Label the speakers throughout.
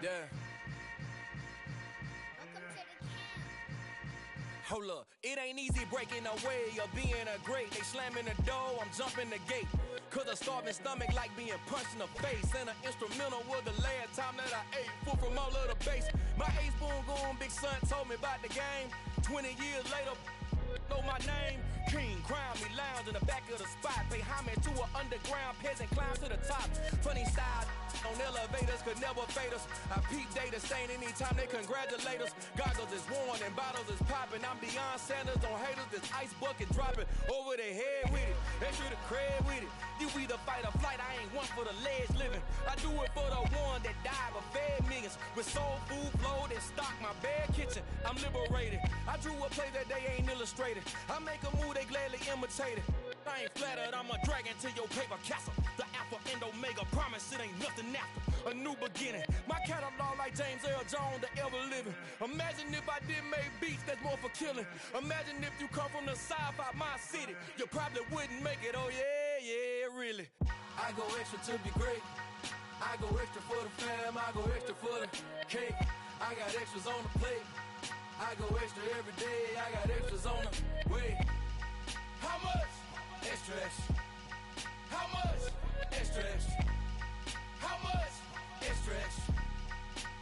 Speaker 1: Yeah. Hold up, it ain't easy breaking away or being a great. They slamming the door, I'm jumping the gate. Cause a starving stomach like being punched in the face. And an instrumental was the last time that I ate. Food from all of the bass. My ace boom goon, big son told me about the game. 20 years later, know my name. King, crown me, lounge in the back of the spot. Pay homage to an underground peasant, climb to the top. Funny style on elevators could never fade us. I peep data stain anytime they congratulate us. Goggles is worn and bottles is popping. I'm Deion Sanders on haters, this ice bucket dropping over their head with it. Extra the cred with it. You either fight or flight, I ain't one for the ledge living. I do it for the one that died but fed millions. With soul food flowed and stock my bad kitchen. I'm liberated. I drew a play that they ain't illustrated. I make a move, they gladly imitate it. I ain't flattered, I'm a dragon to your paper castle. The Alpha and Omega, promise it ain't nothing after. A new beginning. My catalog like James Earl Jones, the ever living. Imagine if I did make beats that's more for killing. Imagine if you come from the south out my city. You probably wouldn't make it, oh yeah, yeah, really. I go extra to be great. I go extra for the fam, I go extra for the cake. I got extras on the plate. I go extra every day, I got extras on the way. How much? Extra, extra. How much? Extra, extra. How much? Extra, extra.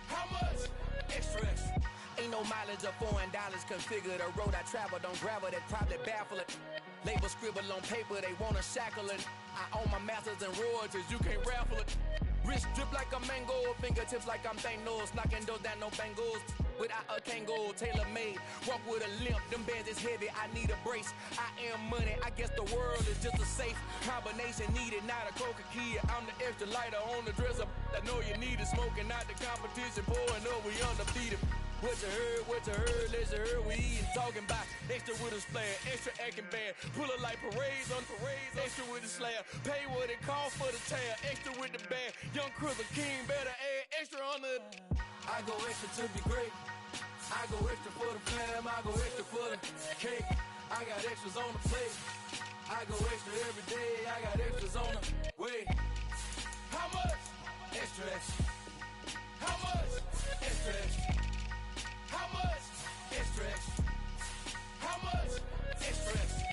Speaker 1: How much? Extra, extra. Ain't no mileage of $4 configure the road I travel. Don't gravel, that probably baffle it. Label scribble on paper, they wanna shackle it. I own my masters and royalties, you can't raffle it. Wrist drip like a mango, fingertips like I'm Thanos. Knocking doors down, no bangles. Without a Kangol, tailor-made. Walk with a limp, them bands is heavy, I need a brace. I am money, I guess the world is just a safe combination needed, not a coca key. I'm the extra lighter on the dresser. I know you need it, smoking out the competition, pouring up, we undefeated. What you heard, let's hear we eatin', talking about extra with a splash, extra acting bad, pull it like parades on parades, extra with the slab, pay what it costs for the tab, extra with the bag, young Crystal King, better add extra on the. I go extra to be great, I go extra for the fam, I go extra for the cake, I got extras on the plate, I go extra every day, I got extras on the way. How much? Extra, extra. How much? Extra, extra. How much? Extra, extra. How much? Extra, extra.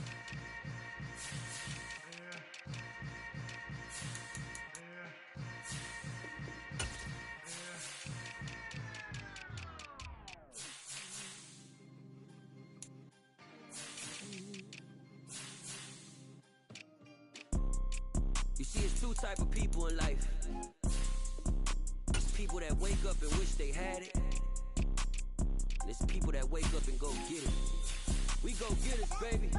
Speaker 1: You see, it's two type of people in life. It's people that wake up and wish they had it. It's people that wake up and go get it. We go get it, baby.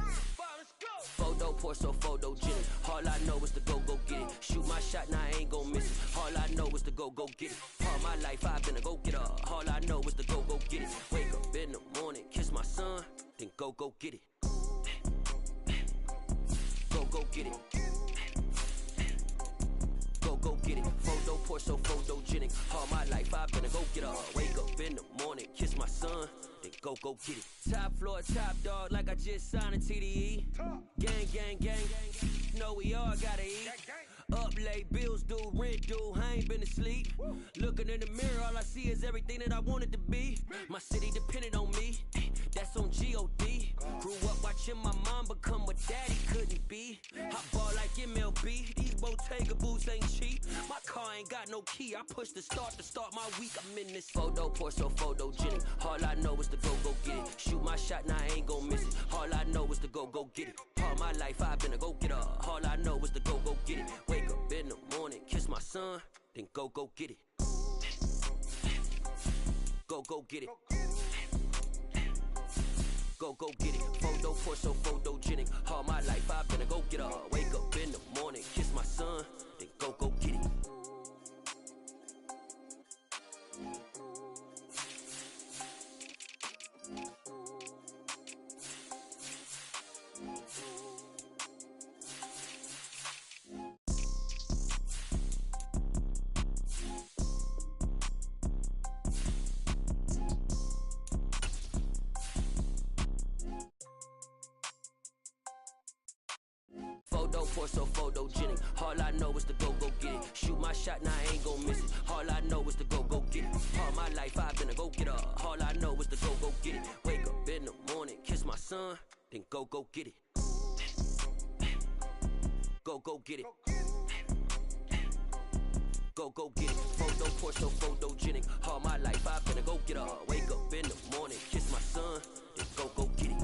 Speaker 1: Photo Porso, photogenic. All I know is to go get it. Shoot my shot, now I ain't gon' miss it. All I know is to go get it. All my life I've been a go-getter. All I know is to go get it. Wake up in the morning, kiss my son, then go get it. Go get it. Go get it. Photo Porso, photogenic. All my life I've been a go-getter. Wake up in the morning, kiss my son, then go get it. Top floor, top dog, like I just signed a TDE. Gang. Know we all gotta eat. Up late, bills due, rent due, I ain't been asleep. Looking in the mirror, all I see is everything that I wanted to be. My city depended on me, that's on G.O.D. Grew up watching my mom become what daddy couldn't be. I ball like MLB, these Bottega boots ain't cheap. My car ain't got no key, I push the start to start my week. I'm in this photo Porso, photogenic. All I know is to go get it. Shoot my shot, now I ain't gon' miss it. All I know is to go get it. All my life I've been a go-getter. All I know is to go get it. Wake up in the morning, kiss my son, then go get it. Go get it. Go get it. Photo Porso, photogenic. All my life I've been a go-getter. Wake up in the morning, kiss my son, then go get it. Porso, photogenic. All I know is to go get it. Shoot my shot, now I ain't gon' miss it. All I know is to go get it. All my life I've been a go-getter. All I know is to go get it. Wake up in the morning, kiss my son, then go get it. Go get it. Go get it. Photo porch, so photogenic. All my life I've been a go-getter. Wake up in the morning, kiss my son, then go get it.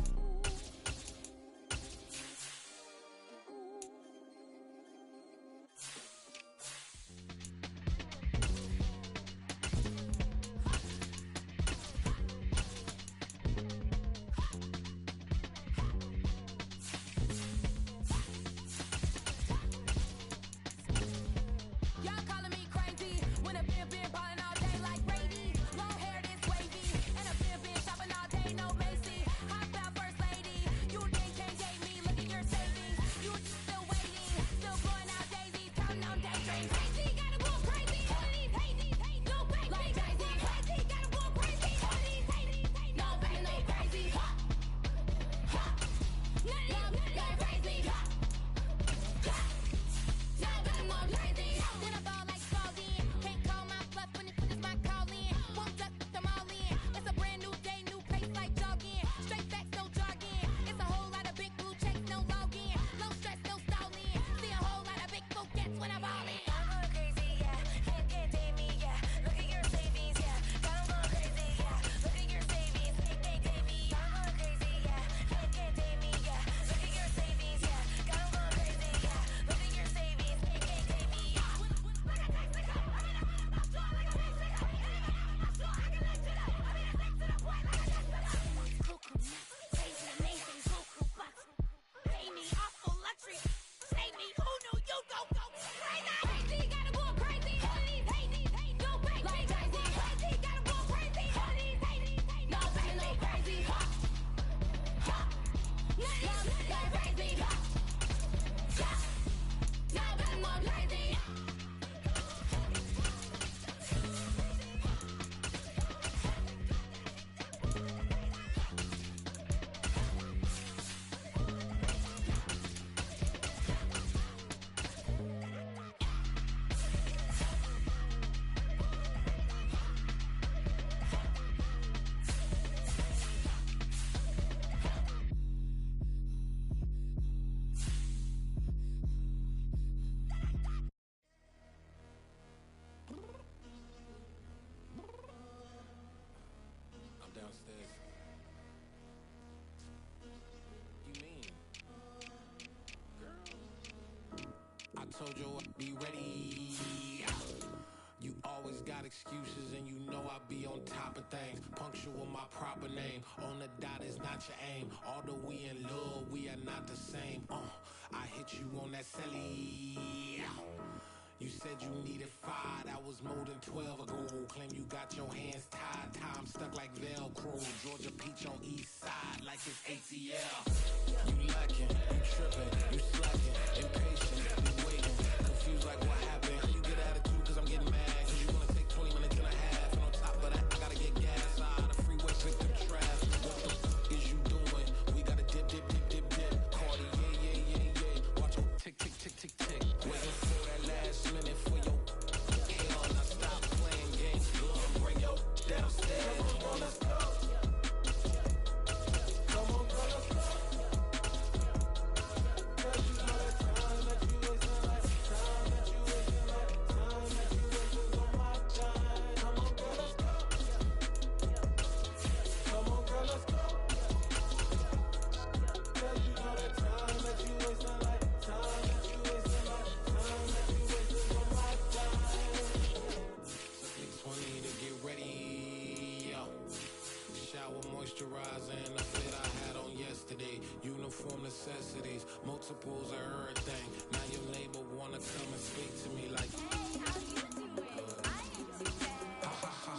Speaker 2: Told you I'd be ready. You always got excuses and you know I be on top of things. Punctual my proper name. On the dot is not your aim. Although we in love, we are not the same. I hit you on that celly. You said you needed 5, that was more than 12 ago. Claim you got your hands tied, time stuck like Velcro. Georgia Peach on east side like it's ATL. You lacking, you tripping, you slacking, impatient, you waiting, confused like what happened. You get attitude cause I'm getting mad, cause you wanna take 20 minutes and a half. And on top of that, I gotta get gas out of the freeway, victim traffic. What the f*** is you doing? We gotta dip. Cardi, yeah. Watch your tick. Waiting for that last minute for your hell, and I stop playing games. Bring your downstairs. Come on, let's go. Come on, let's go. Cause you know that time that you wasting like time that you wasting on my time. Come on, girl, let's go. Come on, girl, let's go. Cause you know that time that you wasting like time that you wasting like time that you wasting on my time. So take 20 to get ready, yo. Shower moisturizer and the fit I had on yesterday. Uniform necessities, multiples of everything. Now your neighbor wanna come and speak to me like,
Speaker 3: Hey, how you doing? I ain't too bad.
Speaker 2: ha.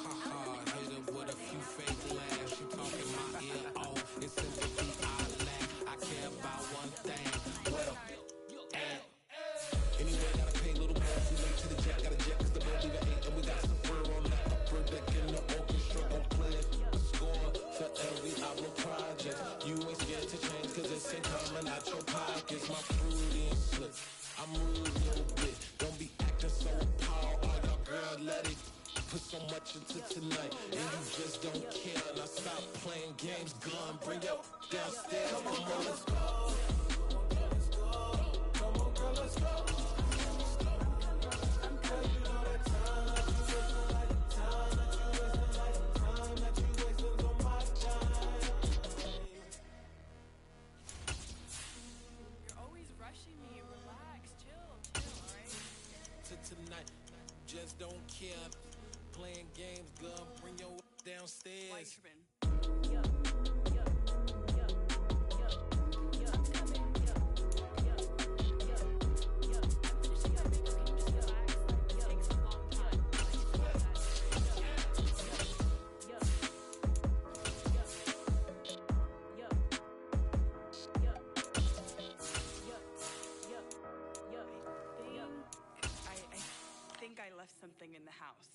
Speaker 2: Hit her with a few fake laughs. She talking my ear off. It's sympathy I lack. I care about one thing. Well, anyway, gotta pay a little more. We late to the jet, gotta jet cause the boat leave at 8. And we got some fur on the upper deck in the orchestra. Gon' play a score for every album project. You ain't scared to change cause it's ain't coming out your pockets. My Freudian slip. I'm rude a little bit. Don't be acting so appalled. All y'all girl, let it put so much into tonight, and you just don't care. Now stop playing games, gun, bring your downstairs. Come on, let's go. Come on, girl, let's go. Tonight, just don't care. Playing games, gun, bring your downstairs.
Speaker 4: I left something in the house.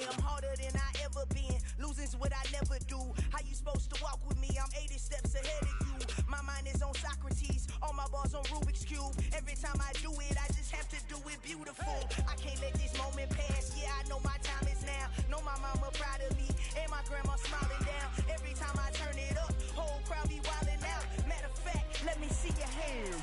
Speaker 5: I'm harder than I ever been. Losing's what I never do. How you supposed to walk with me? I'm 80 steps ahead of you. My mind is on Socrates. All my bars on Rubik's Cube. Every time I do it, I just have to do it beautiful. I can't let this moment pass. Yeah, I know my time is now. Know my mama proud of me. And my grandma smiling down. Every time I turn it up, whole crowd be wildin' out. Matter of fact, let me see your hands.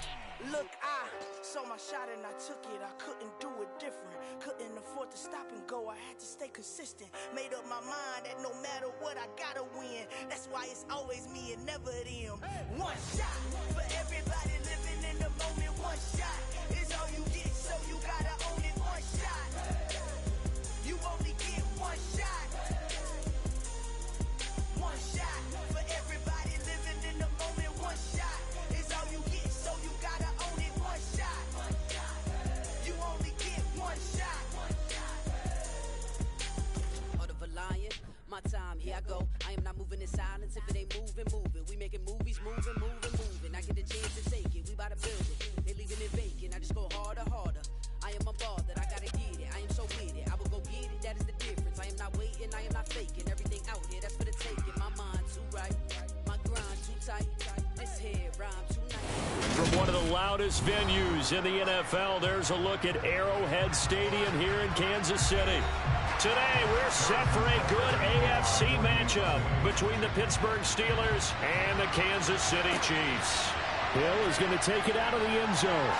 Speaker 5: Look, I saw my shot and I took it. I couldn't do it different. Couldn't afford to stop and go. I had to stay consistent. Made up my mind that no matter what, I gotta win. That's why it's always me and never them. One shot for everybody living in the moment. One shot is all you get, so you gotta own it. One shot. You only get one shot. One shot for everybody living in the moment. One shot is all you get, so you gotta own it. One shot. You only get one shot.
Speaker 6: Heart of a lion, my time, here I go. I am not moving in silence. If it ain't moving, moving. We making movies, moving, moving, moving. I get a chance to take it. We bout to build it. They leaving it vacant. I just go harder, harder. I am a ball that I gotta get it. I am so with it. I will go get it. That is the difference. I am not waiting. I am not faking. Everything out here, that's for the taking. My mind too right. My grind too tight. This head rhyme too nice.
Speaker 7: From one of the loudest venues in the NFL, there's a look at Arrowhead Stadium here in Kansas City. Today, we're set for a good AFC matchup between the Pittsburgh Steelers and the Kansas City Chiefs. Hill is going to take it out of the end zone.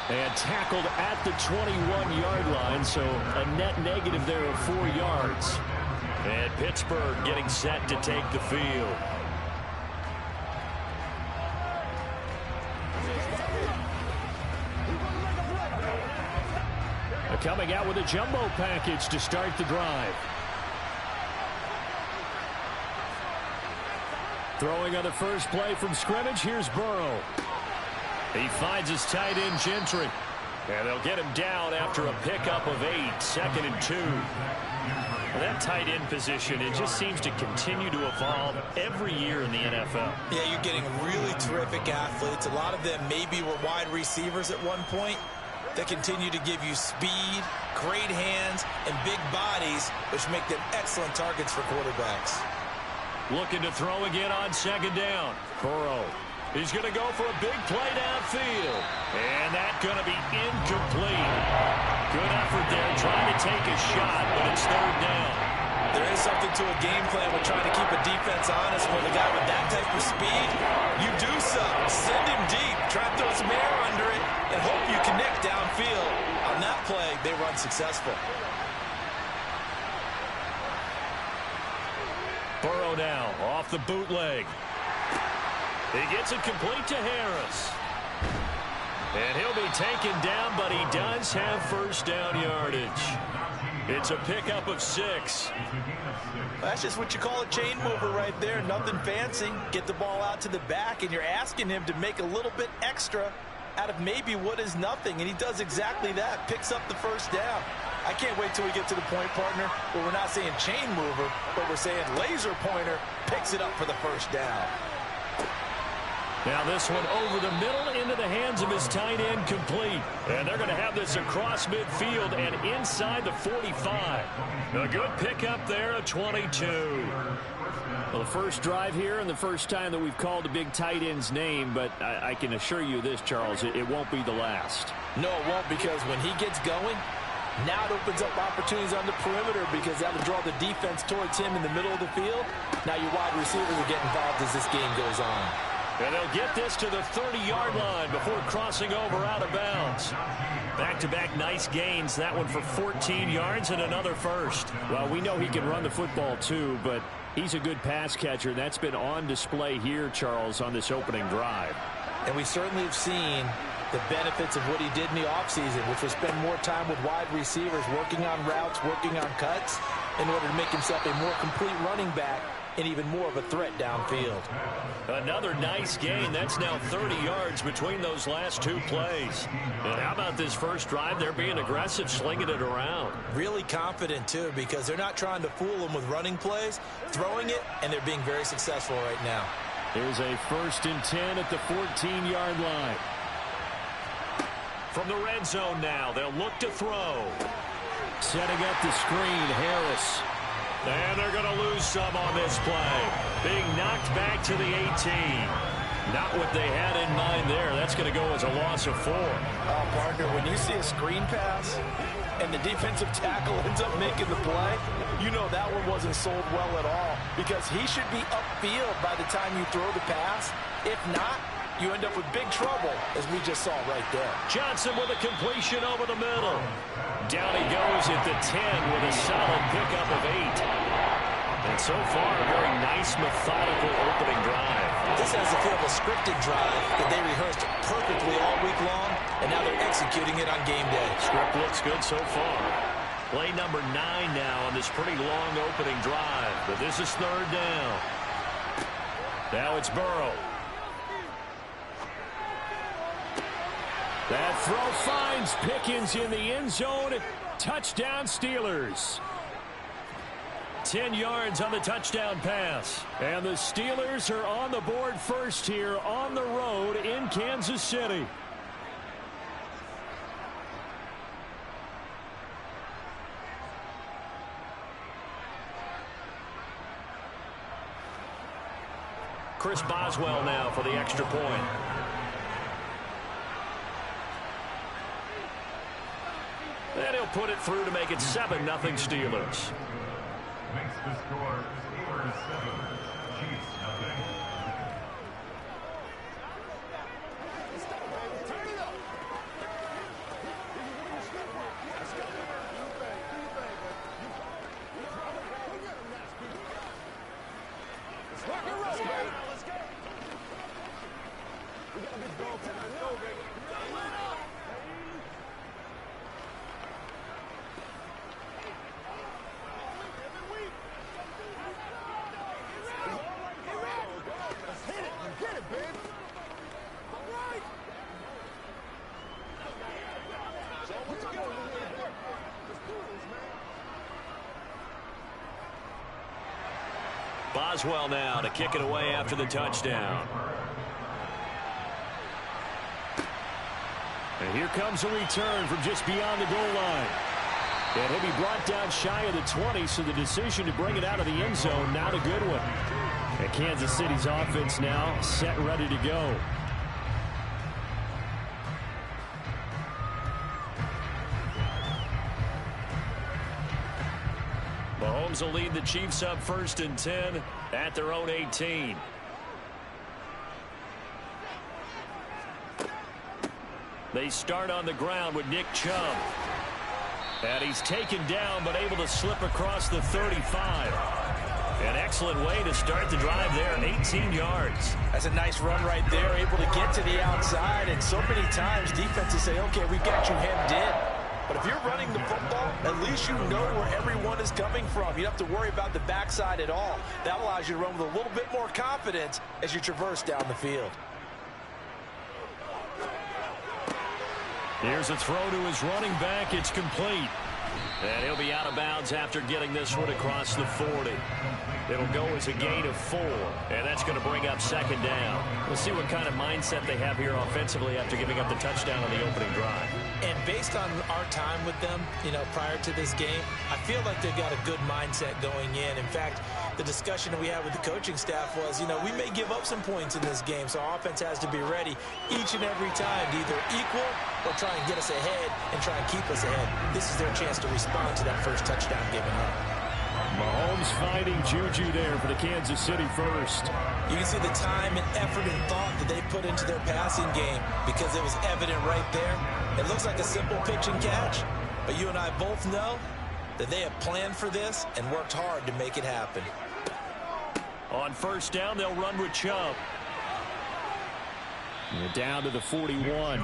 Speaker 7: And tackled at the 21-yard line, so a net negative there of 4 yards. And Pittsburgh getting set to take the field. Coming out with a jumbo package to start the drive. Throwing on the first play from scrimmage, here's Burrow. He finds his tight end Gentry. And they'll get him down after a pickup of 8, 2nd and 2. Well, that tight end position, it just seems to continue to evolve every year in the NFL.
Speaker 8: Yeah, you're getting really terrific athletes. A lot of them maybe were wide receivers at one point. That continue to give you speed, great hands, and big bodies, which make them excellent targets for quarterbacks.
Speaker 7: Looking to throw again on 2nd down. Burrow. He's going to go for a big play downfield. And that's going to be incomplete. Good effort there, trying to take a shot, but it's 3rd down.
Speaker 8: There is something to a game plan with trying to keep a defense honest. When a guy with that type of speed, you do something. Send him deep. Try to throw some air under it and hope you connect downfield. On that play, they run successful.
Speaker 7: Burrow now off the bootleg. He gets it complete to Harris. And he'll be taken down, but he does have 1st down yardage. It's a pickup of 6.
Speaker 8: That's just what you call a chain mover right there. Nothing fancy. Get the ball out to the back, and you're asking him to make a little bit extra out of maybe what is nothing, and he does exactly that. Picks up the 1st down. I can't wait till we get to the point, partner, where we're not saying chain mover, but we're saying laser pointer picks it up for the 1st down.
Speaker 7: Now this one over the middle into the hands of from his tight end complete. And they're going to have this across midfield and inside the 45. A good pickup there at 22.
Speaker 9: Well, the first drive here and the first time that we've called a big tight end's name, but I can assure you this, Charles, it won't be the last.
Speaker 8: No, it won't, because when he gets going, now it opens up opportunities on the perimeter because that'll draw the defense towards him in the middle of the field. Now your wide receivers will get involved as this game goes on.
Speaker 7: And they'll get this to the 30-yard line before crossing over out of bounds. Back-to-back nice gains. That one for 14 yards and another first.
Speaker 9: Well, we know he can run the football too, but he's a good pass catcher. That's been on display here, Charles, on this opening drive.
Speaker 8: And we certainly have seen the benefits of what he did in the offseason, which was spend more time with wide receivers, working on routes, working on cuts, in order to make himself a more complete running back and even more of a threat downfield.
Speaker 7: Another nice gain. That's now 30 yards between those last two plays. And how about this first drive? They're being aggressive, slinging it around.
Speaker 8: Really confident, too, because they're not trying to fool them with running plays, throwing it, and they're being very successful right now.
Speaker 9: Here's a 1st and 10 at the 14-yard line.
Speaker 7: From the red zone now, they'll look to throw.
Speaker 9: Setting up the screen, Harris.
Speaker 7: And they're going to lose some on this play. Being knocked back to the 18. Not what they had in mind there. That's going to go as a loss of 4.
Speaker 8: Oh, partner, when you see a screen pass and the defensive tackle ends up making the play, you know that one wasn't sold well at all, because he should be upfield by the time you throw the pass. If not, you end up with big trouble, as we just saw right there.
Speaker 7: Johnson with a completion over the middle. Down he goes at the 10 with a solid pickup of 8. And so far, a very nice, methodical opening drive.
Speaker 8: This has the feel of a scripted drive that they rehearsed perfectly all week long, and now they're executing it on game day.
Speaker 7: Script looks good so far. Play number 9 now on this pretty long opening drive. But this is 3rd down. Now it's Burrow.
Speaker 9: That throw finds Pickens in the end zone. Touchdown, Steelers.
Speaker 7: 10 yards on the touchdown pass.
Speaker 9: And the Steelers are on the board first here on the road in Kansas City.
Speaker 7: Chris Boswell now for the extra point. And he'll put it through to make it 7-0 Steelers.
Speaker 10: Makes the score 4-7. Chiefs nothing.
Speaker 7: Boswell now to kick it away after the touchdown.
Speaker 9: And here comes a return from just beyond the goal line. And he'll be brought down shy of the 20, so the decision to bring it out of the end zone, not a good one. And Kansas City's offense now set and ready to go.
Speaker 7: Mahomes will lead the Chiefs up 1st and 10 at their own 18. They start on the ground with Nick Chubb. And he's taken down but able to slip across the 35. An excellent way to start the drive there, 18 yards.
Speaker 8: That's a nice run right there, able to get to the outside. And so many times defenses say, okay, we've got you hemmed in. But if you're running the football, at least you know where everyone is coming from. You don't have to worry about the backside at all. That allows you to run with a little bit more confidence as you traverse down the field.
Speaker 7: Here's a throw to his running back. It's complete. And he'll be out of bounds after getting this one across the 40. It'll go as a gain of 4, and that's going to bring up second down. We'll see what kind of mindset they have here offensively after giving up the touchdown on the opening drive.
Speaker 11: And based on our time with them, prior to this game, I feel like they've got a good mindset going in. In fact, the discussion that we had with the coaching staff was, we may give up some points in this game, so our offense has to be ready each and every time to either equal or try and get us ahead and try and keep us ahead. This is their chance to respond to that first touchdown given up.
Speaker 9: Mahomes finding Juju there for the Kansas City first.
Speaker 11: You can see the time and effort and thought that they put into their passing game because it was evident right there. It looks like a simple pitch and catch, but you and I both know that they have planned for this and worked hard to make it happen.
Speaker 7: On first down, they'll run with Chubb.
Speaker 9: And down to the 41.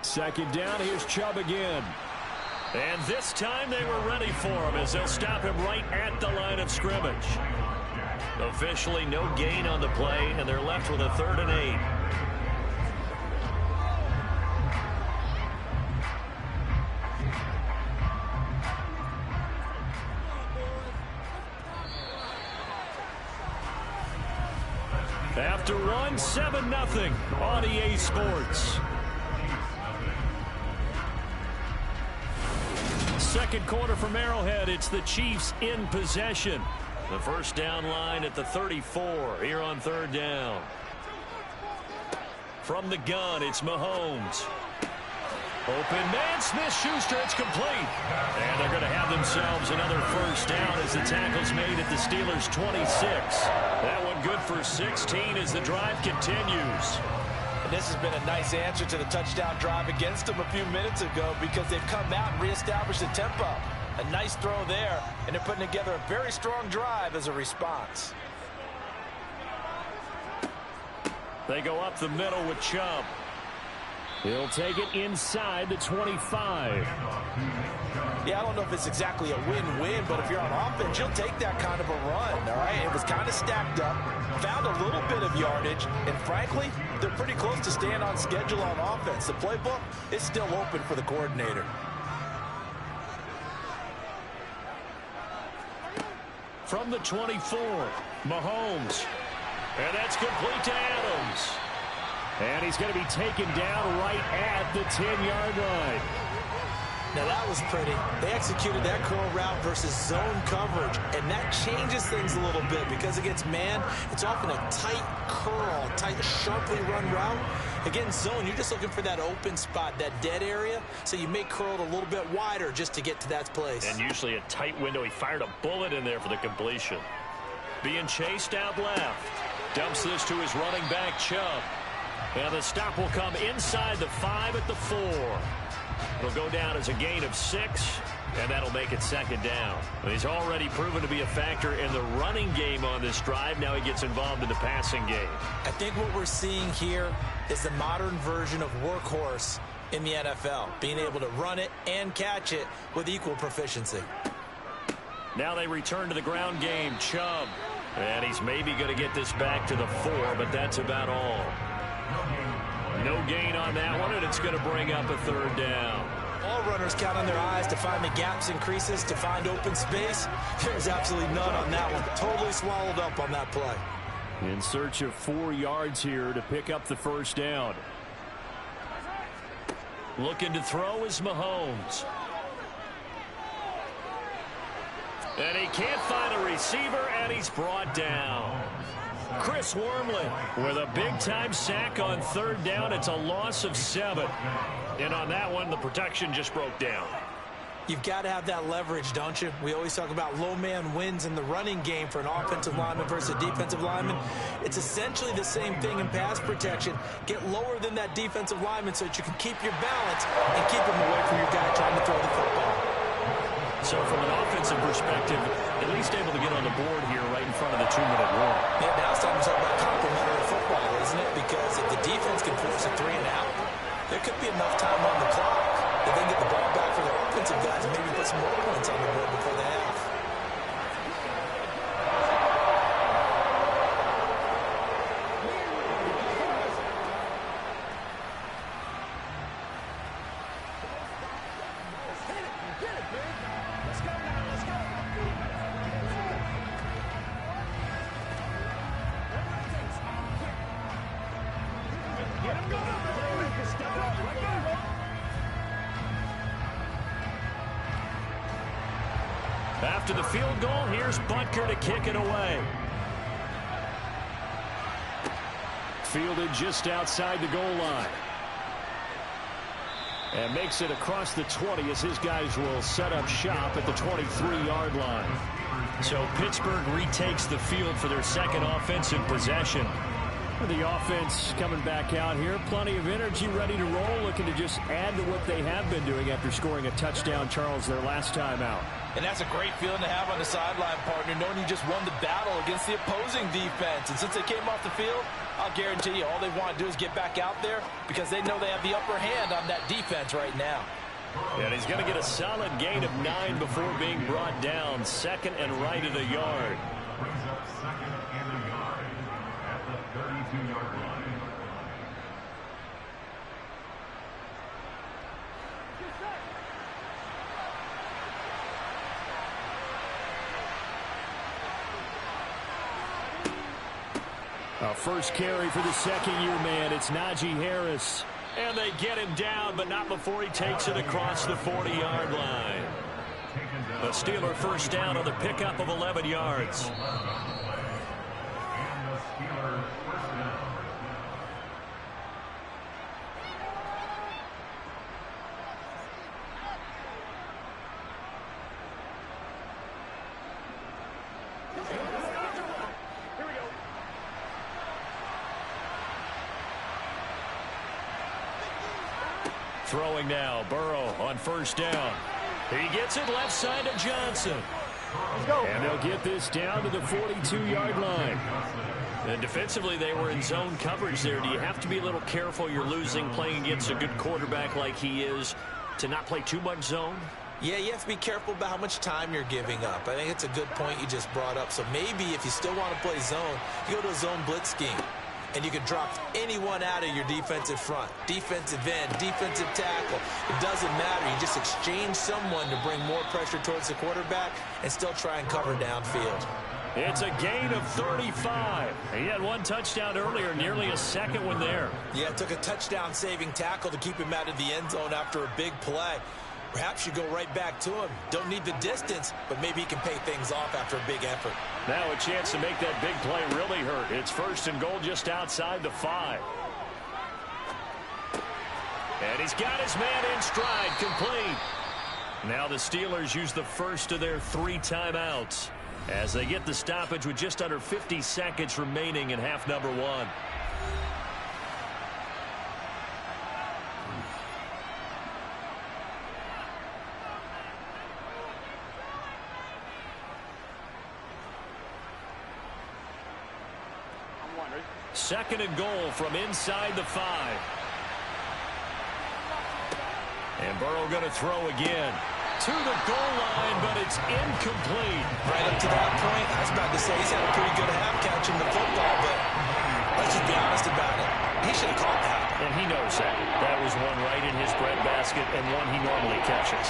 Speaker 9: Second down, here's Chubb again.
Speaker 7: And this time they were ready for him as they'll stop him right at the line of scrimmage. Officially no gain on the play, and they're left with a 3rd and 8. After one, 7-0 on EA Sports. Second quarter from Arrowhead, it's the Chiefs in possession. The first down line at the 34 here on 3rd down. From the gun, it's Mahomes. Open man, Smith-Schuster, it's complete. And they're going to have themselves another first down as the tackle's made at the Steelers' 26. That one good for 16 as the drive continues.
Speaker 8: And this has been a nice answer to the touchdown drive against them a few minutes ago because they've come out and reestablished the tempo. A nice throw there, and they're putting together a very strong drive as a response.
Speaker 7: They go up the middle with Chubb.
Speaker 9: He'll take it inside the 25.
Speaker 8: Yeah, I don't know if it's exactly a win-win, but if you're on offense, you'll take that kind of a run, all right? It was kind of stacked up, found a little bit of yardage, and frankly, they're pretty close to staying on schedule on offense. The playbook is still open for the coordinator.
Speaker 7: From the 24, Mahomes. And that's complete to Adams.
Speaker 9: And he's going to be taken down right at the 10-yard line.
Speaker 11: Now that was pretty. They executed that curl route versus zone coverage, and that changes things a little bit because against man, it's often a tight curl, tight, sharply run route. Against zone, you're just looking for that open spot, that dead area, so you may curl it a little bit wider just to get to that place.
Speaker 7: And usually a tight window. He fired a bullet in there for the completion. Being chased out left. Dumps this to his running back, Chubb. And the stop will come inside the 5 at the 4. It'll go down as a gain of 6, and that'll make it second down. He's already proven to be a factor in the running game on this drive. Now he gets involved in the passing game.
Speaker 11: I think what we're seeing here is the modern version of workhorse in the NFL, being able to run it and catch it with equal proficiency.
Speaker 7: Now they return to the ground game. Chubb. And he's maybe going to get this back to the 4, but that's about all. No gain on that one, and it's going to bring up a 3rd down.
Speaker 11: All runners count on their eyes to find the gaps and creases, to find open space. There's absolutely none on that one. Totally swallowed up on that play.
Speaker 9: In search of 4 yards here to pick up the first down.
Speaker 7: Looking to throw is Mahomes. And he can't find a receiver, and he's brought down. Chris Wormley with a big-time sack on 3rd down. It's a loss of 7. And on that one, the protection just broke down.
Speaker 11: You've got to have that leverage, don't you? We always talk about low man wins in the running game for an offensive lineman versus a defensive lineman. It's essentially the same thing in pass protection. Get lower than that defensive lineman so that you can keep your balance and keep him away from your guy trying to throw the football.
Speaker 7: So from an offensive perspective, at least able to get on the board here right in front of the 2-minute warning.
Speaker 11: Yeah, now it's time to talk about complementary football, isn't it? Because if the defense can force a 3 and out, there could be enough time on the clock if they can get the ball back for their offensive guys and maybe put some more points on the board before the half.
Speaker 7: After the field goal, here's Butker to kick it away. Fielded just outside the goal line. And makes it across the 20 as his guys will set up shop at the 23-yard line. So Pittsburgh retakes the field for their second offensive possession. The offense coming back out here. Plenty of energy, ready to roll, looking to just add to what they have been doing after scoring a touchdown, Charles, their last time out.
Speaker 8: And that's a great feeling to have on the sideline, partner, knowing you just won the battle against the opposing defense. And since they came off the field, I'll guarantee you all they want to do is get back out there because they know they have the upper hand on that defense right now.
Speaker 7: And he's going to get a solid gain of 9 before being brought down. Second and right at a yard.
Speaker 10: Brings up second and a yard at the 32-yard line.
Speaker 7: A first carry for the second-year man. It's Najee Harris. And they get him down, but not before he takes it across the 40-yard line. A Steeler first down on the pickup of 11 yards.
Speaker 10: And the Steelers first down.
Speaker 7: Throwing now, Burrow on first down. He gets it left side to Johnson. And they'll get this down to the 42-yard line. And defensively, they were in zone coverage there. Do you have to be a little careful? You're losing, playing against a good quarterback like he is, to not play too much zone?
Speaker 11: Yeah, you have to be careful about how much time you're giving up. I think it's a good point you just brought up. So maybe if you still want to play zone, you go to a zone blitz scheme. And you can drop anyone out of your defensive front. Defensive end, defensive tackle. It doesn't matter. You just exchange someone to bring more pressure towards the quarterback and still try and cover downfield.
Speaker 7: It's a gain of 35. He had one touchdown earlier, nearly a second one there.
Speaker 11: Yeah, it took a touchdown-saving tackle to keep him out of the end zone after a big play. Perhaps you go right back to him. Don't need the distance, but maybe he can pay things off after a big effort.
Speaker 7: Now a chance to make that big play really hurt. It's first and goal just outside the 5. And he's got his man in stride, complete. Now the Steelers use the first of their 3 timeouts as they get the stoppage with just under 50 seconds remaining in half number 1. Second and goal from inside the 5. And Burrow going to throw again. To the goal line, but it's incomplete.
Speaker 11: Right up to that point, I was about to say he's had a pretty good half catching the football, but let's just be honest about it. He should have caught that.
Speaker 7: And he knows that. That was one right in his breadbasket and one he normally catches.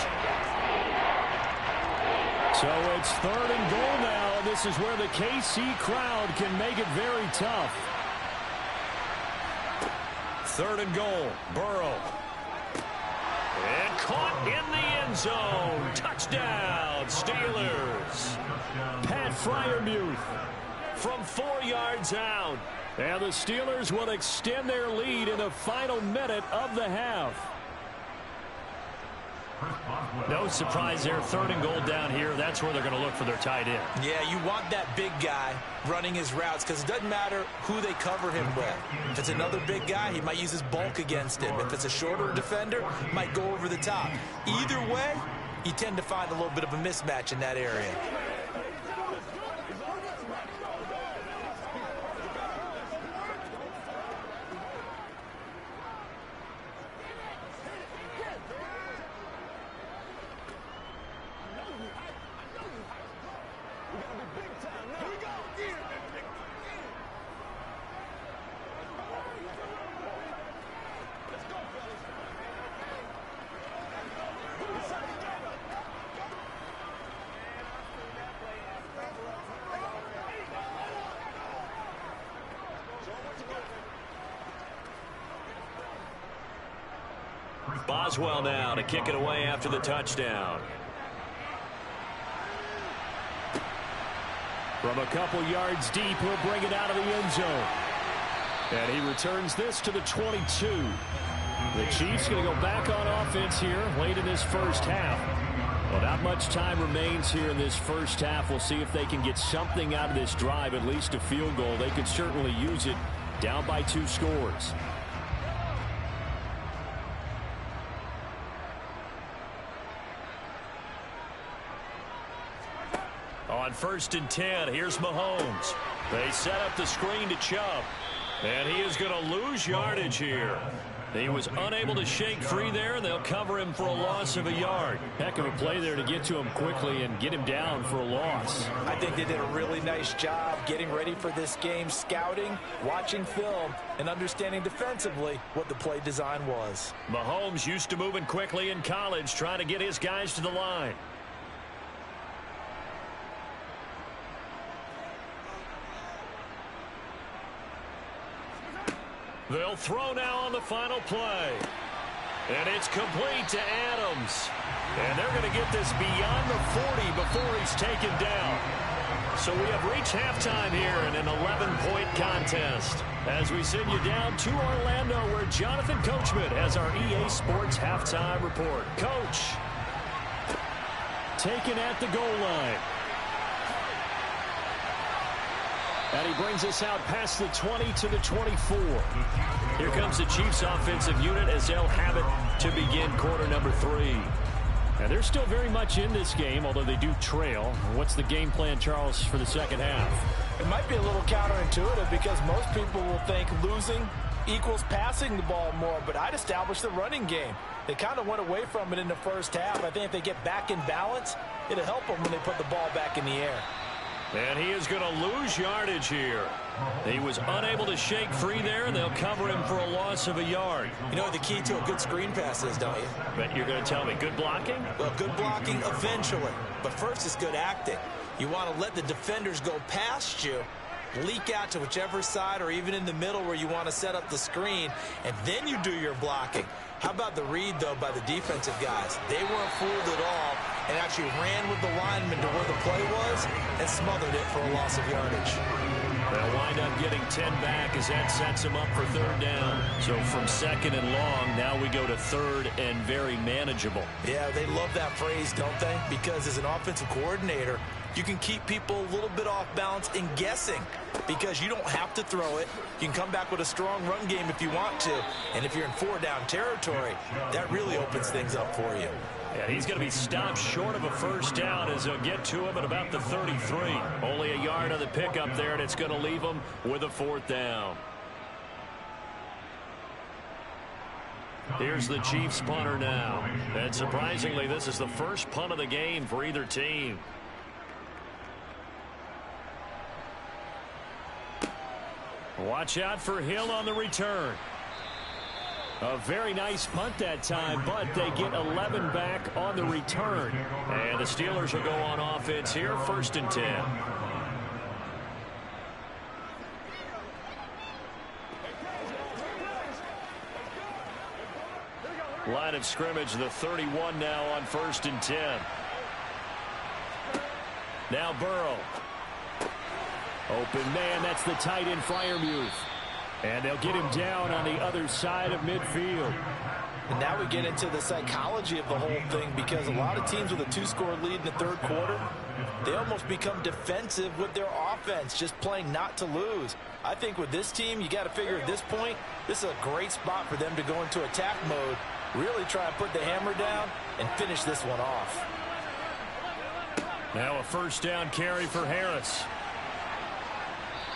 Speaker 7: So it's third and goal now. This is where the KC crowd can make it very tough. Third and goal, Burrow. And caught in the end zone. Touchdown, Steelers. Pat Freiermuth from 4 yards out. And the Steelers will extend their lead in the final minute of the half. No surprise there. Third and goal down here. That's where they're going to look for their tight end.
Speaker 11: Yeah, you want that big guy running his routes because it doesn't matter who they cover him with. If it's another big guy, he might use his bulk against him. If it's a shorter defender, he might go over the top. Either way, you tend to find a little bit of a mismatch in that area.
Speaker 7: Boswell now to kick it away after the touchdown. From a couple yards deep, he'll bring it out of the end zone. And he returns this to the 22. The Chiefs going to go back on offense here late in this first half. Well, not much time remains here in this first half. We'll see if they can get something out of this drive, at least a field goal. They could certainly use it down by 2 scores. On 1st and 10, here's Mahomes. They set up the screen to Chubb. And he is going to lose yardage here. He was unable to shake free there, and they'll cover him for a loss of a yard.
Speaker 9: Heck of a play there to get to him quickly and get him down for a loss.
Speaker 11: I think they did a really nice job getting ready for this game, scouting, watching film, and understanding defensively what the play design was.
Speaker 7: Mahomes used to moving quickly in college, trying to get his guys to the line. They'll throw now on the final play. And it's complete to Adams. And they're going to get this beyond the 40 before he's taken down. So we have reached halftime here in an 11-point contest. As we send you down to Orlando, where Jonathan Coachman has our EA Sports halftime report. Coach.
Speaker 9: Taken at the goal line. And he brings us out past the 20 to the 24.
Speaker 7: Here comes the Chiefs offensive unit as they'll have it to begin quarter number 3.
Speaker 9: And they're still very much in this game, although they do trail. What's the game plan, Charles, for the second half?
Speaker 11: It might be a little counterintuitive because most people will think losing equals passing the ball more, but I'd establish the running game. They kind of went away from it in the first half. I think if they get back in balance, it'll help them when they put the ball back in the air.
Speaker 7: And he is going to lose yardage here. He was unable to shake free there, and they'll cover him for a loss of a yard.
Speaker 11: You know what the key to a good screen pass is, don't you?
Speaker 7: But you're going to tell me, good blocking?
Speaker 11: Well, good blocking eventually. But first is good acting. You want to let the defenders go past you, leak out to whichever side or even in the middle where you want to set up the screen, and then you do your blocking. How about the read, though, by the defensive guys? They weren't fooled at all and actually ran with the lineman to where the play was and smothered it for a loss of yardage.
Speaker 7: They'll wind up getting 10 back as that sets them up for third down. So from second and long, now we go to third and very manageable.
Speaker 11: Yeah, they love that phrase, don't they? Because as an offensive coordinator, you can keep people a little bit off balance and guessing because you don't have to throw it. You can come back with a strong run game if you want to. And if you're in 4-down territory, that really opens things up for you.
Speaker 7: Yeah, he's going to be stopped short of a first down as they'll get to him at about the 33. Only a yard on the pickup there, and it's going to leave him with a fourth down. Here's the Chiefs punter now. And surprisingly, this is the first punt of the game for either team. Watch out for Hill on the return. A very nice punt that time, but they get 11 back on the return. And the Steelers will go on offense here, 1st and 10. Line of scrimmage, the 31 now on 1st and 10. Now Burrow.
Speaker 9: Open man, that's the tight end Freiermuth. And they'll get him down on the other side of midfield.
Speaker 11: And now we get into the psychology of the whole thing because a lot of teams with a 2-score lead in the third quarter, they almost become defensive with their offense, just playing not to lose. I think with this team, you got to figure at this point, this is a great spot for them to go into attack mode, really try and put the hammer down and finish this one off.
Speaker 7: Now a first down carry for Harris.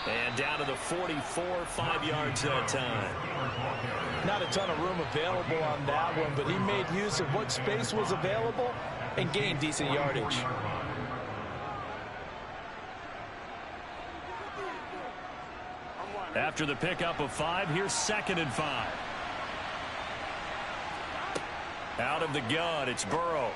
Speaker 7: And down to the 44, 5 yards that time.
Speaker 11: Not a ton of room available on that one, but he made use of what space was available and gained decent yardage.
Speaker 7: After the pickup of 5, here's 2nd and 5. Out of the gun, it's Burrow.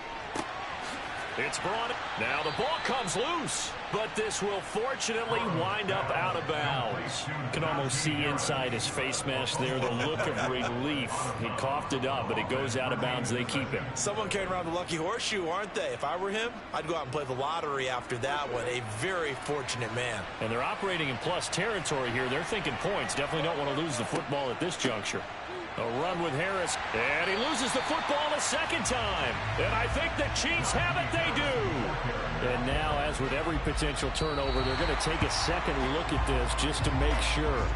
Speaker 7: It's brought. Now the ball comes loose, but this will fortunately wind up out of bounds. You can almost see inside his face mask there the look of relief. He coughed it up, but it goes out of bounds. They keep it.
Speaker 11: Someone carrying around the lucky horseshoe, aren't they? If I were him, I'd go out and play the lottery after that one. A very fortunate man.
Speaker 7: And they're operating in plus territory here. They're thinking points. Definitely don't want to lose the football at this juncture. A run with Harris, and he loses the football a second time. And I think the Chiefs have it. They do. And now, as with every potential turnover, they're going to take a second look at this just to make sure.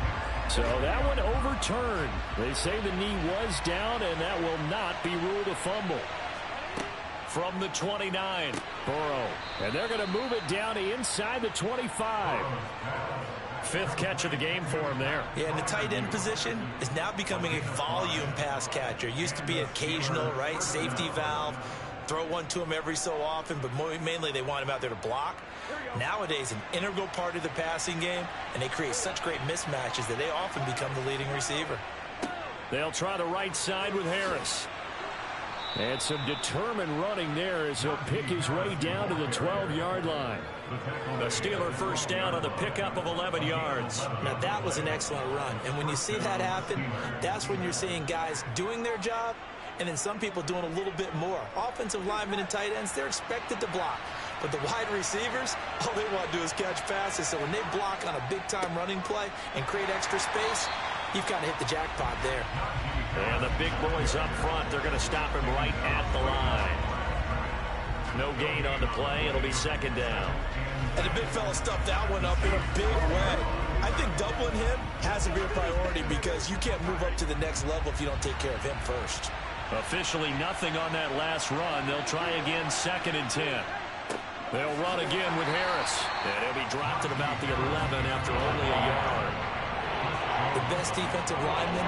Speaker 7: So that one overturned. They say the knee was down, and that will not be ruled a fumble. From the 29, Burrow. And they're going to move it down to inside the 25. 5th catch of the game for him there. Yeah, and the tight end position is now becoming a volume pass catcher. Used to be occasional, right? Safety valve. Throw one to him every so often, but mainly they want him out there to block. Nowadays, an integral part of the passing game, and they create such great mismatches that they often become the leading receiver. They'll try the right side with Harris. And some determined running there as he'll pick his way down to the 12-yard line. The Steeler first down on the pickup of 11 yards. Now, that was an excellent run. And when you see that happen, that's when you're seeing guys doing their job and then some people doing a little bit more. Offensive linemen and tight ends, they're expected to block. But the wide receivers, all they want to do is catch passes. So when they block on a big-time running play and create extra space, you've kind of hit the jackpot there. And the big boys up front, they're going to stop him right at the line. No gain on the play. It'll be 2nd down. And the big fella stuffed that one up in a big way. I think doubling him has to be a priority because you can't move up to the next level if you don't take care of him first. Officially nothing on that last run. They'll try again 2nd and 10. They'll run again with Harris. And he'll be dropped at about the 11 after only a yard. The best defensive linemen,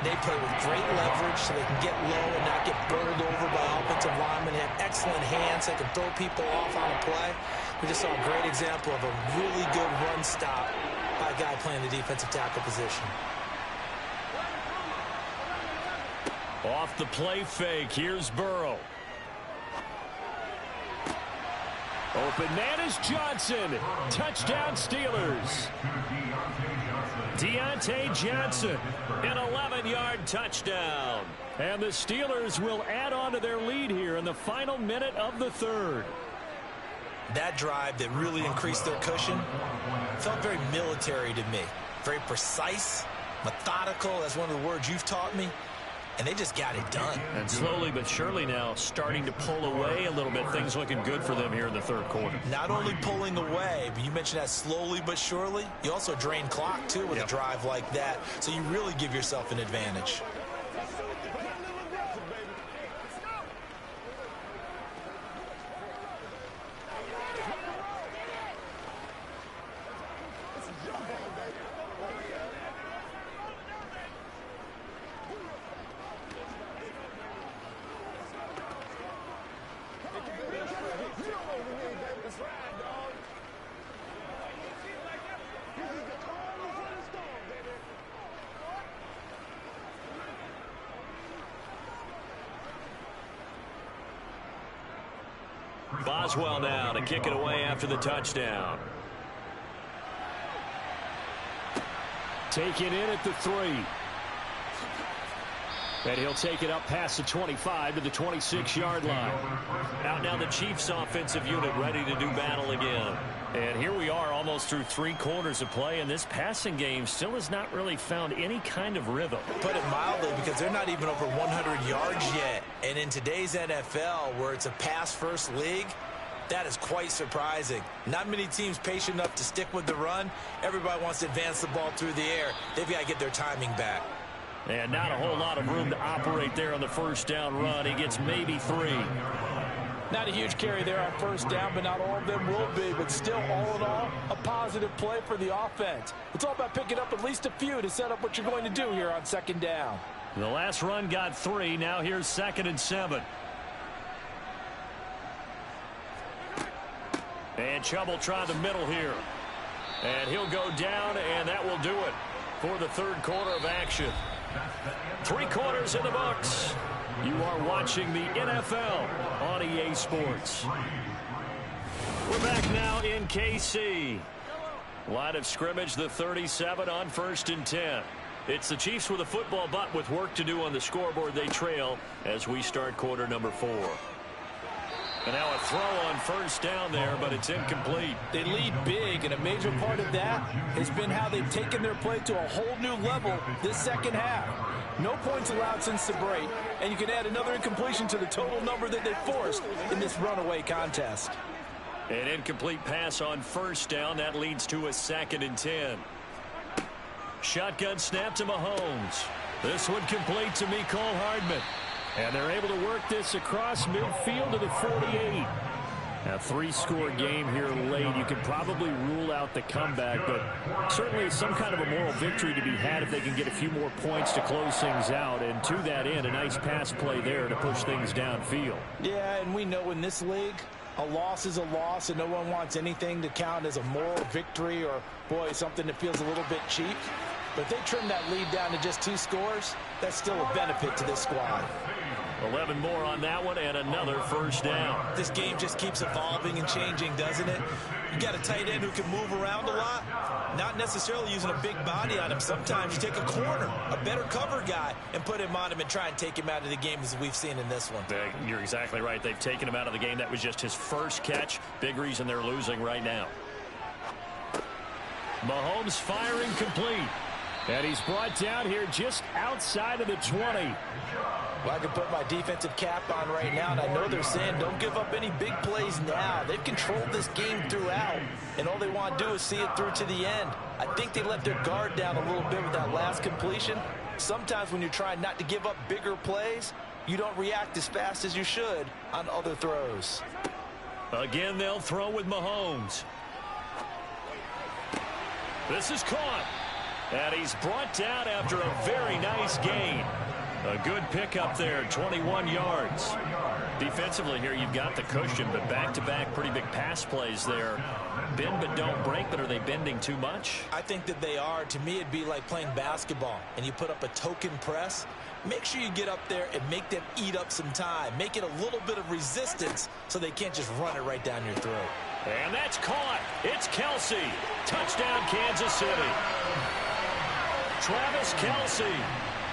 Speaker 7: they play with great leverage so they can get low and not get bowled over by offensive linemen. They have excellent hands. They can throw people off on a play. We just saw a great example of a really good run stop by a guy playing the defensive tackle position. Off the play fake, here's Burrow. Open man is Johnson. Touchdown Steelers. Deontay Johnson, an 11-yard touchdown. And the Steelers will add on to their lead here in the final minute of the 3rd. That drive that really increased their cushion felt very military to me. Very precise, methodical, that's one of the words you've taught me. And they just got it done. And slowly but surely now starting to pull away a little bit. Things looking good for them here in the 3rd quarter. Not only pulling away, but you mentioned that slowly but surely. You also drain clock, too, with a drive like that. So you really give yourself an advantage. Boswell now to kick it away after the touchdown. Taken in at the 3. And he'll take it up past the 25 to the 26-yard line. Out now the Chiefs offensive unit ready to do battle again. And here we are almost through 3 quarters of play, and this passing game still has not really found any kind of rhythm. Put it mildly, because they're not even over 100 yards yet. And in today's NFL, where it's a pass-first league, that is quite surprising. Not many teams patient enough to stick with the run. Everybody wants to advance the ball through the air. They've got to get their timing back. And not a whole lot of room to operate there on the first down run. He gets maybe 3.
Speaker 11: Not a huge carry there on first down, but not all of them will be. But still, all in all, a positive play for the offense. It's all about picking up at least a few to set up what you're going to do here on second down.
Speaker 7: The last run got 3. Now here's 2nd and 7. And Chubb will try the middle here. And he'll go down, and that will do it for the third quarter of action. 3 quarters in the books. You are watching the NFL on EA Sports. We're back now in KC. Line of scrimmage, the 37 on 1st and 10. It's the Chiefs with a football, but with work to do on the scoreboard. They trail as we start quarter number 4. And now a throw on first down there, but it's incomplete.
Speaker 11: They lead big, and a major part of that has been how they've taken their play to a whole new level this second half. No points allowed since the break, and you can add another incompletion to the total number that they forced in this runaway contest.
Speaker 7: An incomplete pass on first down. That leads to a 2nd and 10. Shotgun snap to Mahomes. This one complete to Mecole Hardman. And they're able to work this across midfield to the 48. A 3-score game here late. You could probably rule out the comeback, but certainly some kind of a moral victory to be had if they can get a few more points to close things out. And to that end, a nice pass play there to push things downfield.
Speaker 11: Yeah, and we know in this league, a loss is a loss, and no one wants anything to count as a moral victory or, boy, something that feels a little bit cheap. But if they trim that lead down to just 2 scores, that's still a benefit to this squad.
Speaker 7: 11 more on that one, and another first down.
Speaker 11: This game just keeps evolving and changing, doesn't it? You got a tight end who can move around a lot, not necessarily using a big body on him. Sometimes you take a corner, a better cover guy, and put him on him and try and take him out of the game as we've seen in this one.
Speaker 7: You're exactly right. They've taken him out of the game. That was just his first catch. Big reason they're losing right now. Mahomes firing complete. And he's brought down here just outside of the 20.
Speaker 11: Well, I can put my defensive cap on right now, and I know they're saying don't give up any big plays now. They've controlled this game throughout, and all they want to do is see it through to the end. I think they let their guard down a little bit with that last completion. Sometimes when you're trying not to give up bigger plays, you don't react as fast as you should on other throws.
Speaker 7: Again, they'll throw with Mahomes. This is caught. And he's brought down after a very nice gain. A good pickup there, 21 yards. Defensively here, you've got the cushion, but back-to-back pretty big pass plays there. Bend but don't break, but are they bending too much?
Speaker 11: I think that they are. To me, it'd be like playing basketball, and you put up a token press. Make sure you get up there and make them eat up some time. Make it a little bit of resistance so they can't just run it right down your throat.
Speaker 7: And that's caught. It's Kelce. Touchdown, Kansas City. Travis Kelce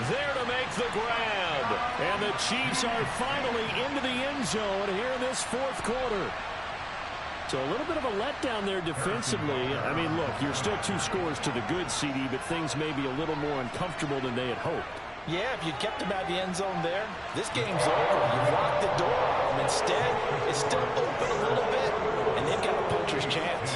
Speaker 7: there to make the grab. And the Chiefs are finally into the end zone here in this fourth quarter. So a little bit of a letdown there defensively. I mean, look, you're still 2 scores to the good, CD, but things may be a little more uncomfortable than they had hoped.
Speaker 11: Yeah, if you kept them out of the end zone there, this game's over. You've locked the door. And instead, it's still open a little bit, and they've got a puncher's chance.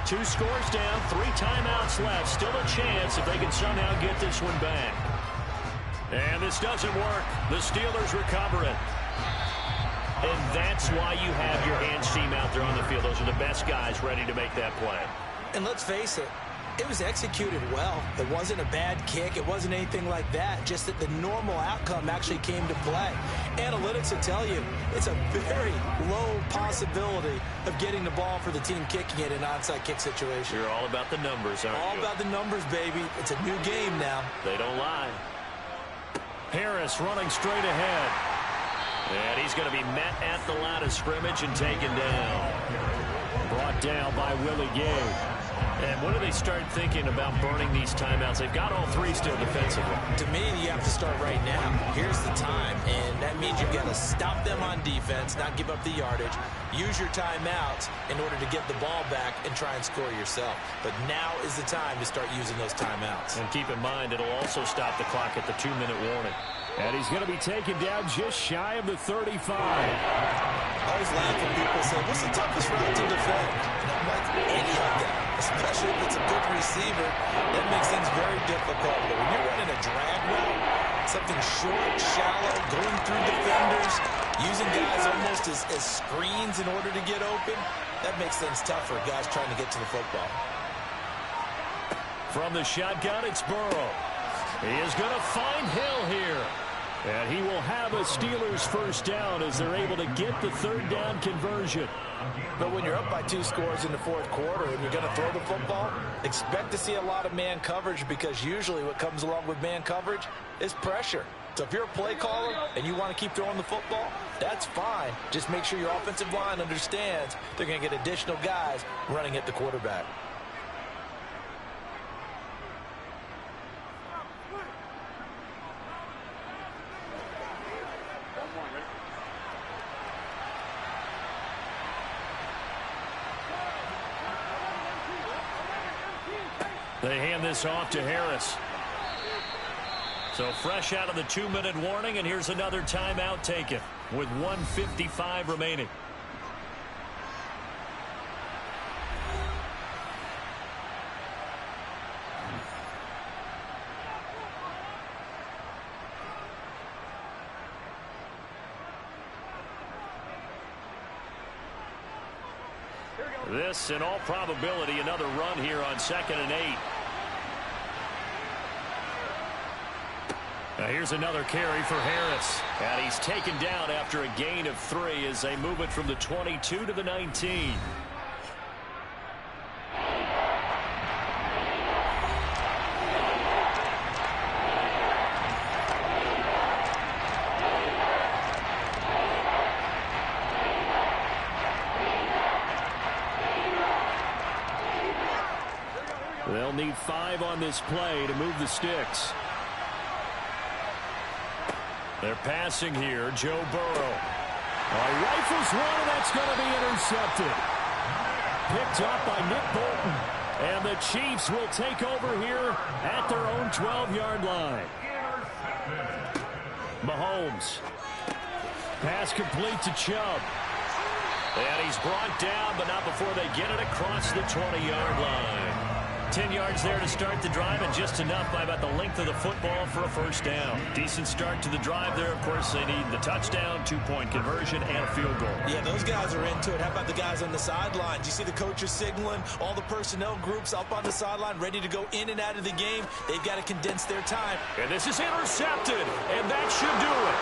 Speaker 7: Two scores down, 3 timeouts left. Still a chance if they can somehow get this one back. And this doesn't work. The Steelers recover it. And that's why you have your hands team out there on the field. Those are the best guys ready to make that play.
Speaker 11: And let's face it, it was executed well. It wasn't a bad kick. It wasn't anything like that. Just that the normal outcome actually came to play. Analytics will tell you it's a very low possibility of getting the ball for the team kicking it in an onside kick situation.
Speaker 7: You're all about the numbers, aren't you?
Speaker 11: All about the numbers, baby. It's a new game now.
Speaker 7: They don't lie. Harris running straight ahead. And he's going to be met at the line of scrimmage and taken down. Brought down by Willie Gay. And when do they start thinking about burning these timeouts? They've got all three still defensively.
Speaker 11: To me, you have to start right now. Here's the time, and that means you've got to stop them on defense, not give up the yardage, use your timeouts in order to get the ball back and try and score yourself. But now is the time to start using those timeouts.
Speaker 7: And keep in mind, it'll also stop the clock at the 2-minute warning. And he's going to be taken down just shy of the 35.
Speaker 11: I always laugh when people say, what's the toughest route to defend? And I'm like, any of them, especially if it's a good receiver. That makes things very difficult. But when you're running a drag route, something short, shallow, going through defenders, using guys almost as screens in order to get open, that makes things tough for guys trying to get to the football.
Speaker 7: From the shotgun, it's Burrow. He is going to find Hill here. And he will have a Steelers first down as they're able to get the third down conversion.
Speaker 11: But when you're up by 2 scores in the fourth quarter and you're going to throw the football, expect to see a lot of man coverage, because usually what comes along with man coverage is pressure. So if you're a play caller and you want to keep throwing the football, that's fine. Just make sure your offensive line understands they're going to get additional guys running at the quarterback.
Speaker 7: They hand this off to Harris. So fresh out of the 2-minute warning, and here's another timeout taken with 1:55 remaining. This, in all probability, another run here on 2nd and 8. Now here's another carry for Harris. And he's taken down after a gain of 3 as they move it from the 22 to the 19. They'll need 5 on this play to move the sticks. They're passing here. Joe Burrow. Rifles one, and that's going to be intercepted. Picked up by Nick Bolton. And the Chiefs will take over here at their own 12-yard line. Mahomes. Pass complete to Chubb. And he's brought down, but not before they get it across the 20-yard line. 10 yards there to start the drive, and just enough by about the length of the football for a first down. Decent start to the drive there. Of course, they need the touchdown, 2-point conversion, and a field goal.
Speaker 11: Yeah, those guys are into it. How about the guys on the sidelines? You see the coaches signaling, all the personnel groups up on the sideline ready to go in and out of the game. They've got to condense their time.
Speaker 7: And this is intercepted, and that should do it.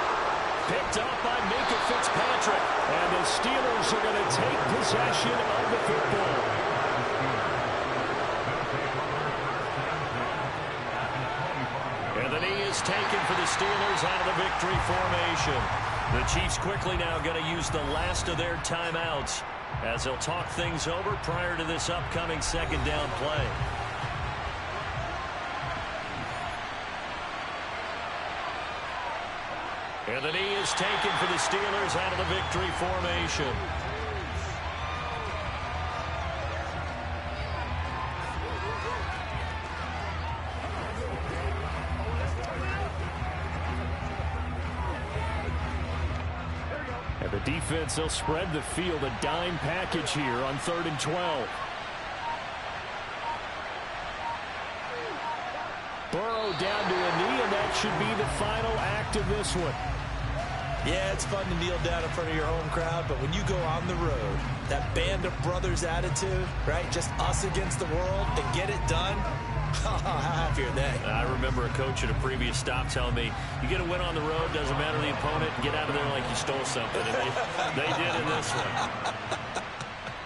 Speaker 7: Picked up by Minkah Fitzpatrick. And the Steelers are going to take possession of the football. And the knee is taken for the Steelers out of the victory formation. The Chiefs quickly now going to use the last of their timeouts as they'll talk things over prior to this upcoming second down play. And the knee is taken for the Steelers out of the victory formation. And the defense, they'll spread the field, a dime package here on 3rd and 12. Burrow down to a knee, and that should be the final act of this one.
Speaker 11: Yeah, it's fun to kneel down in front of your home crowd, but when you go on the road, that band of brothers attitude, right, just us against the world, and get it done, how happy are they?
Speaker 7: I remember a coach at a previous stop telling me, you get a win on the road, doesn't matter the opponent, get out of there like you stole something. And they did in this one.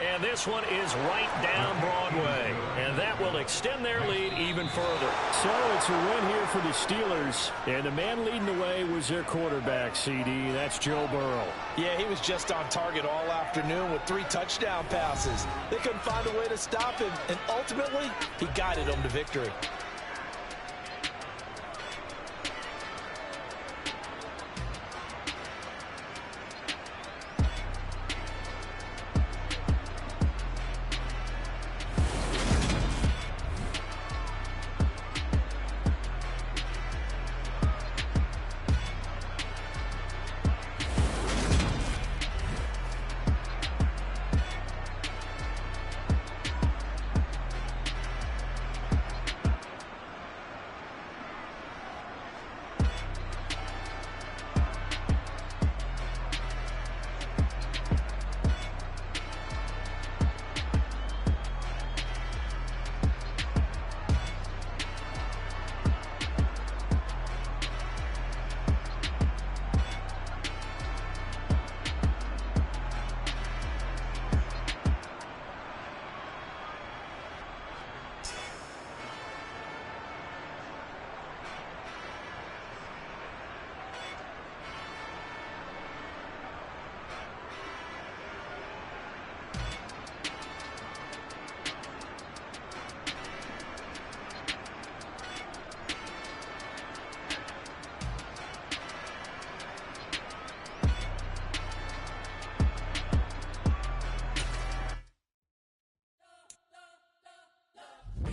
Speaker 7: And this one is right down Broadway. And that will extend their lead even further.
Speaker 9: So it's a win here for the Steelers. And the man leading the way was their quarterback, CD. That's Joe Burrow.
Speaker 11: Yeah, he was just on target all afternoon with 3 touchdown passes. They couldn't find a way to stop him. And ultimately, he guided them to victory.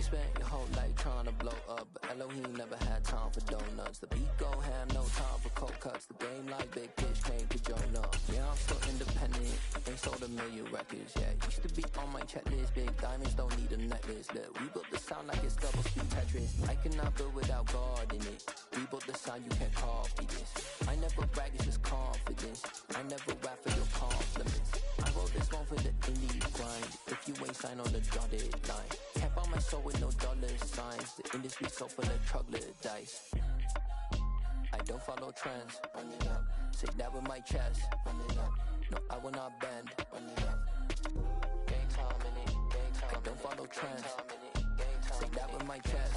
Speaker 12: Spent your whole life trying to blow up, but Elohim never had time for donuts. The beat go have no time for cold cuts. The game like Big Fish came to Jonah. Yeah, I'm so independent, ain't sold a million records. Yeah, used to be on my checklist. Big diamonds don't need a necklace. Look, we built the sound like it's double speed Tetris. I cannot build without God in it. We built the sound, you can't copy this. I never brag, it's just confidence. I never rap for your compliments. I wrote this one for the indie grind. If you ain't signed on the dotted line, can't buy my soul with no dollar signs. The industry so full of troglodytes. I don't follow trends. Run it up. Say that with my chest. Run it up. No, I will not bend. Run it up. Gang time in it. Gang time. I don't follow trends. Say that with my chest.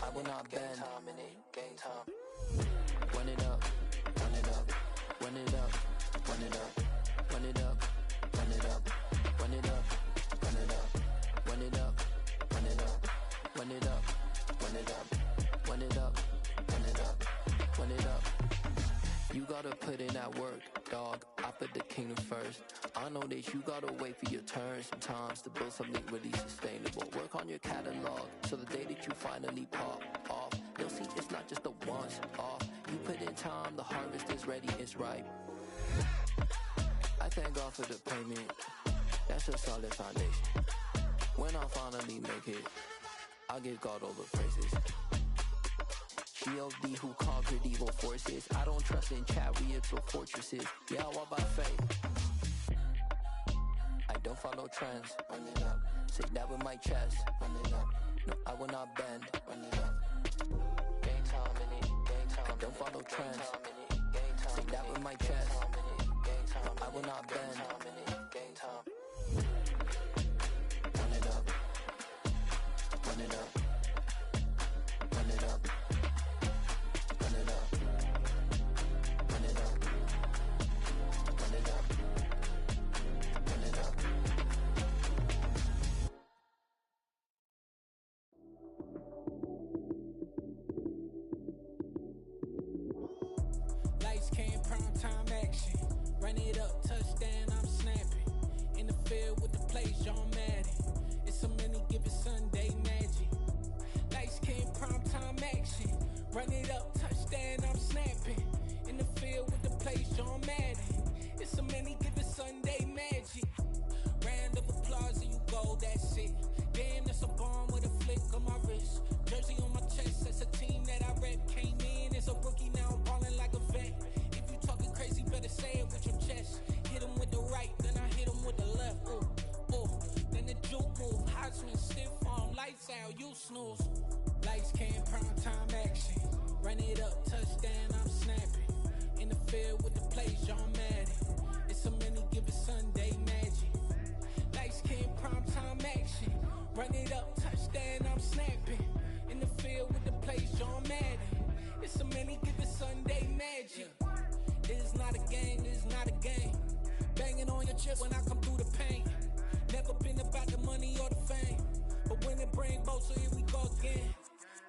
Speaker 12: I will not bend. Gang time. Run it up. Run it up. Run it up. Run it up. Run it up. Run it up. Run it up. Run it up. Run it up. Run it up. Run it up. Run it up. Run it up. Run it up. Run it up. You gotta put in that work, dog. I put the kingdom first. I know that you gotta wait for your turn sometimes to build something really sustainable. Work on your catalog so the day that you finally pop off, you'll see it's not just a once off. You put in time, the harvest is ready, it's ripe. I thank God for the payment. That's a solid foundation. When I finally make it, I'll give God all the praises. G.O.D. who conquered evil forces. I don't trust in chariots or fortresses. Yeah, I walk by faith. I don't follow trends. Run it up. Say that with my chest. Run it up. No, I will not bend. Run it up. Gang time in it. Gang time. I don't follow trends. Say that with my chest. I will not bend. Gang time. Run it up. Run it up. Run it up. Run it up. Run it up. Run it up. Run it up.
Speaker 13: Lights came, prime time action. Run it up, touchdown, I'm snapping. In the field with the plays, John Madden. It's so many, give it Sunday magic. Lights came, prime time action. Run it up, touchdown, I'm snapping. In the field with the plays, John Madden. It's so many, give it Sunday magic. Round of applause and you go, that's it. Damn, that's a bomb with a flick on my wrist. Jersey on my chest, that's a team that I rep. Came in as a rookie, now I'm ballin' like a vet. If you talking crazy, better say it with your chest. Hit him with the right, then I hit him with the left. Ooh, ooh. Then the juke move, Heisman, stiff arm, lights out, you snooze. Lights came, prime time action. Run it up, touchdown, I'm snapping. In the field with the plays, John Madden. It's so many, give it Sunday magic. action. Run it up, touchdown, I'm snapping. In the field with the plays, John Madden. It's a many given Sunday magic. It's not a game, it's not a game. Banging on your chest when I come through the pain. Never been about the money or the fame. But when it bring both, so here we go again.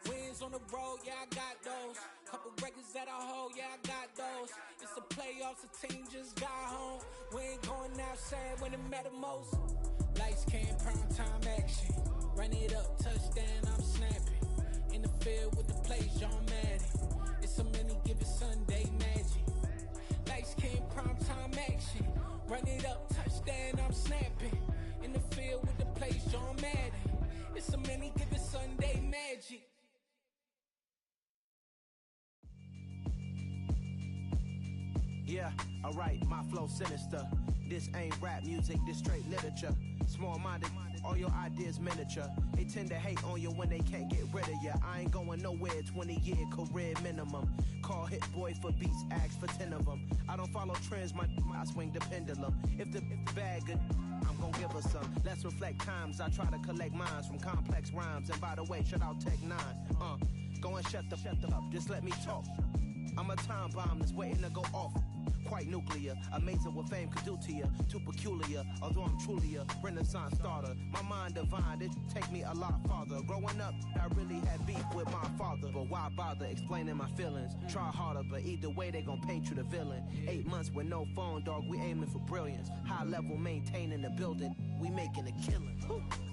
Speaker 13: Wins on the road, yeah, I got those. Couple records that I hold, yeah, I got those. It's the playoffs, the team just got home. We ain't going outside when it matter most. Lights came, prime time action. Run it up, touchdown, I'm snapping. In the field with the plays, John Madden. It's a many given Sunday magic. Lights came, prime time action. Run it up, touchdown, I'm snapping. In the field with the plays, John Madden. It's a many given Sunday magic.
Speaker 14: Yeah, alright, my flow sinister. This ain't rap music, this straight literature. Small-minded, all your ideas miniature. They tend to hate on you when they can't get rid of you. I ain't going nowhere, 20-year career minimum. Call Hit Boy for beats, ask for 10 of them. I don't follow trends, I swing the pendulum. If the bag good, I'm gon' give her some. Let's reflect times, I try to collect minds from complex rhymes. And by the way, shout out Tech 9. Go and shut the up, just let me talk. I'm a time bomb that's waiting to go off. Quite nuclear, amazing what fame could do to you. Too peculiar, although I'm truly a renaissance starter. My mind divine, it take me a lot farther. Growing up, I really had beef with my father. But why bother explaining my feelings? Try harder, but either way they gon' paint you the villain. 8 months with no phone, dog, we aiming for brilliance. High level, maintaining the building, we making a killing.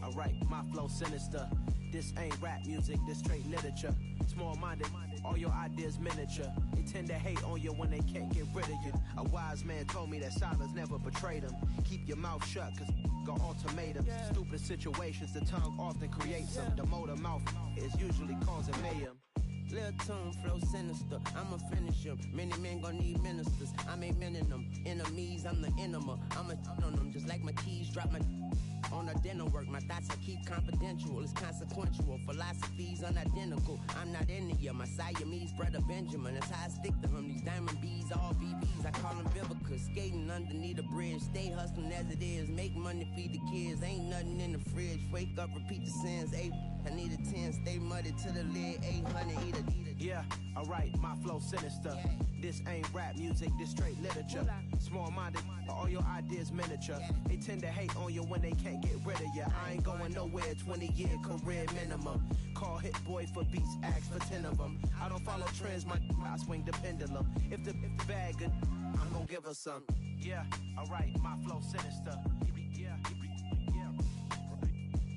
Speaker 14: Alright, my flow sinister. This ain't rap music, this straight literature. Small-minded, all your ideas miniature. They tend to hate on you when they can't get rid of you. A wise man told me that silence never betrayed him. Keep your mouth shut, cause got ultimatums. Stupid situations, the tongue often creates them. The motor mouth is usually causing mayhem.
Speaker 15: Lil' tune, flow sinister, I'ma finish him. Many men gon' need ministers, I'm a men in them. Enemies, I'm the enema, I'm on them. Just like my keys, drop my on a dinner work. My thoughts I keep confidential, it's consequential. Philosophies unidentical, I'm not in it yet. My Siamese brother Benjamin, that's how I stick to him. These diamond bees, all BBs, I call them Vivica. Skating underneath a bridge, stay hustling as it is. Make money, feed the kids, ain't nothing in the fridge. Wake up, repeat the sins, I need a 10, stay muddy to the lid, 800, eat a.
Speaker 14: Yeah, alright, my flow sinister. This ain't rap music, this straight literature. Small-minded, all your ideas miniature. They tend to hate on you when they can't get rid of you. I ain't going nowhere, 20-year career minimum. Call Hit Boy for beats, ask for 10 of them. I don't follow trends, I swing the pendulum. If the bag good, I'm gon' give her some. Yeah, alright, my flow sinister.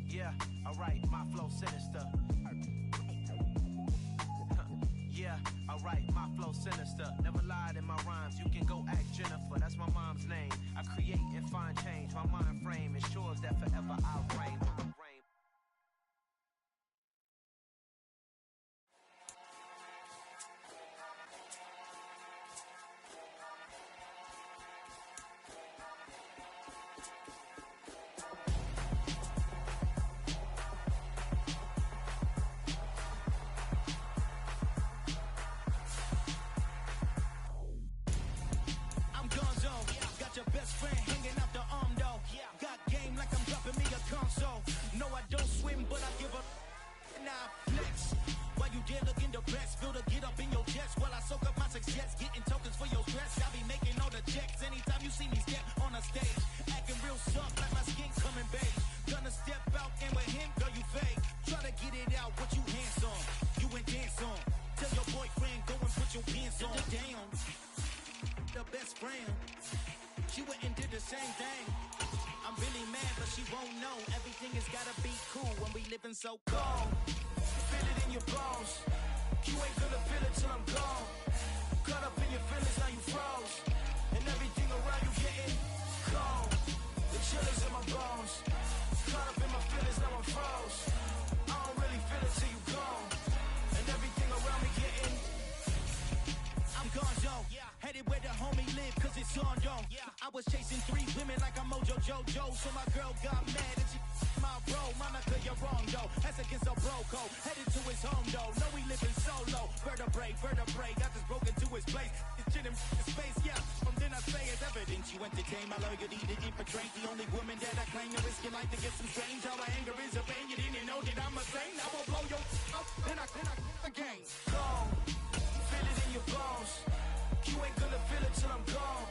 Speaker 14: Yeah, alright, my flow sinister. Yeah, alright, my flow sinister. Never lied in my rhymes, you can go ask Jennifer. That's my mom's name. I create and find change. My mind frame ensures that forever I'll reign.
Speaker 16: So cold, feel it in your bones. You ain't gonna feel it till I'm gone. Caught up in your feelings, now you froze. And everything around you getting cold. The chill is in my bones. Caught up in my feelings, now I'm froze. I don't really feel it till you gone. And everything around me getting I'm gone, zone. Headed where the homie live, cause it's on, don't. I was chasing 3 women like I'm Mojo Jojo. So my girl got mad and she my bro, Monica, you're wrong though. That's against a bro code. Headed to his home though. No, we living solo. Vertebrae, I just broke into his place. shit in space, yeah. From then I say it's evidence you entertain my loyalty to infiltrate the only woman that I claim. You risk your life to get some strange. How my anger is a pain. You didn't know that I'm a saint. I will blow your up, then I again. Gone, feel it in your bones. You ain't gonna feel it till I'm gone.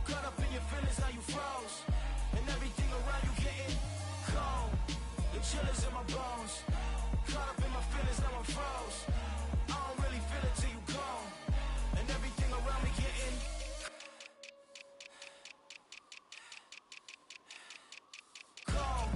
Speaker 16: Caught up in your feelings, now you froze. And everything around you getting cold. The chill is in my bones. Caught up in my feelings, now I'm froze. I don't really feel it till you gone. And everything around me getting gone.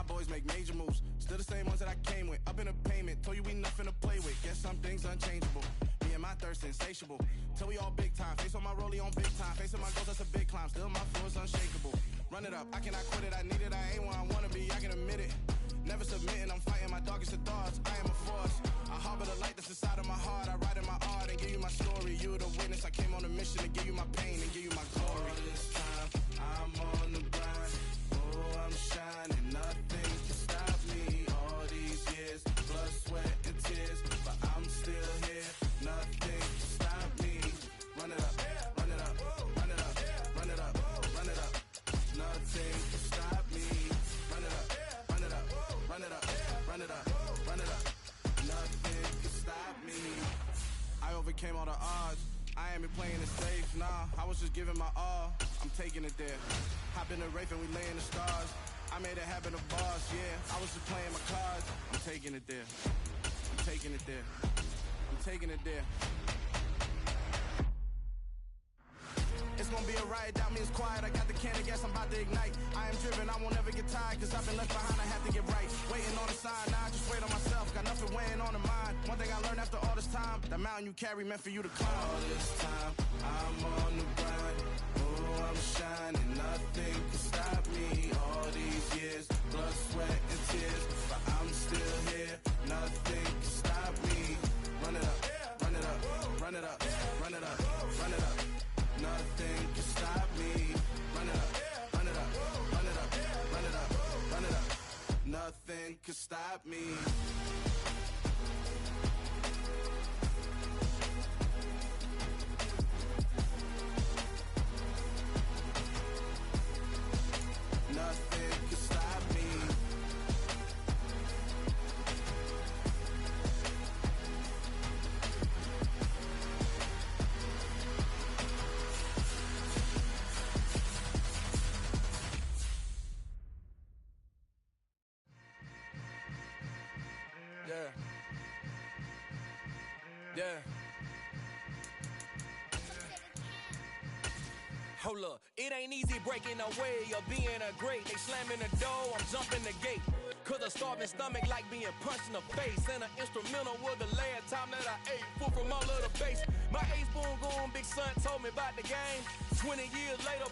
Speaker 14: Boys make major moves, still the same ones that I came with. Up in a payment, told you we nothing to play with. Guess some things unchangeable. Me and my thirst insatiable. Till we all big time. Face on my rollie on big time. Facing my goals, that's a big climb. Still my flow is unshakable. Run it up, I cannot quit it. I need it, I ain't where I wanna be. I can admit it. Never submitting, I'm fighting my darkest of thoughts. I am a force. I harbor the light that's inside of my heart. I write in my art and give you my story. You the witness. I came on a mission to give you my pain and give you my glory. All this time, I'm on the grind. Oh, I'm shining. Nothing can stop me. All these years, blood, sweat, and tears. But I'm still here. Nothing can stop me. Run it up, run it up, run it up, run it up, run it up. Nothing can stop me. Run it up, run it up, run it up, run it up, run it up. Nothing can stop me. I overcame all the odds. I ain't been playing it safe, nah. I was just giving my all. I'm taking it there. Hop in the Wraith and we lay in the stars. I made it happen to boss, yeah. I was just playing my cards. I'm taking it there. I'm taking it there. I'm taking it there. It's gonna be a riot, that means quiet. I got the can of gas, I'm about to ignite. I am driven, I won't never get tired, cause I've been left behind, I have to get right. Waiting on the sign, now I just wait on myself. Got nothing weighing on the mind. One thing I learned after all this time, the mountain you carry meant for you to climb. All this time, I'm on the grind. Oh, I'm shining, nothing can stop me. All these years, blood, sweat, and tears. But I'm still here, nothing can stop me. Run it up, run it up, run it up, run it up, run it up. Nothing can stop me. Run it up, run it up, run it up, run it up, run it up. Nothing can stop me. Nothing can stop me.
Speaker 1: Yeah. Yeah. Hold up, it ain't easy breaking away or being a great. They slamming the door, I'm jumping the gate. Cause a starving stomach like being punched in the face. And an instrumental was the last time that I ate. Food from all of the bass. My ace boom goon, big son told me about the game. 20 years later,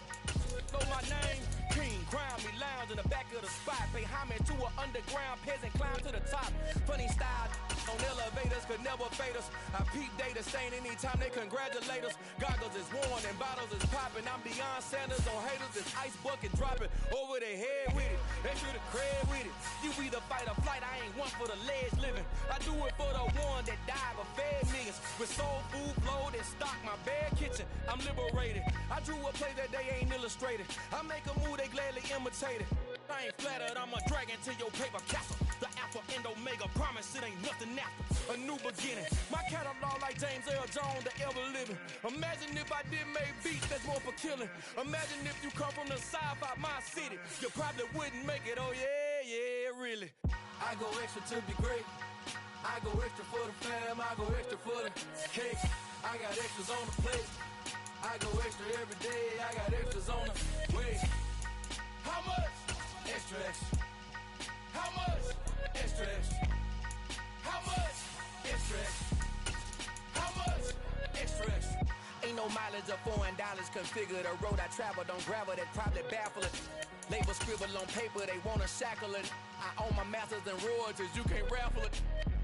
Speaker 1: know my name. King, crown me, lounge in the back of the spot. Pay homage to an underground peasant, climb to the top. Funny style on elevators could never fade us. I peep data stain anytime they congratulate us. Goggles is worn and bottles is popping. I'm beyond Sanders on haters, this ice bucket dropping over their head with it. They should have cred with it. You either fight or flight, I ain't one for the ledge living. I do it for the one that died but fed millions. With soul food flowed and stock my bare kitchen. I'm liberated. I drew a play that they ain't illustrated. I make a move, they gladly imitate it. I ain't flattered, I'm a dragon to your paper castle. The Alpha and Omega, promise it ain't nothing after. A new beginning. My catalog like James Earl Jones, the ever living. Imagine if I did make beats that's more for killing. Imagine if you come from the south out my city. You probably wouldn't make it, oh yeah, yeah, really. I go extra to be great. I go extra for the fam, I go extra for the cake. I got extras on the plate. I go extra every day, I got extras on the way. How much? Extra, extra. How much? Extra, extra. How much? Extra, extra. How much? Extra, extra. Ain't no mileage of $4 configure the road I travel. Don't gravel, that probably baffle it. Label scribble on paper, they wanna shackle it. I own my masters and royalties, you can't raffle it.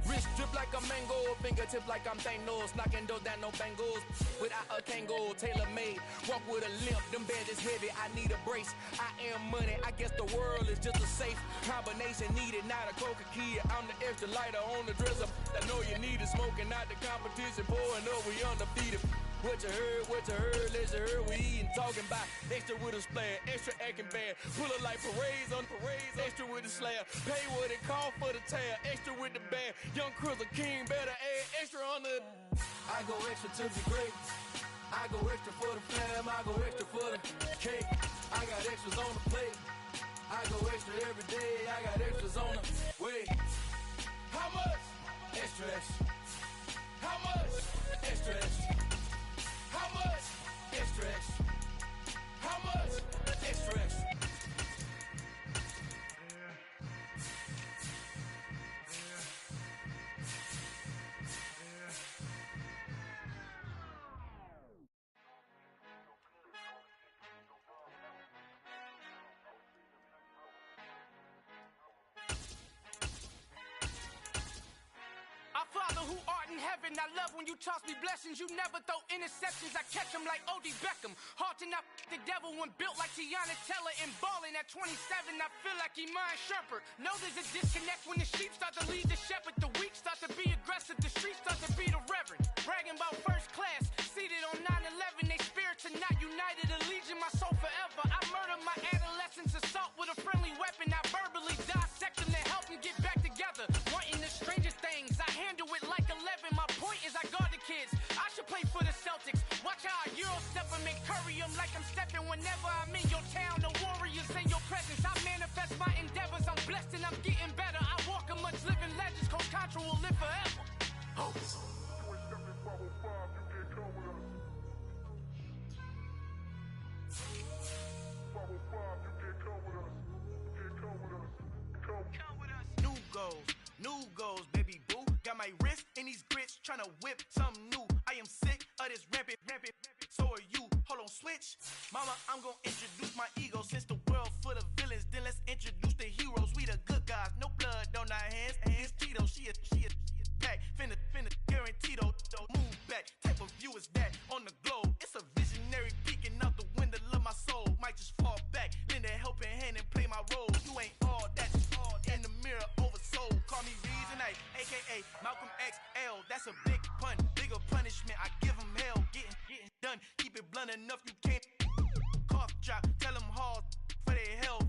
Speaker 1: Wrist drip like a mango, fingertip like I'm Thanos. Knocking doors down, no bangles. Without a Kango, tailor-made. Walk with a limp, them bands is heavy, I need a brace. I am money, I guess the world is just a safe combination needed. Not a coca key, I'm the extra lighter on the dresser. I know you need it, smoking out the competition, pouring up, we undefeated. What you heard, let you heard, we eatin', talking about extra with a splash, extra acting bad, pull up like parades on parades, extra with the slab, pay what it call for the tab, extra with the band, young Crizzle King, better add extra on the, I go extra to be great, I go extra for the fam, I go extra for the cake, I got extras on the plate, I go extra every day, I got extras on the way, how much? Extra, extra, how much? Extra, extra. How much? Extra, extra. How much? Extra, extra.
Speaker 16: Our Father who art in heaven, I love when you toss me blessings. You never throw interceptions, I catch them like O.D. Beckham. Hard to not the devil when built like Tiana Teller and balling at 27. I feel like Iman Shumpert. Know there's a disconnect when the sheep start to lead the shepherd. The weak start to be aggressive, the streets start to be the reverend. Bragging about first class, seated on 9/11. They spirits are not united, a legion, my soul forever. I murdered my adolescence, assault with a friendly weapon. I verbally dissect them to help them get back together. Wanting the strangest things, I handle it like 11. My point is I guard the kids. I should play for the Celtics. Watch how I Euro step them and curry them like I'm stepping. Whenever I'm in your town, the warriors in your presence. I manifest my endeavors. I'm blessed and I'm getting better. I walk amongst living legends. Coach Contra will live forever. Oh. New goals, baby boo. Got my wrist in these grits, tryna whip something new. I am sick of this rampant. So are you. Hold on, switch. Mama, I'm gonna introduce my ego. Since the world full of villains, then let's introduce the heroes. We the good guys, no blood on our hands. It's Tito, she is back. Finna, guaranteed. Move back. Type of view is that on the globe? It's a visionary peeking out the window of my soul. Might just fall back, lend a helping hand and play my role. You ain't all that, in the mirror oversold. Call me Reasonite, aka Malcolm XL. That's a big pun, bigger punishment. I give him hell, getting done. Keep it blunt enough, you can't cough drop. Tell them hard for their health.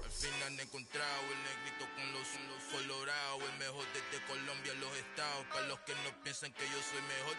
Speaker 17: Al fin han encontrado el negrito con los colorados, el mejor desde Colombia, los estados. Para los que no piensan que yo soy mejor,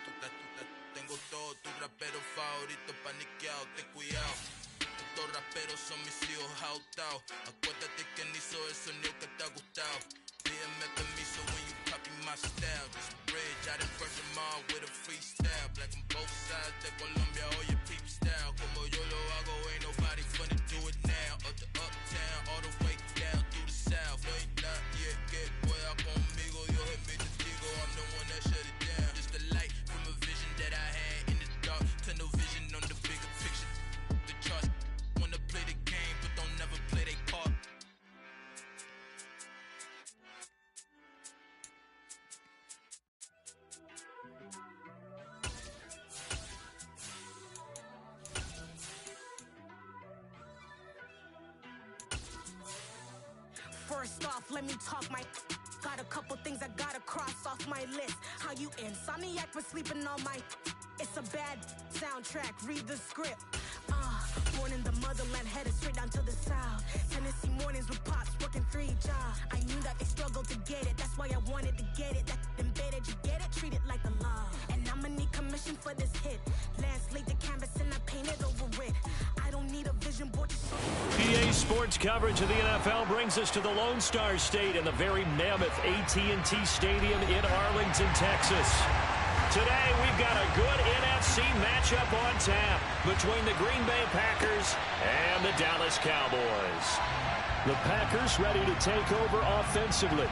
Speaker 17: tengo todos tus raperos favoritos paniqueados, ten cuidado. Estos raperos son mis hijos jautados. Acuérdate que ni hizo el sonido que te ha gustado. Pídeme permiso when you copy my style. This bridge, I done burnt them all with a freestyle. Black on both sides de Colombia, oye peep style. Como yo lo hago, ain't nobody finna do it now. Up to uptown, all the way down through the south. No hay nadie que pueda conmigo, Dios es mi testigo. I'm the one that shut it down. Just the light from a vision that I had in the dark. Tunnel vision on the bigger picture. The charts wanna play the game, but don't never play their part.
Speaker 5: First off, let me talk my. Got a couple things I gotta cross off my list. How you insomniac for sleeping on my. It's a bad soundtrack, read the script. Born in the motherland, headed straight down to the south. Tennessee mornings with pops, working 3 jobs. I knew that they struggled to get it, that's why I wanted to get it. That embedded, you get it, treat it like the law. And I'm
Speaker 18: I'ma need commission for this hit. Last laid the canvas and I painted over it. I don't need a vision board to show.
Speaker 7: PA Sports coverage of the NFL brings us to the Lone Star State and the very mammoth AT&T Stadium in Arlington, Texas. Today, we've got a good NFC matchup on tap between the Green Bay Packers and the Dallas Cowboys. The Packers ready to take over offensively.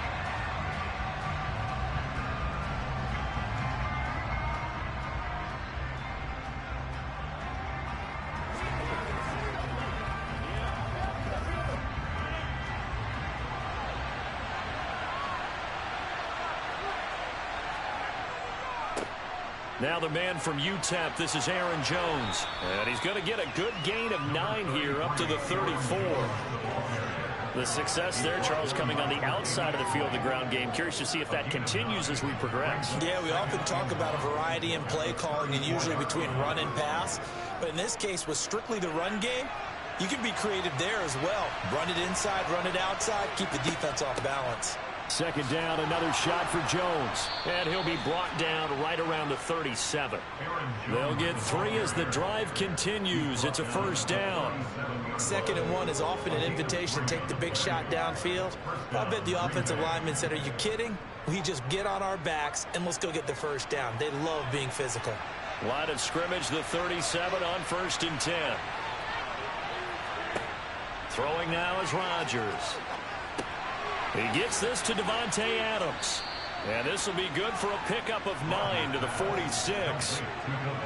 Speaker 7: Now the man from UTEP, this is Aaron Jones. And he's going to get a good gain of 9 here up to the 34. The success there, Charles, coming on the outside of the field, the ground game. Curious to see if that continues as we progress.
Speaker 11: Yeah, we often talk about a variety in play calling and usually between run and pass. But in this case, with strictly the run game, you can be creative there as well. Run it inside, run it outside, keep the defense off balance.
Speaker 7: Second down, another shot for Jones. And he'll be brought down right around the 37. They'll get 3 as the drive continues. It's a first down.
Speaker 11: 2nd and 1 is often an invitation to take the big shot downfield. I bet the offensive lineman said, are you kidding? We just get on our backs and let's go get the first down. They love being physical.
Speaker 7: Line of scrimmage, the 37 on 1st and 10. Throwing now is Rodgers. He gets this to Devontae Adams. And this will be good for a pickup of 9 to the 46.
Speaker 10: It's a gain of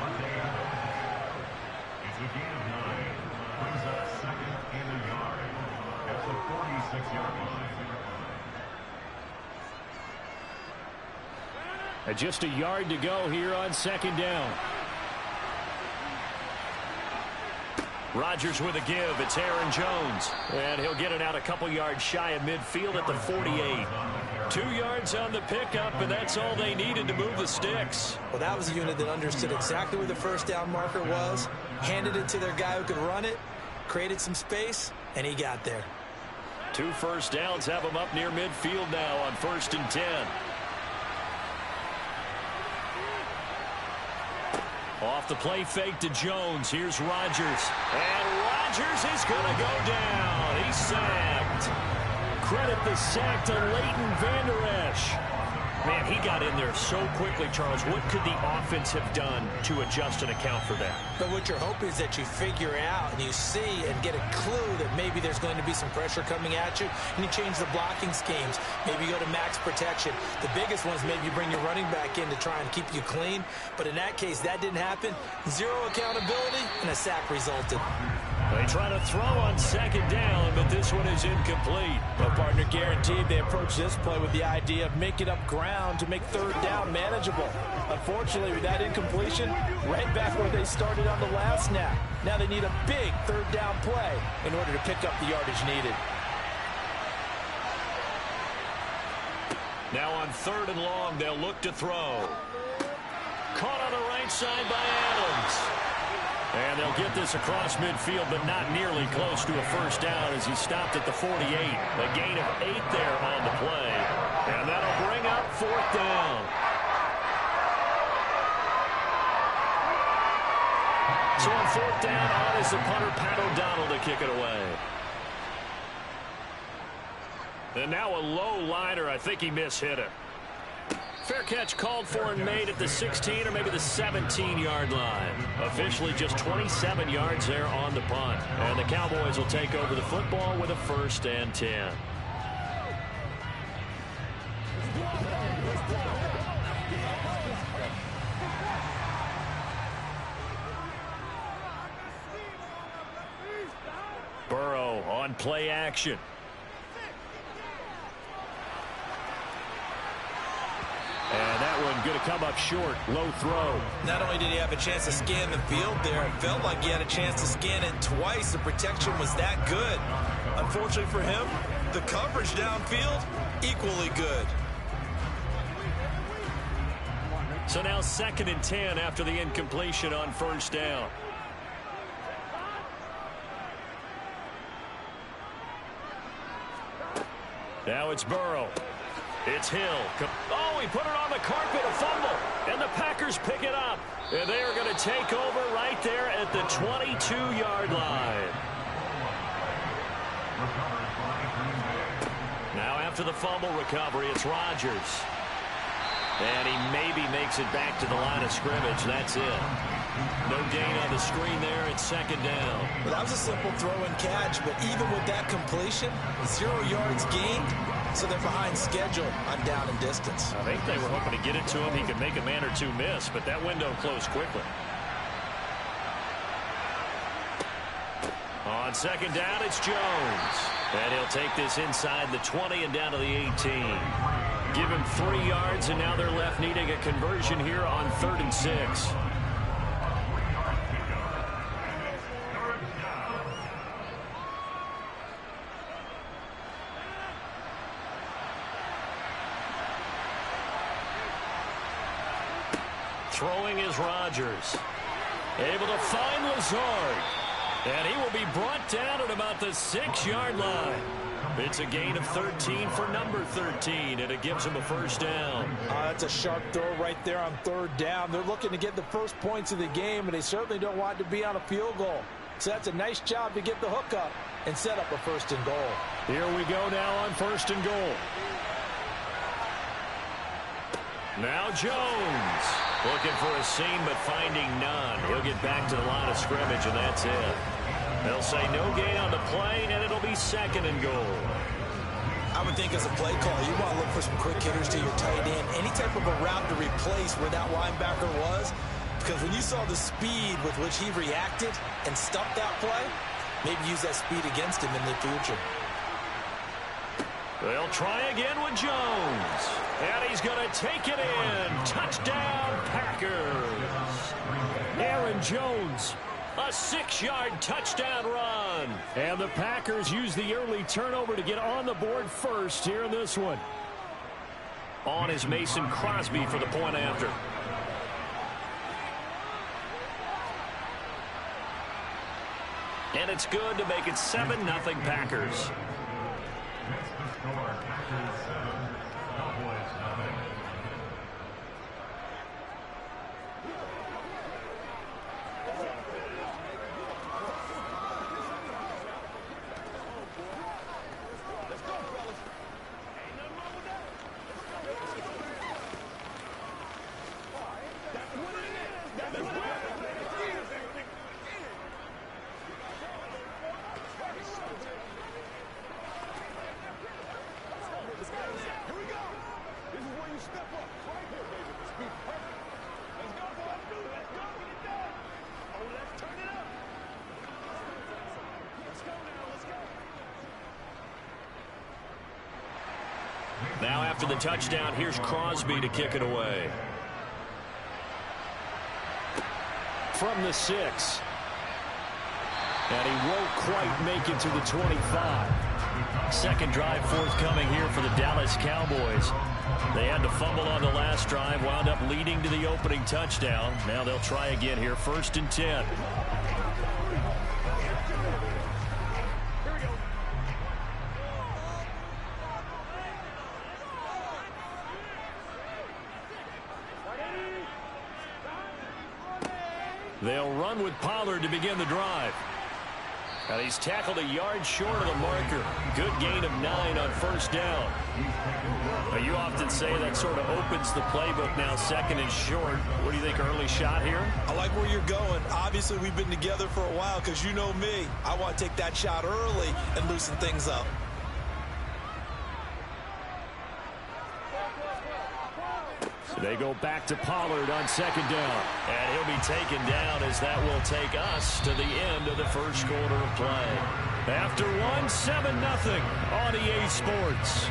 Speaker 10: 9. Brings up 2nd and a yard. At the 46-yard line.
Speaker 7: And just a yard to go here on 2nd down. Rodgers with a give. It's Aaron Jones. And he'll get it out a couple yards shy of midfield at the 48. 2 yards on the pickup, and that's all they needed to move the sticks.
Speaker 11: Well, that was a unit that understood exactly where the first down marker was, handed it to their guy who could run it, created some space, and he got there.
Speaker 7: 2 first downs have him up near midfield now on 1st and 10. Off the play fake to Jones. Here's Rodgers. And Rodgers is going to go down. He's sacked. Credit the sack to Leighton Vander Esch. Man, he got in there so quickly, Charles. What could the offense have done to adjust and account for that?
Speaker 11: But what you're hoping is that you figure out and you see and get a clue that maybe there's going to be some pressure coming at you, and you change the blocking schemes. Maybe you go to max protection. The biggest ones, maybe you bring your running back in to try and keep you clean. But in that case, that didn't happen. 0 accountability, and a sack resulted.
Speaker 7: They try to throw on 2nd down, but this one is incomplete.
Speaker 11: Well, partner, guaranteed they approach this play with the idea of making up ground to make 3rd down manageable. Unfortunately, with that incompletion, right back where they started on the last snap. Now they need a big 3rd down play in order to pick up the yardage needed.
Speaker 7: Now on 3rd and long, they'll look to throw. Caught on the right side by Adams. And they'll get this across midfield, but not nearly close to a first down as he stopped at the 48. A gain of 8 there on the play. And that'll bring up 4th down. So on 4th down, on is the punter, Pat O'Donnell, to kick it away. And now a low liner. I think he mishit it. Fair catch called for and made at the 16 or maybe the 17-yard line. Officially just 27 yards there on the punt. And the Cowboys will take over the football with a 1st and 10. Burrow on play action. And that one going to come up short. Low throw.
Speaker 11: Not only did he have a chance to scan the field there, it felt like he had a chance to scan it twice. The protection was that good. Unfortunately for him, the coverage downfield, equally good.
Speaker 7: So now 2nd and 10 after the incompletion on 1st down. Now it's Burrow. It's Hill. Oh, he put it on the carpet, a fumble. And the Packers pick it up. And they are going to take over right there at the 22-yard line. Now after the fumble recovery, it's Rodgers. And he maybe makes it back to the line of scrimmage. That's it. No gain on the screen there. It's second down.
Speaker 11: Well, that was a simple throw and catch, but even with that completion, 0 yards gained, so they're behind schedule on down and distance.
Speaker 7: I think they were hoping to get it to him. He could make a man or two miss, but that window closed quickly. On second down, it's Jones. And he'll take this inside the 20 and down to the 18. Give him 3 yards, and now they're left needing a conversion here on 3rd and 6. Throwing is Rodgers. Able to find Lazard. And he will be brought down at about the 6-yard line. It's a gain of 13 for number 13, and it gives him a first down.
Speaker 11: That's a sharp throw right there on 3rd down. They're looking to get the first points of the game, and they certainly don't want to be on a field goal. So that's a nice job to get the hook up and set up a 1st and goal.
Speaker 7: Here we go now on 1st and goal. Now Jones. Looking for a seam, but finding none. He'll get back to the line of scrimmage, and that's it. They'll say no gain on the play, and it'll be 2nd and goal.
Speaker 11: I would think as a play call, you want to look for some quick hitters to your tight end. Any type of a route to replace where that linebacker was. Because when you saw the speed with which he reacted and stuffed that play, maybe use that speed against him in the future.
Speaker 7: They'll try again with Jones. And he's going to take it in. Touchdown, Packers. Aaron Jones, a 6-yard touchdown run. And the Packers use the early turnover to get on the board first here in this one. On is Mason Crosby for the point after. And it's good to make it 7-0 Packers.
Speaker 10: Packers 7, Cowboys nothing.
Speaker 7: Now after the touchdown, here's Crosby to kick it away. From the 6. And he won't quite make it to the 25. Second drive forthcoming here for the Dallas Cowboys. They had to fumble on the last drive, wound up leading to the opening touchdown. Now they'll try again here, 1st and 10. They'll run with Pollard to begin the drive. And he's tackled a yard short of the marker. Good gain of 9 on 1st down. Now, you often say that sort of opens the playbook now, 2nd and short. What do you think, early shot here?
Speaker 11: I like where you're going. Obviously, we've been together for a while because you know me. I want to take that shot early and loosen things up.
Speaker 7: They go back to Pollard on 2nd down. And he'll be taken down as that will take us to the end of the first quarter of play. After 1, 7-0 on EA Sports.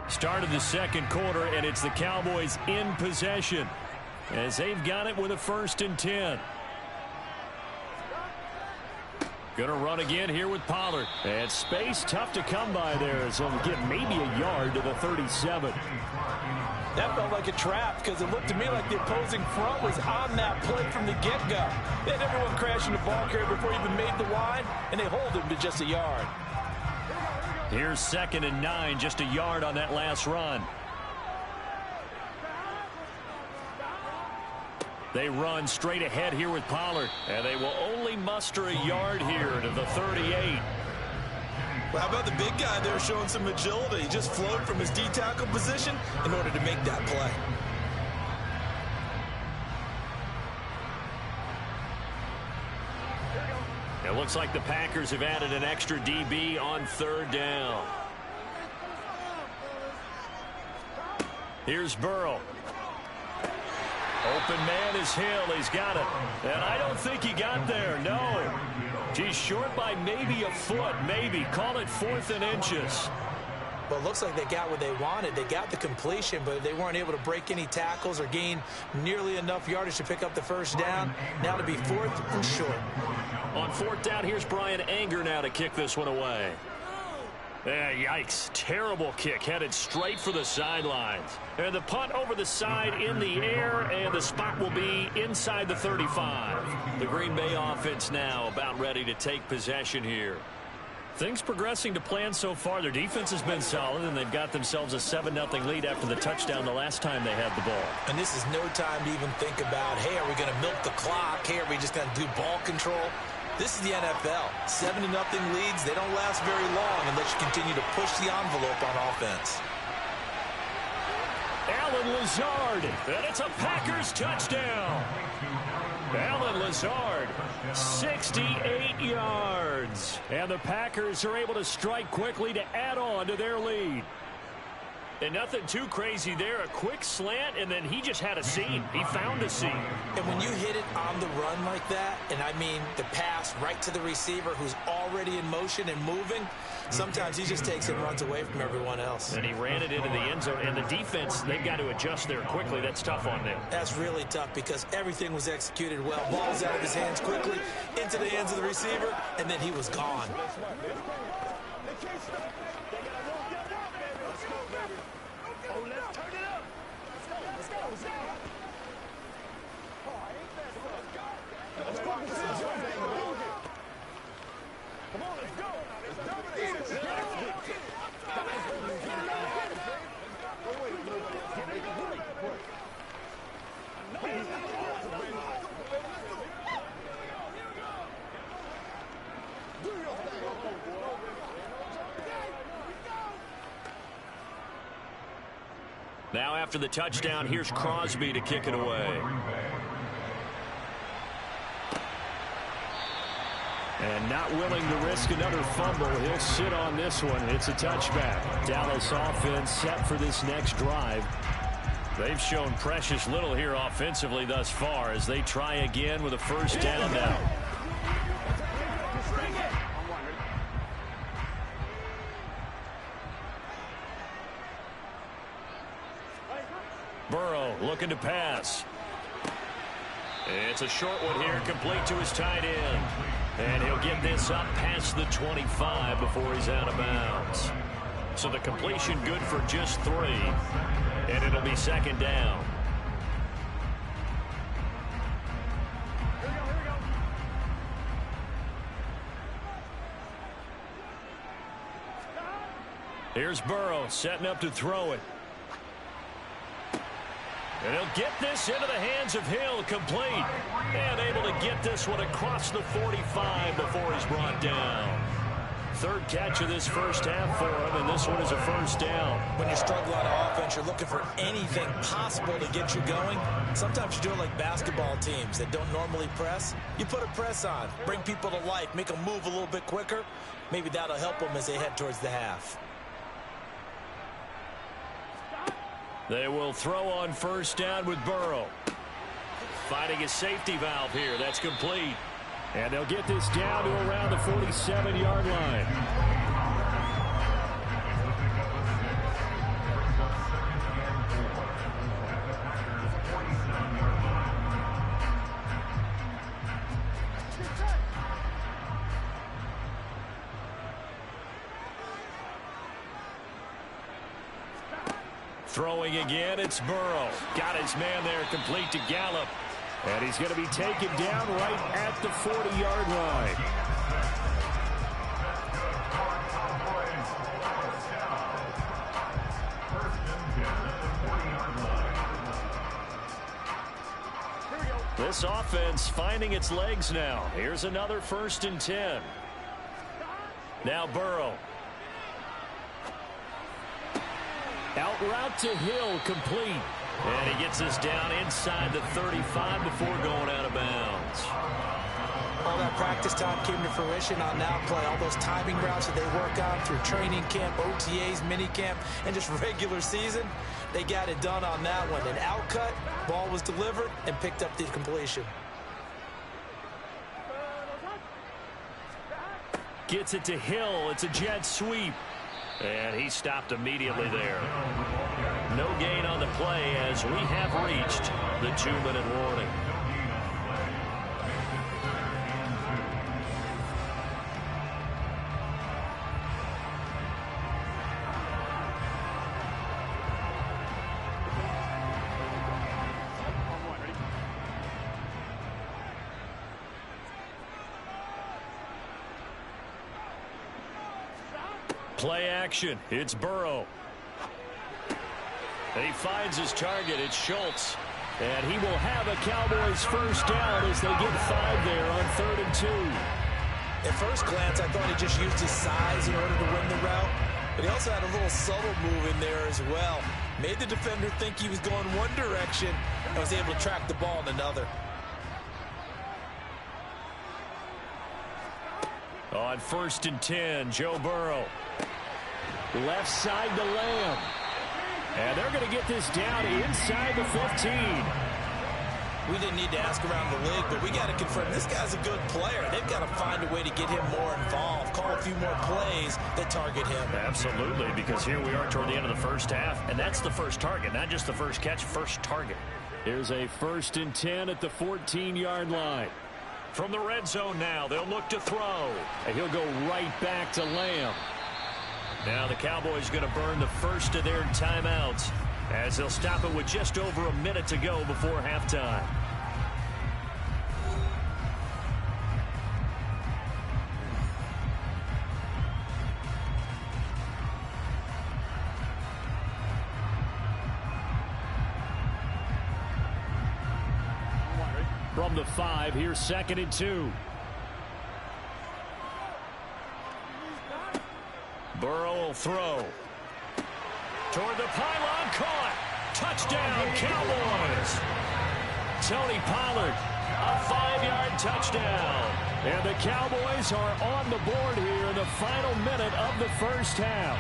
Speaker 7: Start of the second quarter, and it's the Cowboys in possession as they've got it with a 1st and 10. Going to run again here with Pollard. And space tough to come by there, so he'll get maybe a yard to the 37.
Speaker 11: That felt like a trap because it looked to me like the opposing front was on that play from the get-go. They had everyone crashing the ball carrier before he even made the line, and they hold him to just a yard.
Speaker 7: Here's 2nd and 9, just a yard on that last run. They run straight ahead here with Pollard, and they will only muster a yard here to the 38.
Speaker 11: Well, how about the big guy there showing some agility? He just flowed from his D-tackle position in order to make that play.
Speaker 7: It looks like the Packers have added an extra DB on 3rd down. Here's Burrow. Open man is Hill. He's got it. And I don't think he got there. No. He's short by maybe a foot. Maybe. Call it 4th and inches.
Speaker 11: Well, it looks like they got what they wanted. They got the completion, but they weren't able to break any tackles or gain nearly enough yardage to pick up the 1st down. Now to be 4th and short.
Speaker 7: On 4th down, here's Brian Anger now to kick this one away. Yikes. Terrible kick headed straight for the sidelines. And the punt over the side in the air, and the spot will be inside the 35. The Green Bay offense now about ready to take possession here. Things progressing to plan so far. Their defense has been solid, and they've got themselves a 7-0 lead after the touchdown the last time they had the ball.
Speaker 11: And this is no time to even think about, hey, are we going to milk the clock? Hey, are we just going to do ball control? This is the NFL. 7-0 leads, they don't last very long unless you continue to push the envelope on offense.
Speaker 7: Allen Lazard, and it's a Packers touchdown. Allen Lazard, 68 yards. And the Packers are able to strike quickly to add on to their lead. And nothing too crazy there. A quick slant, and then he just had a seam. He found a seam.
Speaker 11: And when you hit it on the run like that, and I mean the pass right to the receiver who's already in motion and moving, sometimes he just takes it and runs away from everyone else.
Speaker 7: And he ran it into the end zone. And the defense, they've got to adjust there quickly. That's tough on them.
Speaker 11: That's really tough because everything was executed well. Ball was out of his hands quickly, into the hands of the receiver, and then he was gone.
Speaker 7: Now after the touchdown, here's Crosby to kick it away. And not willing to risk another fumble. He'll sit on this one. It's a touchback. Dallas offense set for this next drive. They've shown precious little here offensively thus far as they try again with a 1st down now. Burrow looking to pass. It's a short one here, complete to his tight end. And he'll get this up past the 25 before he's out of bounds. So the completion good for just 3. And it'll be 2nd down. Here's Burrow setting up to throw it. And he'll get this into the hands of Hill, complete. And able to get this one across the 45 before he's brought down. 3rd catch of this 1st half for him, and this one is a 1st down.
Speaker 11: When you're struggling on offense, you're looking for anything possible to get you going. Sometimes you do it like basketball teams that don't normally press. You put a press on, bring people to life, make them move a little bit quicker. Maybe that'll help them as they head towards the half.
Speaker 7: They will throw on 1st down with Burrow. Finding a safety valve here. That's complete. And they'll get this down to around the 47-yard line. Throwing again, it's Burrow. Got his man there, complete to Gallup. And he's going to be taken down right at the 40-yard line. This offense finding its legs now. Here's another 1st and 10. Now Burrow. Out route to Hill, complete. And he gets us down inside the 35 before going out of bounds.
Speaker 11: All that practice time came to fruition on that play. All those timing routes that they work on through training camp, OTAs, minicamp, and just regular season, they got it done on that one. An outcut, ball was delivered, and picked up the completion.
Speaker 7: Gets it to Hill. It's a jet sweep. And he stopped immediately there. No gain on the play as we have reached the 2-minute warning. Play action. It's Burrow. And he finds his target. It's Schultz. And he will have a Cowboys first down as they get 5 there on 3rd and 2.
Speaker 11: At first glance, I thought he just used his size in order to win the route. But he also had a little subtle move in there as well. Made the defender think he was going one direction and was able to track the ball in another.
Speaker 7: On 1st and 10, Joe Burrow. Left side to Lamb. And they're going to get this down inside the 15.
Speaker 11: We didn't need to ask around the league, but we got to confirm this guy's a good player. They've got to find a way to get him more involved, call a few more plays that target him.
Speaker 7: Absolutely, because here we are toward the end of the first half, and that's the first target, not just the first catch, first target. Here's a 1st and 10 at the 14-yard line. From the red zone now, they'll look to throw. And he'll go right back to Lamb. Now the Cowboys going to burn the first of their timeouts as they'll stop it with just over a minute to go before halftime. From the 5, here's 2nd and 2. Burrow will throw. Toward the pylon, caught. Touchdown, Cowboys. Tony Pollard, a 5-yard touchdown. And the Cowboys are on the board here in the final minute of the first half.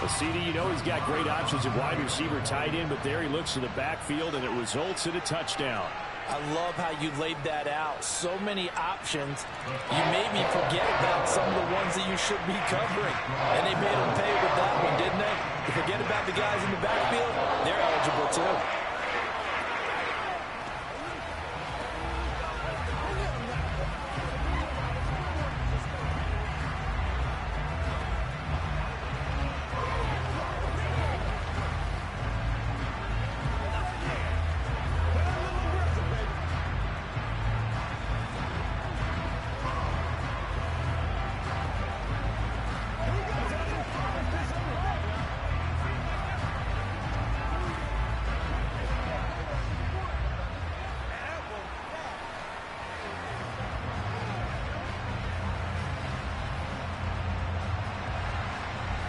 Speaker 7: Well, CD, you know he's got great options at wide receiver, tight end, but there he looks to the backfield, and it results in a touchdown.
Speaker 11: I love how you laid that out. So many options. You made me forget about some of the ones that you should be covering. And they made them pay with that one, didn't they? You forget about the guys in the backfield, they're eligible too.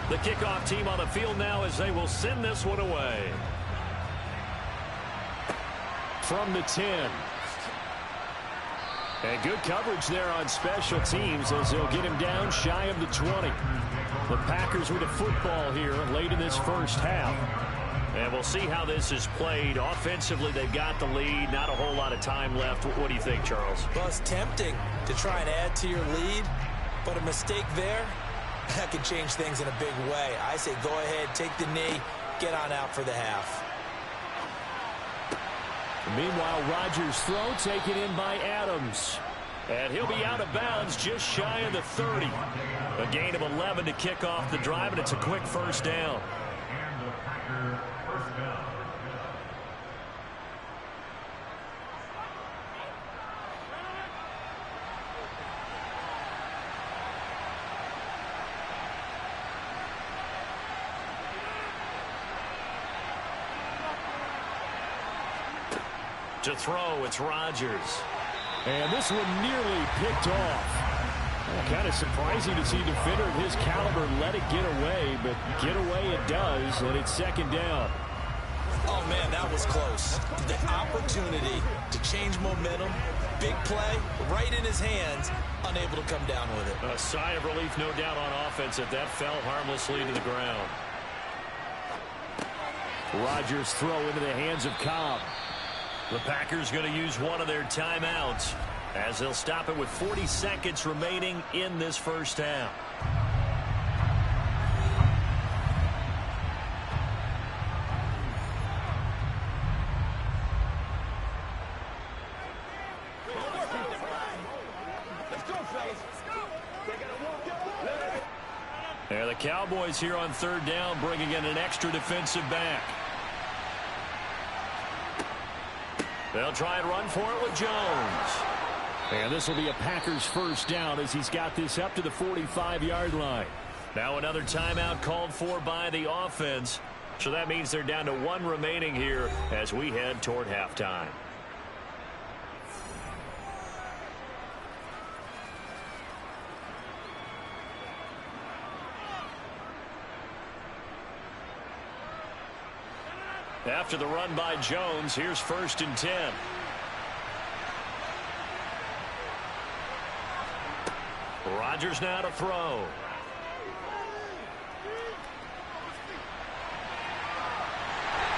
Speaker 7: The kickoff team on the field now as they will send this one away. From the 10. And good coverage there on special teams as they'll get him down shy of the 20. The Packers with a football here late in this first half. And we'll see how this is played. Offensively, they've got the lead. Not a whole lot of time left. What do you think, Charles?
Speaker 11: Well, it's tempting to try and add to your lead, but a mistake there, that could change things in a big way. I say go ahead, take the knee, get on out for the half.
Speaker 7: Meanwhile, Rodgers' throw taken in by Adams. And he'll be out of bounds just shy of the 30. A gain of 11 to kick off the drive, and it's a quick first down.
Speaker 10: And the Packer first down.
Speaker 7: To throw, it's Rodgers. And this one nearly picked off. Kind of surprising to see a defender of his caliber let it get away, but get away it does, and it's second down.
Speaker 11: Oh, man, that was close. The opportunity to change momentum, big play, right in his hands, unable to come down with it.
Speaker 7: A sigh of relief, no doubt, on offense that fell harmlessly to the ground. Rodgers throw into the hands of Cobb. The Packers going to use one of their timeouts as they'll stop it with 40 seconds remaining in this first half. There the Cowboys here on third down, bringing in an extra defensive back. They'll try and run for it with Jones. And this will be a Packers first down as he's got this up to the 45-yard line. Now another timeout called for by the offense. So that means they're down to one remaining here as we head toward halftime. After the run by Jones, here's 1st and 10. Rodgers now to throw.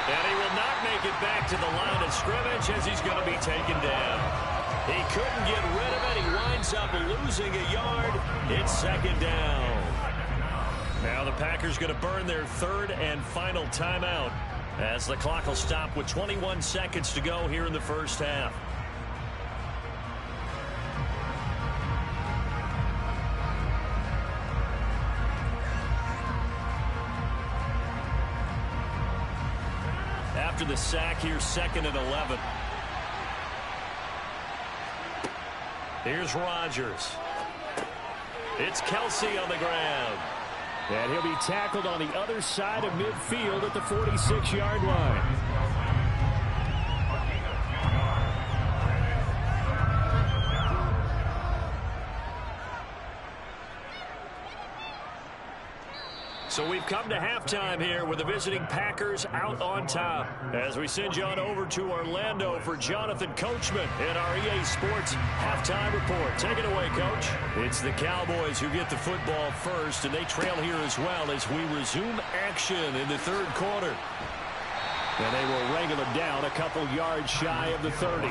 Speaker 7: And he will not make it back to the line of scrimmage as he's going to be taken down. He couldn't get rid of it. He winds up losing a yard. It's second down. Now the Packers going to burn their third and final timeout as the clock will stop with 21 seconds to go here in the first half. After the sack, here's 2nd and 11. Here's Rodgers. It's Kelce on the ground. And he'll be tackled on the other side of midfield at the 46-yard line. So we've come to halftime here with the visiting Packers out on top. As we send you on over to Orlando for Jonathan Coachman in our EA Sports halftime report. Take it away, Coach. It's the Cowboys who get the football first, and they trail here as well as we resume action in the third quarter. And they will wrangle it down a couple yards shy of the 30.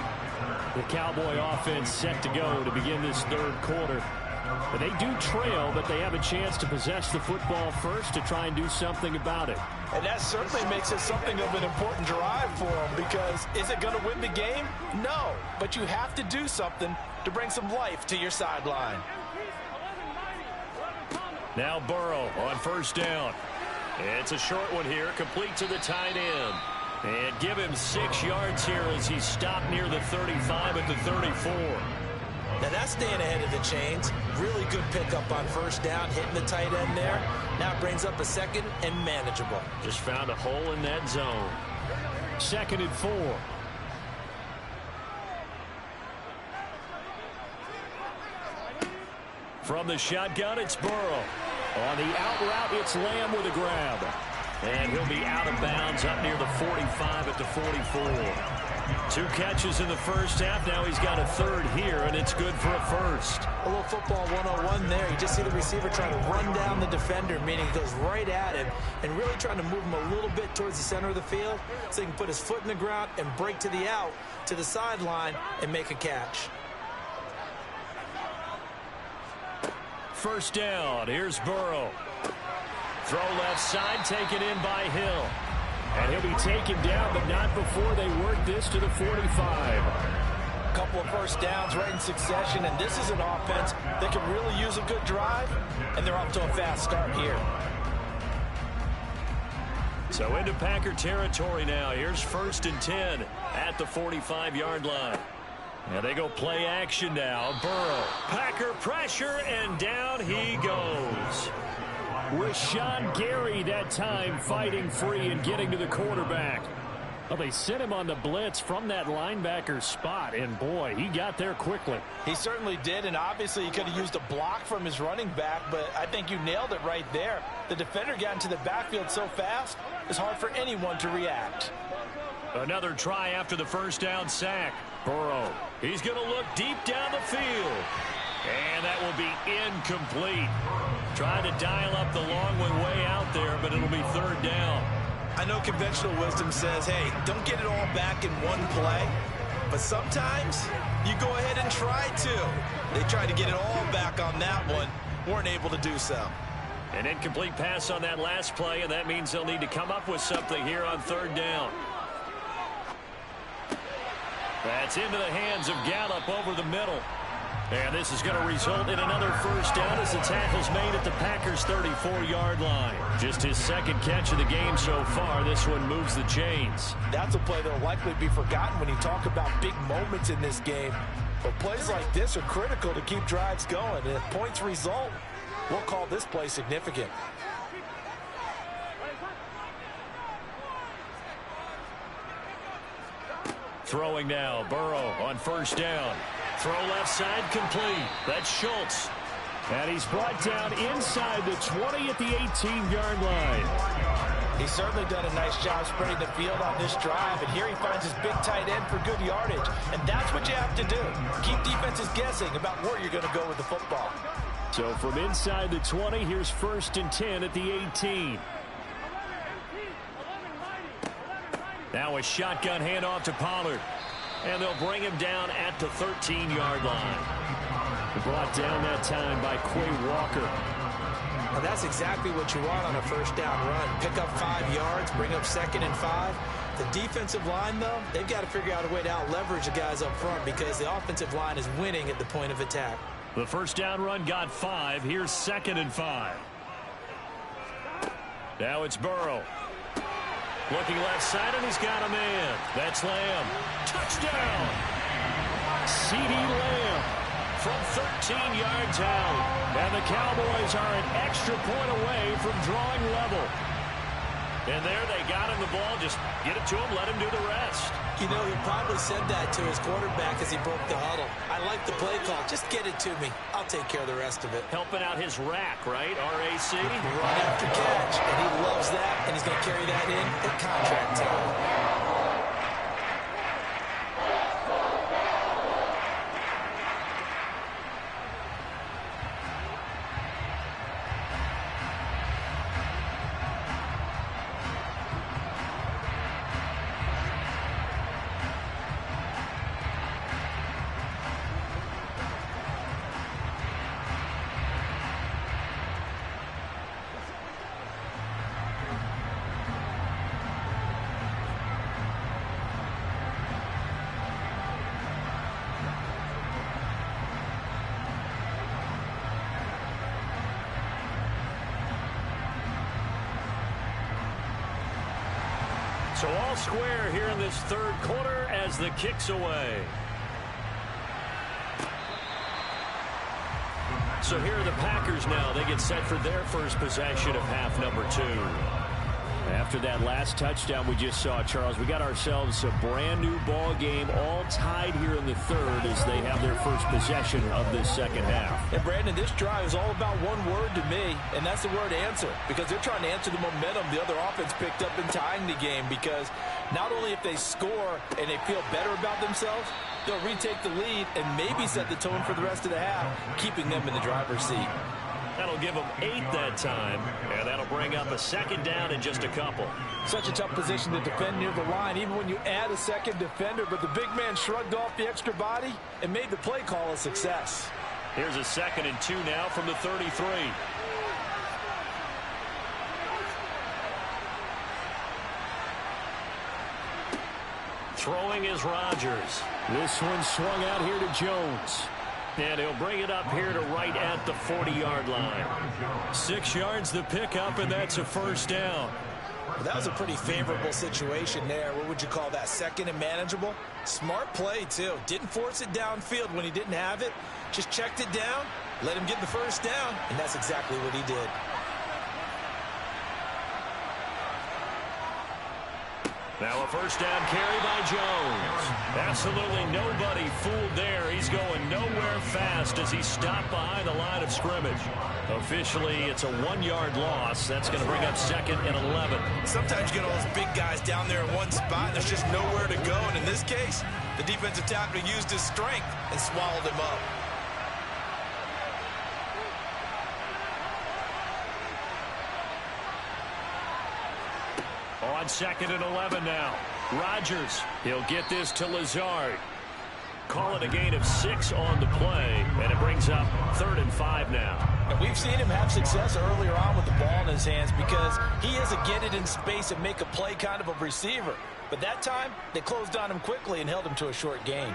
Speaker 7: The Cowboy offense set to go to begin this third quarter. But they do trail, but they have a chance to possess the football first to try and do something about it.
Speaker 11: And that certainly makes it something of an important drive for them, because is it going to win the game? No, but you have to do something to bring some life to your sideline.
Speaker 7: Now Burrow on first down. It's a short one here, complete to the tight end. And give him 6 yards here as he's stopped near the 35 at the 34.
Speaker 11: Now that's staying ahead of the chains. Really good pickup on first down, hitting the tight end there. Now it brings up a 2nd and manageable.
Speaker 7: Just found a hole in that zone. 2nd and 4. From the shotgun, it's Burrow. On the out route, it's Lamb with a grab. And he'll be out of bounds up near the 45 at the 44. 2 catches in the first half. Now he's got a third here, and it's good for a first.
Speaker 11: A little football 101 there. You just see the receiver trying to run down the defender, meaning he goes right at him and really trying to move him a little bit towards the center of the field so he can put his foot in the ground and break to the out, to the sideline, and make a catch.
Speaker 7: First down. Here's Burrow. Throw left side, taken in by Hill. And he'll be taken down, but not before they work this to the 45.
Speaker 11: A couple of first downs right in succession, and this is an offense that can really use a good drive, and they're off to a fast start here.
Speaker 7: So into Packer territory now. Here's 1st and 10 at the 45-yard line. And they go play action now. Burrow, Packer pressure, and down he goes. Rashawn Gary that time fighting free and getting to the quarterback. Well, they sent him on the blitz from that linebacker spot, and boy, he got there quickly.
Speaker 8: He certainly did, and obviously he could have used a block from his running back, but I think you nailed it right there. The defender got into the backfield so fast, it's hard for anyone to react.
Speaker 7: Another try after the first down sack. Burrow, he's going to look deep down the field. And that will be incomplete. Trying to dial up the long one way out there, but it'll be third down.
Speaker 11: I know conventional wisdom says, hey, don't get it all back in one play. But sometimes you go ahead and try to. They tried to get it all back on that one. Weren't able to do so.
Speaker 7: An incomplete pass on that last play, and that means they'll need to come up with something here on third down. That's into the hands of Gallup over the middle. And this is going to result in another first down as the tackle's made at the Packers' 34-yard line. Just his second catch of the game so far. This one moves the chains.
Speaker 8: That's a play that will likely be forgotten when you talk about big moments in this game. But plays like this are critical to keep drives going. And if points result, we'll call this play significant.
Speaker 7: Throwing now, Burrow on first down. Throw left side complete. That's Schultz. And he's brought down inside the 20 at the 18-yard line.
Speaker 8: He's certainly done a nice job spreading the field on this drive. And here he finds his big tight end for good yardage. And that's what you have to do. Keep defenses guessing about where you're going to go with the football.
Speaker 7: So from inside the 20, here's 1st and 10 at the 18. Now a shotgun handoff to Pollard. And they'll bring him down at the 13-yard line. Brought down that time by Quay Walker.
Speaker 11: Well, that's exactly what you want on a first down run. Pick up 5 yards, bring up 2nd and 5. The defensive line, though, they've got to figure out a way to out-leverage the guys up front because the offensive line is winning at the point of attack.
Speaker 7: The first down run got 5. Here's 2nd and 5. Now it's Burrow. Looking left side, and he's got a man. That's Lamb. Touchdown! CeeDee Lamb from 13 yards out. And the Cowboys are an extra point away from drawing level. And there they got him the ball. Just get it to him, let him do the rest.
Speaker 11: You know, he probably said that to his quarterback as he broke the huddle. I like the play call. Just get it to me. I'll take care of the rest of it.
Speaker 7: Helping out his rack, right? R-A-C?
Speaker 11: Run after catch. And he loves that, and he's going to carry that in at contract time.
Speaker 7: So all square here in this third quarter as the kick's away. So here are the Packers now. They get set for their first possession of half number 2. After that last touchdown we just saw, Charles, we got ourselves a brand new ball game, all tied here in the third as they have their first possession of this second half.
Speaker 8: And Brandon, this drive is all about one word to me, and that's the word answer, because they're trying to answer the momentum the other offense picked up in tying the game, because not only if they score and they feel better about themselves, they'll retake the lead and maybe set the tone for the rest of the half, keeping them in the driver's seat.
Speaker 7: That'll give them 8 that time, and that'll bring up a second down in just a couple.
Speaker 8: Such a tough position to defend near the line, even when you add a second defender, but the big man shrugged off the extra body and made the play call a success.
Speaker 7: Here's a 2nd and 2 now from the 33. Throwing is Rodgers. This one swung out here to Jones. And he'll bring it up here to right at the 40-yard line. 6 yards the pickup, and that's a first down.
Speaker 11: Well, that was a pretty favorable situation there. What would you call that? 2nd and manageable? Smart play, too. Didn't force it downfield when he didn't have it. Just checked it down, let him get the first down, and that's exactly what he did.
Speaker 7: Now a first down carry by Jones. Absolutely nobody fooled there. He's going nowhere fast as he stopped behind the line of scrimmage. Officially, it's a 1-yard loss. That's going to bring up 2nd and 11.
Speaker 11: Sometimes you get all those big guys down there in one spot, and there's just nowhere to go. And in this case, the defensive tackle used his strength and swallowed him up.
Speaker 7: On 2nd and 11 now. Rodgers, he'll get this to Lazard. Call it a gain of 6 on the play, and it brings up 3rd and 5 now.
Speaker 11: And we've seen him have success earlier on with the ball in his hands because he is a get it in space and make a play kind of a receiver. But that time, they closed on him quickly and held him to a short gain.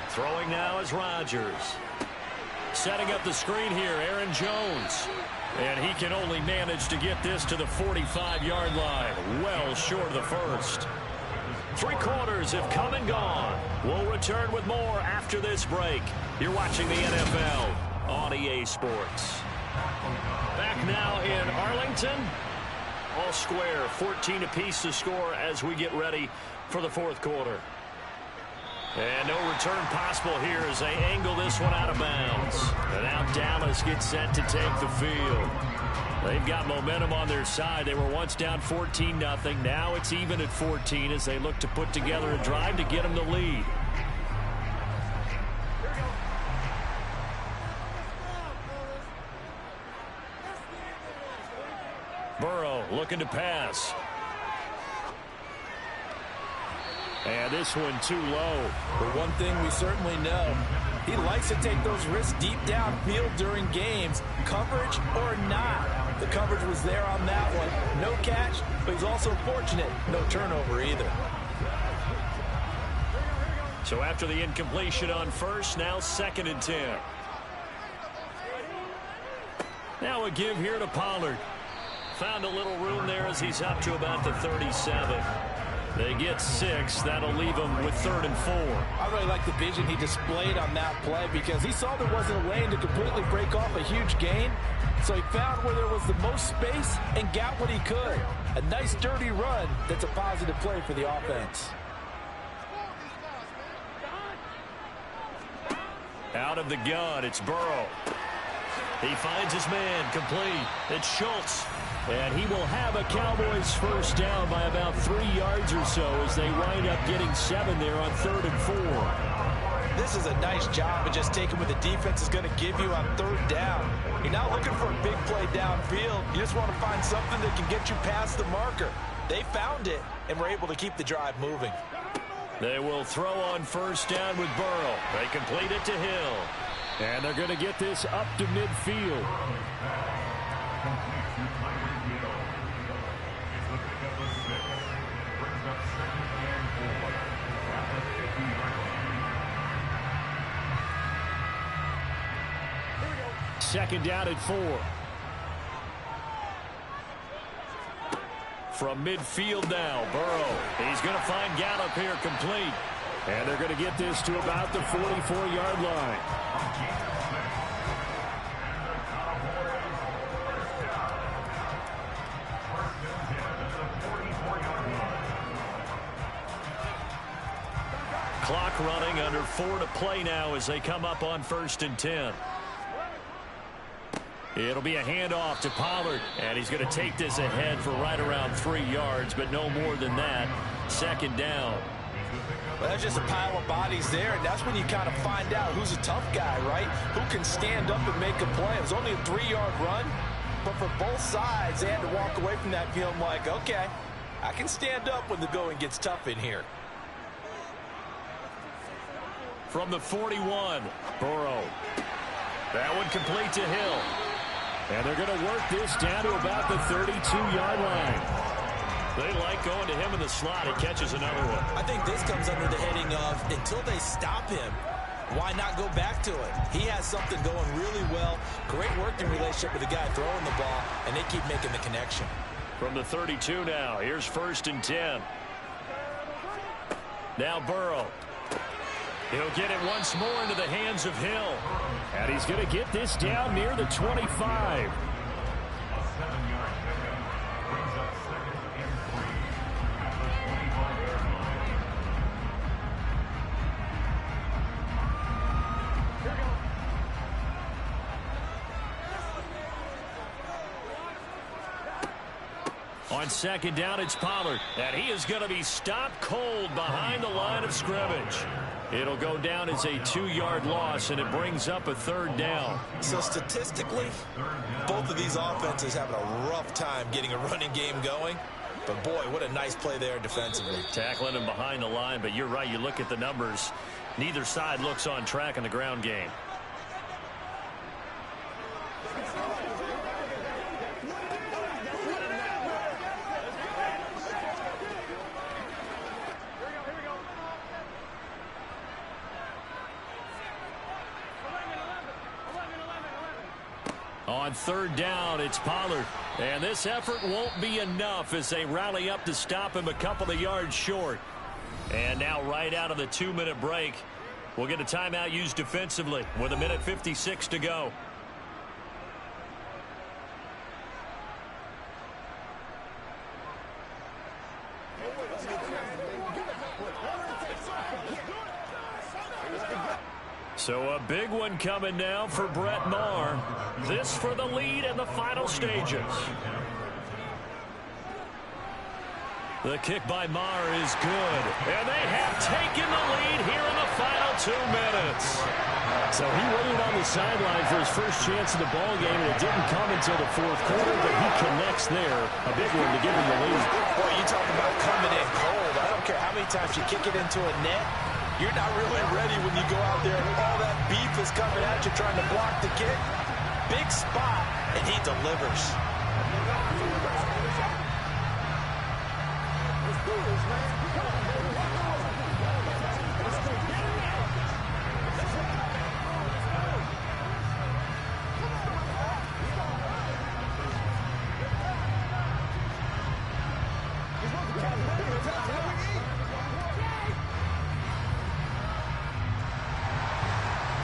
Speaker 7: Throwing now is Rodgers. Setting up the screen here, Aaron Jones. And he can only manage to get this to the 45-yard line. Well short of the first. 3 quarters have come and gone. We'll return with more after this break. You're watching the NFL on EA Sports. Back now in Arlington. All square, 14 apiece to score as we get ready for the 4th quarter. And no return possible here as they angle this one out of bounds. And now Dallas gets set to take the field. They've got momentum on their side. They were once down 14-0. Now it's even at 14 as they look to put together a drive to get them the lead. Burrow looking to pass. And this one too low.
Speaker 11: But one thing we certainly know, he likes to take those risks deep downfield during games, coverage or not. The coverage was there on that one. No catch, but he's also fortunate. No turnover either.
Speaker 7: So after the incompletion on first, now 2nd and 10. Now a give here to Pollard. Found a little room there as he's up to about the 37. They get 6. That'll leave them with 3rd and 4.
Speaker 11: I really like the vision he displayed on that play because he saw there wasn't a lane to completely break off a huge gain. So he found where there was the most space and got what he could. A nice dirty run that's a positive play for the offense.
Speaker 7: Out of the gun, it's Burrow. He finds his man, complete. It's Schultz. And he will have a Cowboys first down by about 3 yards or so as they wind up getting 7 there on 3rd and 4.
Speaker 11: This is a nice job of just taking what the defense is going to give you on 3rd down. You're not looking for a big play downfield. You just want to find something that can get you past the marker. They found it and were able to keep the drive moving.
Speaker 7: They will throw on first down with Burrow. They complete it to Hill. And they're going to get this up to midfield. Second down at 4. From midfield now, Burrow. He's going to find Gallup here complete. And they're going to get this to about the 44-yard line. Clock running, under 4 to play now as they come up on 1st and 10. It'll be a handoff to Pollard, and he's going to take this ahead for right around 3 yards, but no more than that. 2nd down.
Speaker 11: Well, that's just a pile of bodies there, and that's when you kind of find out who's a tough guy, right? Who can stand up and make a play. It was only a 3-yard run, but for both sides, they had to walk away from that feeling like, okay, I can stand up when the going gets tough in here.
Speaker 7: From the 41, Burrow. That one complete to Hill. And they're going to work this down to about the 32-yard line. They like going to him in the slot. He catches another one.
Speaker 11: I think this comes under the heading of until they stop him, why not go back to it? He has something going really well. Great working relationship with the guy throwing the ball, and they keep making the connection.
Speaker 7: From the 32 now, here's 1st and 10. Now Burrow. He'll get it once more into the hands of Hill. And he's going to get this down near the 25.
Speaker 10: A 7-yard pickup brings up 2nd and 3 at the 25-yard line.
Speaker 7: On 2nd down, it's Pollard. And he is going to be stopped cold behind the line of scrimmage. It'll go down as a 2-yard loss, and it brings up a 3rd down.
Speaker 11: So statistically, both of these offenses having a rough time getting a running game going. But, boy, what a nice play there defensively.
Speaker 7: Tackling him behind the line, but you're right. You look at the numbers. Neither side looks on track in the ground game. On 3rd down, it's Pollard. And this effort won't be enough as they rally up to stop him a couple of yards short. And now right out of the 2-minute break, we'll get a timeout used defensively with 1:56 to go. So a big one coming now for Brett Maher. This for the lead in the final stages. The kick by Maher is good. And they have taken the lead here in the final 2 minutes.
Speaker 9: So he waited on the sideline for his first chance in the ball game, and it didn't come until the 4th quarter, but he connects there. A big one to give him the lead.
Speaker 11: Boy, you talk about coming in cold. I don't care how many times you kick it into a net. You're not really ready when you go out there and all that beef is coming at you trying to block the kick. Big spot, and he delivers.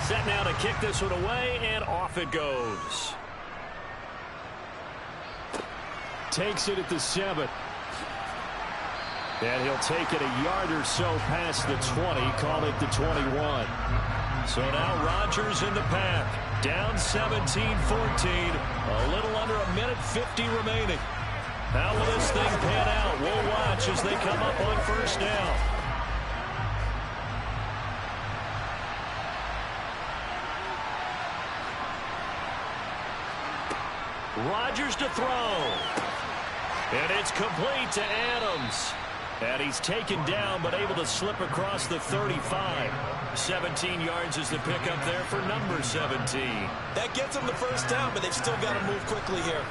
Speaker 7: Set now to kick this one away, and off it goes.
Speaker 9: Takes it at the 7. And he'll take it a yard or so past the 20, call it the 21.
Speaker 7: So now Rodgers in the pack. Down 17-14. A little under 1:50 remaining. How will this thing pan out? We'll watch as they come up on 1st down. Rodgers to throw. And it's complete to Adams. And he's taken down but able to slip across the 35. 17 yards is the pickup there for number 17.
Speaker 11: That gets them the 1st down, but they've still got to move quickly here.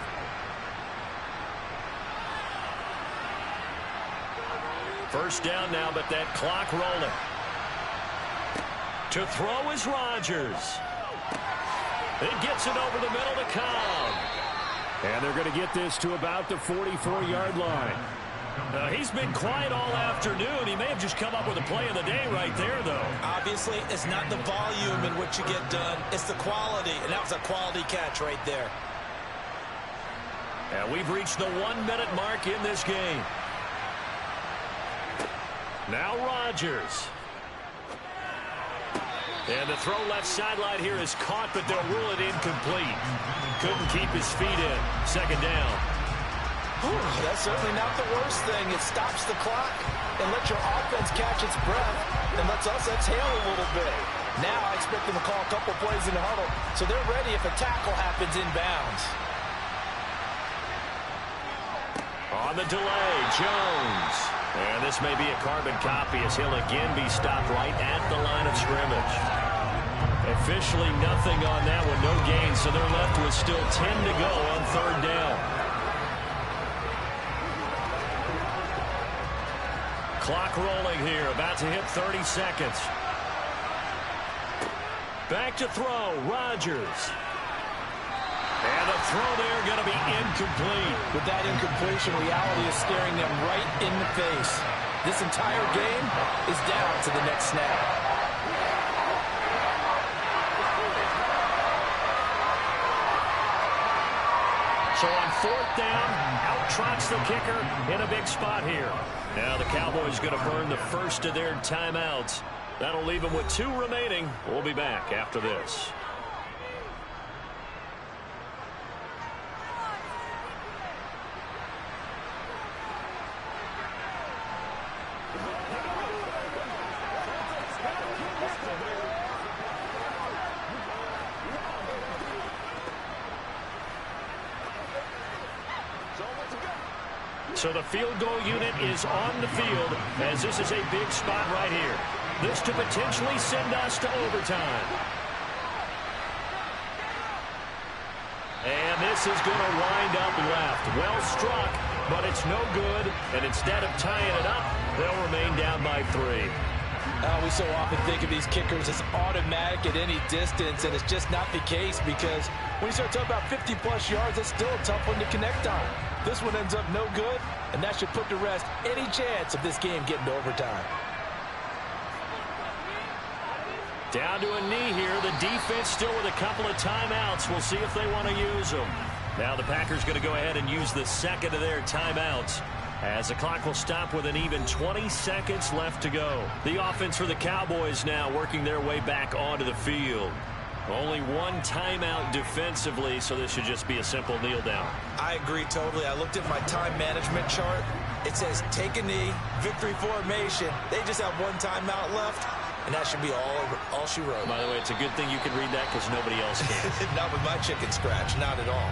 Speaker 7: First down now, but that clock rolling. To throw is Rodgers. It gets it over the middle to Cobb.
Speaker 9: And they're going to get this to about the 44-yard line.
Speaker 7: He's been quiet all afternoon. He may have just come up with a play of the day right there, though.
Speaker 11: Obviously, it's not the volume in which you get done. It's the quality, and that was a quality catch right there.
Speaker 7: And we've reached the 1-minute mark in this game. Now Rodgers. And the throw left sideline here is caught, but they'll rule it incomplete. Couldn't keep his feet in. 2nd down.
Speaker 11: Whew, that's certainly not the worst thing. It stops the clock and lets your offense catch its breath and lets us exhale a little bit. Now I expect them to call a couple plays in the huddle so they're ready if a tackle happens inbounds.
Speaker 7: On the delay, Jones. And this may be a carbon copy as he'll again be stopped right at the line of scrimmage. Officially nothing on that one, no gain, so they're left with still 10 to go on 3rd down. Clock rolling here, about to hit 30 seconds. Back to throw, Rodgers. And the throw there going to be incomplete.
Speaker 11: With that incompletion, reality is staring them right in the face. This entire game is down to the next snap.
Speaker 7: So on 4th down, out trots the kicker in a big spot here. Now the Cowboys going to burn the first of their timeouts. That'll leave them with 2 remaining. We'll be back after this. So the field goal unit is on the field as this is a big spot right here. This to potentially send us to overtime. And this is going to wind up left. Well struck, but it's no good. And instead of tying it up, they'll remain down by 3.
Speaker 11: We so often think of these kickers as automatic at any distance, and it's just not the case because when you start talking about 50-plus yards, it's still a tough one to connect on. This one ends up no good, and that should put to rest any chance of this game getting to overtime.
Speaker 7: Down to a knee here. The defense still with a couple of timeouts. We'll see if they want to use them. Now the Packers going to go ahead and use the second of their timeouts as the clock will stop with an even 20 seconds left to go. The offense for the Cowboys now working their way back onto the field. Only 1 timeout defensively, so this should just be a simple kneel down.
Speaker 11: I agree totally. I looked at my time management chart. It says take a knee, victory formation. They just have 1 timeout left, and that should be all she wrote.
Speaker 7: By the way, it's a good thing you can read that because nobody else can.
Speaker 11: Not with my chicken scratch, not at all.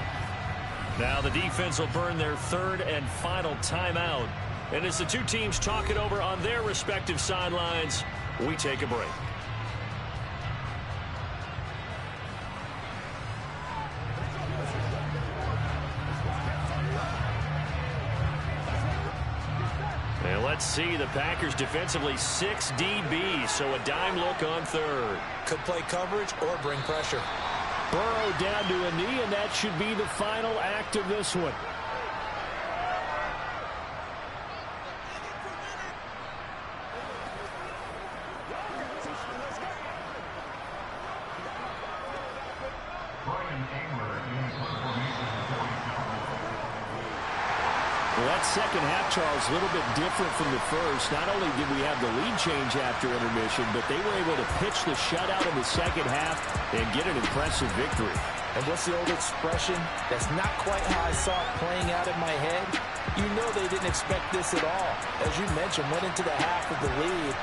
Speaker 7: Now the defense will burn their 3rd and final timeout. And as the 2 teams talk it over on their respective sidelines, we take a break. And let's see, the Packers defensively 6 DBs, so a dime look on 3rd.
Speaker 11: Could play coverage or bring pressure.
Speaker 7: Burrow down to a knee, and that should be the final act of this one. Well, that second half, Charles, a little bit different from the first. Not only did we have the lead change after intermission, but they were able to pitch the shutout in the second half and get an impressive victory.
Speaker 11: And what's the old expression? That's not quite how I saw it playing out in my head. You know they didn't expect this at all. As you mentioned, went into the half with the lead.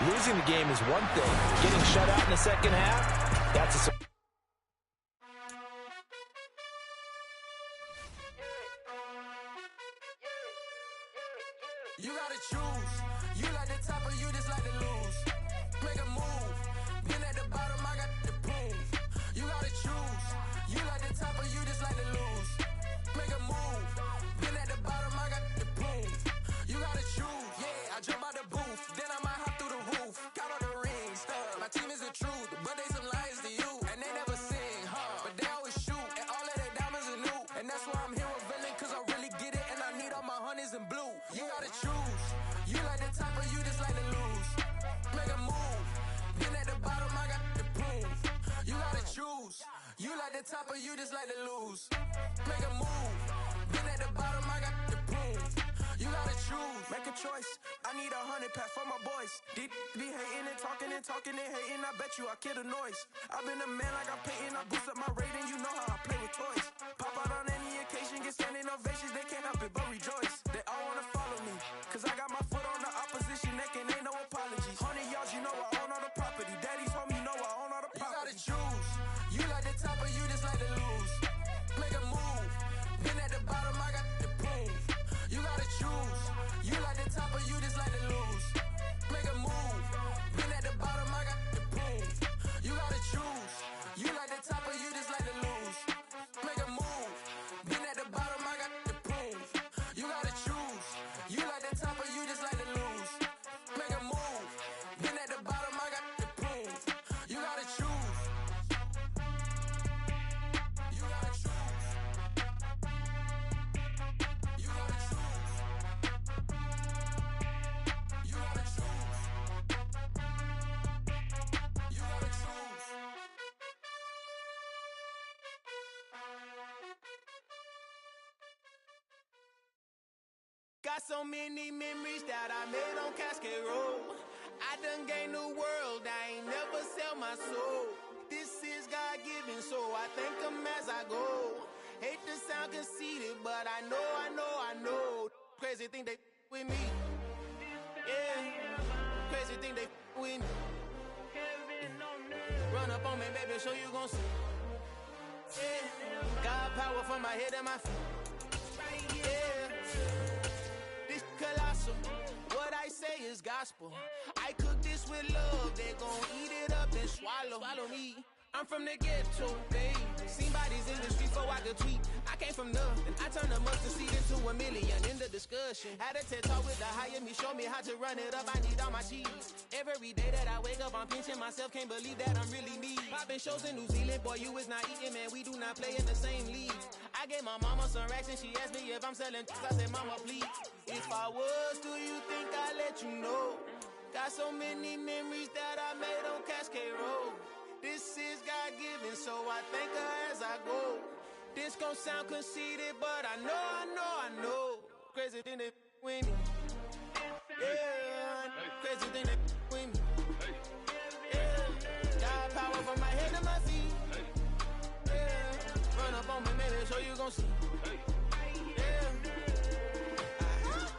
Speaker 11: Losing the game is one thing. Getting shut out in the second half, that's a surprise.
Speaker 16: You gotta choose. You like the top or you just like to lose. Make a move. Been at the bottom, I got the boom. You gotta choose. You like the top or you just like to lose. Make a move. Been at the bottom, I got the boom. You gotta choose. Yeah, I jump out the booth. Then I might hop through the roof. Count all the rings. My team is the truth, but they some liars to you. And they never sing, but they always shoot. And all of their diamonds are new. And that's why I'm here revealing, cause I really get it. And I need all my honeys in blue. You gotta choose. You like the top or you just like to lose. Make a move. Been at the bottom, I got the boom. You gotta choose. You like the top or you just like to lose. Make a move. Been at the bottom, I got the boom. You gotta choose. Make a choice. I need 100 pack for my boys. Deep be hating and talking and hating. I bet you I kill the noise. I've been a man like I'm Peyton. I boost up my rating. You know how I play with toys. Pop out on any occasion, get standing ovations. They can't help it but rejoice. They all wanna follow me, cause I got my foot on the opposition neck and ain't no apologies. 100 yards, you know I own all the property. Daddy's home, you know I own all the property. You gotta choose. You like the top or you just like to lose. Make a move. Been at the bottom, I got the boom. You gotta choose. You like the top or you just like to lose. Make a move. Been at the bottom, I got the boom. You gotta choose. You like the top or you just like to lose. Make a move. Been at the bottom, I got the boom. You gotta choose. You like the top or you just like to lose. Make a move. Been at the bottom, I got the boom. You gotta choose. You gotta choose. Got so many memories that I made on Cascade Road. I done gained the world, I ain't never sell my soul. This is God-given, so I thank him as I go. Hate to sound conceited, but I know. Crazy thing they with me. Yeah, crazy thing they with me. Run up on me, baby, so you gon' see. Yeah, got power from my head and my feet. Yeah, this colossal. What I say is gospel. I cook this with love. They gon' eat it up and swallow me. I'm from the ghetto, babe. Seen bodies in the streets before I could tweet. I came from nothing. I turned a mustard seed into $1 million in the discussion. Had a TED talk with the higher me, show me how to run it up. I need all my cheese. Every day that I wake up, I'm pinching myself. Can't believe that I'm really me. Popping shows in New Zealand, boy, you is not eating, man. We do not play in the same league. I gave my mama some racks and she asked me if I'm selling. I said, mama, please. If I was, do you think I'd let you know? Got so many memories that I made on Cascade Road. This is God-given, so I thank her as I go. This gon' sound conceited, but I know. Crazy thing they with me. Yeah, crazy thing they with me. Yeah, got power from my head to my feet. Yeah, run up on me, maybe, so you gon' see. Yeah.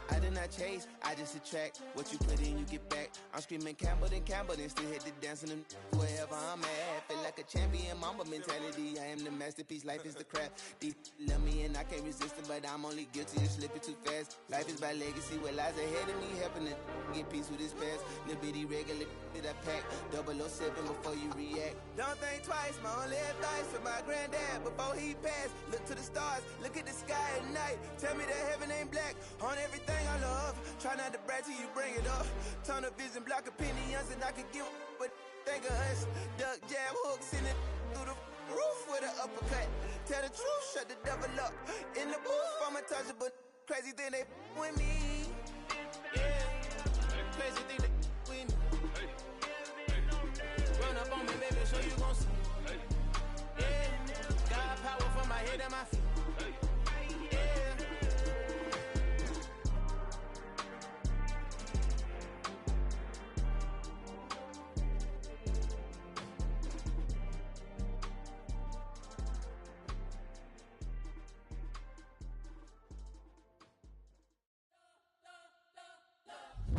Speaker 14: I did not chase, I just attract. What you put in, you get back. I'm screaming Campbell, then still hit the dancing and wherever I'm at. Feel like a champion, mamba mentality. I am the masterpiece, life is the crap. These love me and I can't resist it, but I'm only guilty of slipping too fast. Life is by legacy, what lies ahead of me, helping to get peace with this past. Little bitty regular that I pack, 007 before you react. Don't think twice, my only advice for my granddad before he passed. Look to the stars, look at the sky at night. Tell me that heaven ain't black on everything I love. Try not to brag till you bring it up. Tunnel vision, block opinions, and I can give but think of us. Duck jab hooks in it through the roof with an uppercut. Tell the truth, shut the devil up. In the booth, I'm untouchable. Crazy thing they with me. Yeah, crazy thing they with me. Run up on me, baby, so you gon' see. Yeah, got power from my head and my feet.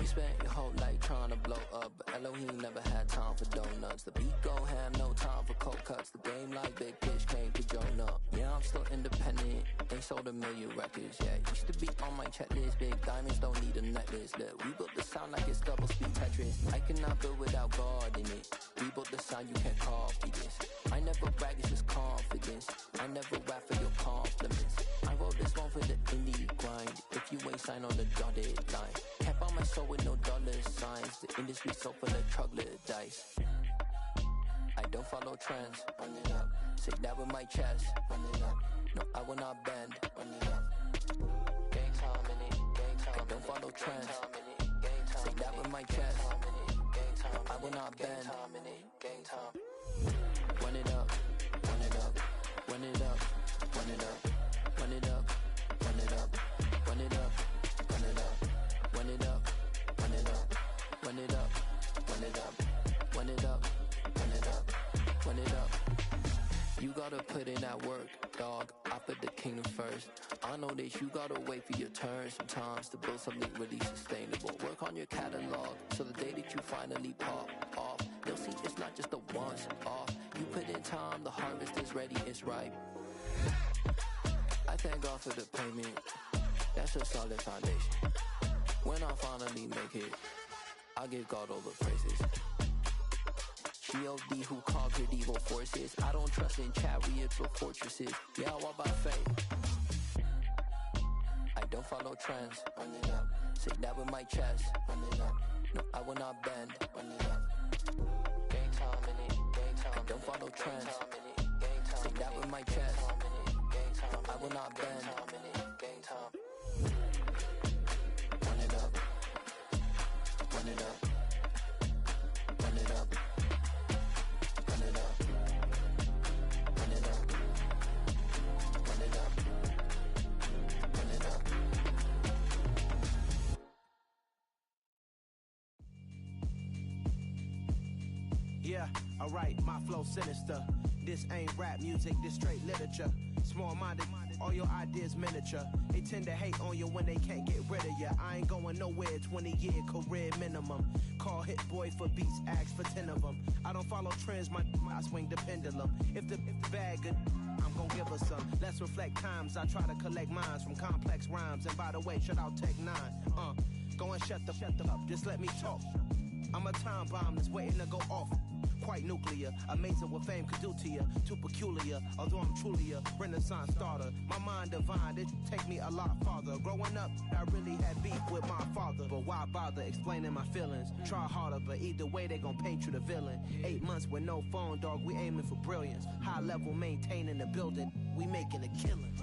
Speaker 12: Spent your whole life trying to blow up, but Elohim never had time for donuts. The beat go ham, no time for cold cuts. The game like Big Fish came to Jonah. Yeah, I'm still independent, ain't sold 1 million records. Yeah, used to be on my checklist. Big diamonds don't need a necklace. Look, we built the sound like it's double speed Tetris. I cannot build without God in it. We built the sound, you can't copy this. I never brag, it's just confidence. I never rap for your compliments. I wrote this one for the indie grind. If you ain't signed on the dotted line, can't buy my soul with no dollar signs. The industry so full of troglodytes. I don't follow trends. Run it up. Say that with my chest. Run it up. No, I will not bend. Run it up. Gang time in it. Gang time. I don't follow trends. Say that with my chest. No, I will not bend. Gang time. Run it up. Run it up. Run it up. Run it up. Run it up. Run it up. Run it up. Run it up. Run it up. Run it up. Run it up. Run it up. Run it up. Run it up. Run it up. You gotta put in that work, dog. I put the kingdom first. I know that you gotta wait for your turn sometimes to build something really sustainable. Work on your catalog so the day that you finally pop off, they'll see it's not just a once off. You put in time, the harvest is ready, it's ripe. I thank God for the payment. That's a solid foundation. When I finally make it, I give God all the praises. G.O.D. who conquered evil forces. I don't trust in chariots or fortresses. Yeah, I walk by faith. I don't follow trends. Run it up. Say that with my chest. Run it up. No, I will not bend. Run it up. Gang time in it. Gang time. I don't follow trends. Say that with my chest. No, I will not bend. Gang time. Run it up. Run it up. Run it up. Run it up. Run it up. Run it up. Run it up.
Speaker 14: Yeah, alright, my flow sinister. This ain't rap music, this straight literature. Small-minded, all your ideas miniature. They tend to hate on you when they can't get rid of you. I ain't going nowhere, 20-year career minimum. Call Hit Boy for beats, ask for 10 of them. I don't follow trends, I swing the pendulum. If the bag good, I'm gon' give her some. Let's reflect times, I try to collect minds from complex rhymes. And by the way, shout out Tech 9. Go and shut the up, just let me talk. I'm a time bomb that's waiting to go off. Quite nuclear, amazing what fame could do to you. Too peculiar, although I'm truly a renaissance starter. My mind divine, it take me a lot farther. Growing up, I really had beef with my father. But why bother explaining my feelings? Try harder, but either way they gon' paint you the villain. 8 months with no phone, dog, we aiming for brilliance. High level maintaining the building, we making a killing.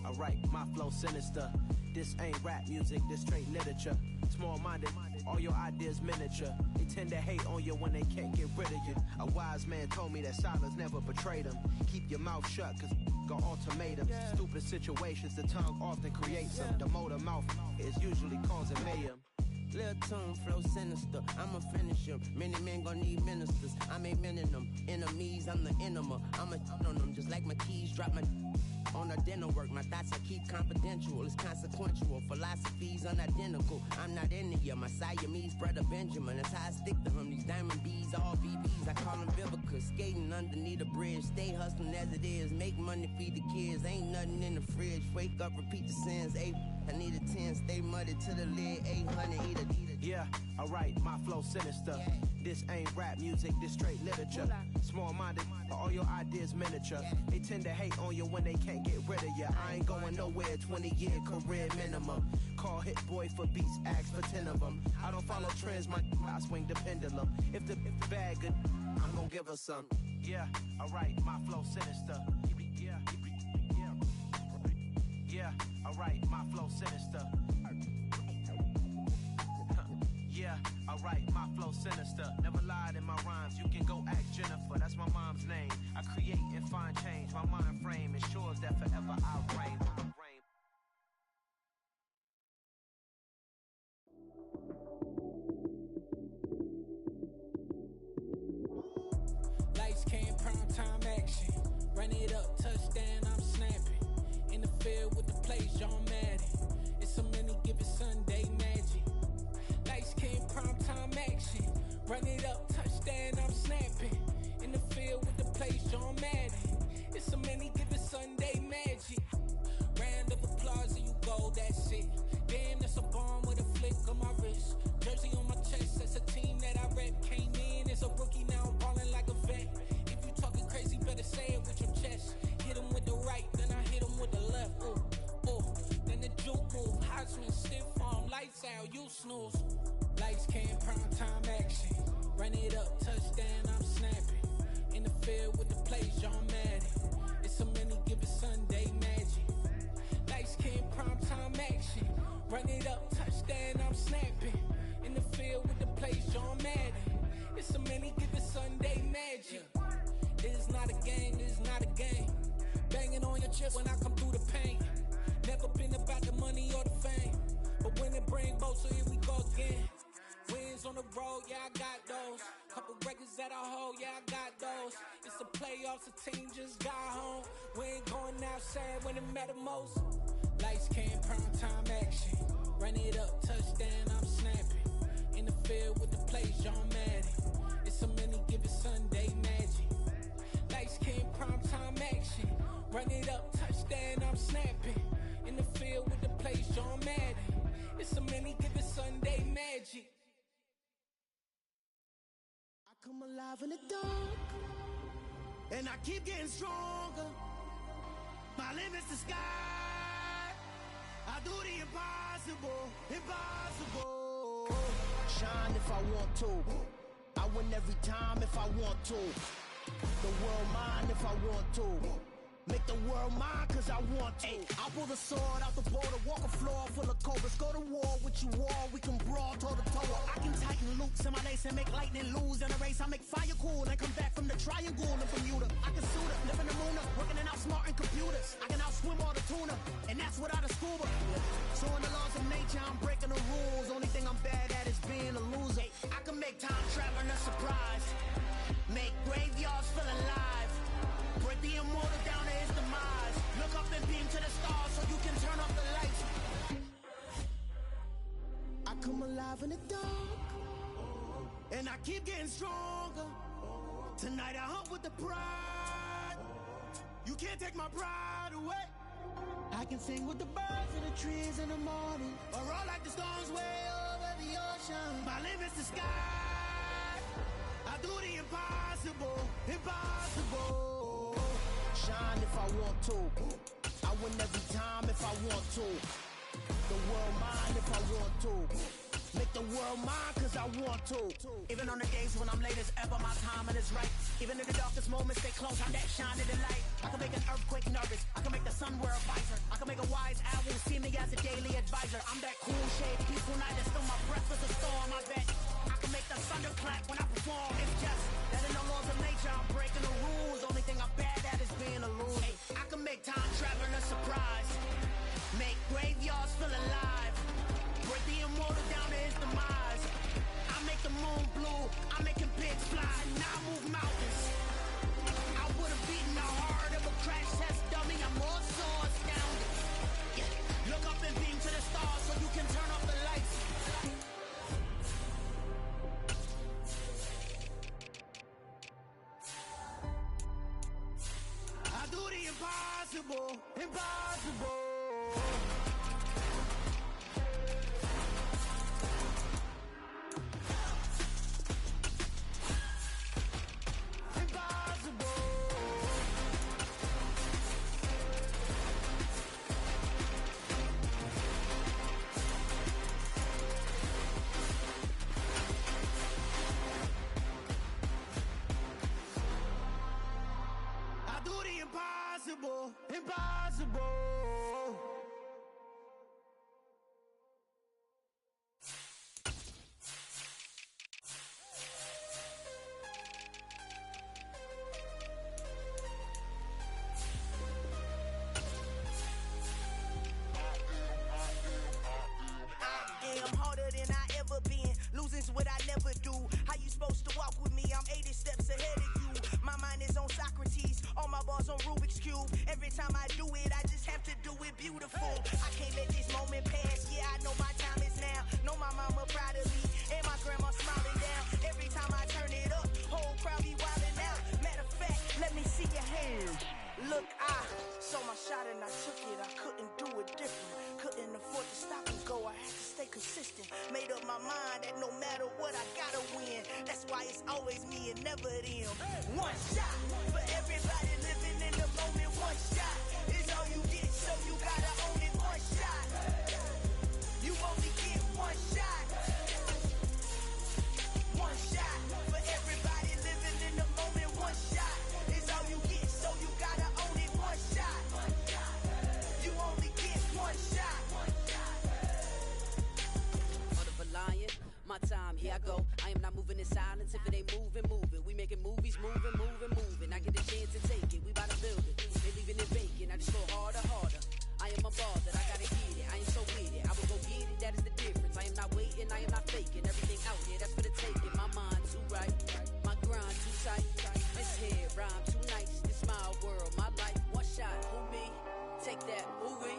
Speaker 14: Alright, my flow sinister. This ain't rap music, this straight literature. Small-minded, all your ideas miniature. They tend to hate on you when they can't get rid of you. A wise man told me that silence never betrayed him. Keep your mouth shut, cause got ultimatums. Stupid situations, the tongue often creates them. The motor mouth is usually causing mayhem.
Speaker 15: Lil' tune, flow sinister, I'ma finish him. Many men gon' need ministers, I ain't mending them. Enemies, I'm the enema, I'ma on them. Just like my keys, drop my on a dinner work. My thoughts I keep confidential, it's consequential. Philosophies unidentical, I'm not into ya. My Siamese brother Benjamin, that's how I stick to him. These diamond bees, all BBs, I call them Vivica. Skating underneath a bridge, stay hustling as it is. Make money, feed the kids, ain't nothing in the fridge. Wake up, repeat the sins, I need a 10, stay muddy to the lid, 800, eat a.
Speaker 14: Yeah, alright, my flow sinister. This ain't rap music, this straight literature. Small-minded, all your ideas miniature. They tend to hate on you when they can't get rid of you. I ain't going nowhere, 20-year career minimum. Call Hit Boy for beats, ask for 10 of them. I don't follow trends, I swing the pendulum. If the bag good, I'm gon' give her some. Yeah, alright, my flow sinister. Yeah, alright, my flow sinister. Yeah, alright, my flow sinister. Never lied in my rhymes, you can go ask Jennifer. That's my mom's name. I create and find change. My mind frame ensures that forever I reign.
Speaker 13: Lights came, prime time action. Run it up, touchdown, I'm snapping. In the field with the plays, John Madden. It's a many given Sunday magic. Lights came, prime time action. Run it up, touchdown, I'm snapping. In the field with the plays, John Madden. It's a many given Sunday magic. Round of applause and you go, that's it. Damn, that's a bomb with a flick on my wrist. Jersey on my chest, that's a team that I rep. Came in as a rookie, now I'm ballin' like a vet. If you talking crazy, better say it with your chest. Hit him with the right, then I hit him with the left. Then the juke move, high swing, stiff arm, lights out, you snooze. Lights came, prime time action. Run it up, touchdown, I'm snapping. In the field with the plays, John Madden. It's a many given Sunday magic. Lights came, prime time action. Run it up, touchdown, I'm snapping. In the field with the plays, John Madden. It's a many given Sunday magic. This is not a game, this is not a game. Banging on your chest when I come through the pain. Never been about the money or the fame. But when it bring both, so here we go again. Wins on the road, yeah, I got those. Couple records that I hold, yeah, I got those. It's the playoffs, the team just got home. We ain't going outside when it matter most. Lights came, prime time action. Run it up, touchdown, I'm snapping. In the field with the plays, John Madden. It's a many given Sunday magic. Lights came, prime time action. Run it up, touchdown, I'm snapping. In the field with the plays, John Madden. It's a many given Sunday magic.
Speaker 16: I come alive in the dark, and I keep getting stronger. My limit's the sky. I do the impossible, impossible.
Speaker 15: Shine if I want to. I win every time if I want to. The world mine if I want to. Make the world mine cause I want to. I'll pull the sword out the border, walk a floor full of cobras. Go to war with you all, we can brawl toe to toe.
Speaker 16: I can tighten loops in my lace and make lightning lose in a race. I make fire cool and come back from the triangle in Bermuda. I can suit up, live in the moon up, working and outsmarting computers. I can outswim all the tuna, and that's without a scuba. So in the laws of nature, I'm breaking the rules. Only thing I'm bad at is being a loser. I can make time traveling a surprise. Make in the dark, and I keep getting stronger. Tonight I hunt with the pride. You can't take my pride away. I can sing with the birds and the trees in the morning, or roll like the storms way over the ocean. My limit's the sky. I do the impossible, impossible. Shine if I want to. I win every time if I want to. The world mine if I want to. Make the world mine cause I want to. Even on the days when I'm late as ever, my timing is right. Even in the darkest moments, stay close, I'm that shining the light. I can make an earthquake nervous, I can make the sun wear a visor. I can make a wise owl see me as a daily advisor. I'm that cool shade, peaceful night that still my breath is a storm, I bet. I can make the thunder clap when I perform. It's just that in the laws of nature, I'm breaking the rules. Only thing I'm bad at is being a loser. Hey, I can make time travel a surprise. Make graveyards feel alive. Break the immortal down to his demise. I make the moon blue, I'm making pigs fly. Now I move mountains. I would've beaten the heart of a crash test dummy. I'm more so astounded. Yeah. Look up and beam to the stars so you can turn off the lights. I do the impossible, impossible. Impossible, impossible. I'm harder than I ever been. Losing's what I never do. How you supposed to walk with me? I'm 80 steps ahead of you. My mind is on Socrates, all my bars on Rubik's Cube. Every time I do it, I just have to do it beautiful. I can't let this moment pass, yeah, I know my time is now. Know my mama proud of me, and my grandma smiling down. Every time I turn it up, whole crowd be wildin' out. Matter of fact, let me see your hands. Look, I saw my shot and I took it, I couldn't do it different. Couldn't afford to stop and go, I had to stay consistent. Made up my mind that no matter what, I gotta win. That's why it's always me and never them. One shot for everybody living in the moment. One shot is all you get, so you gotta own it. One shot, you only get one shot. One shot for everybody living in the moment. One shot is all you get, so you gotta own it. One shot, you only get one shot.
Speaker 6: Lion. My time, here I go. I am not moving in silence. If it ain't moving, moving. We making movies, moving, moving, moving. I get a chance to take it. We bout to build it. They leaving it vacant. I just go harder, harder. I am a ball that I gotta get it. I am so with it. I will go get it. That is the difference. I am not waiting. I am not faking. Everything out here, that's for the taking. My mind too right. My grind too tight. This head rhyme too nice. This my world, my life. One shot, who me? Take that, who we?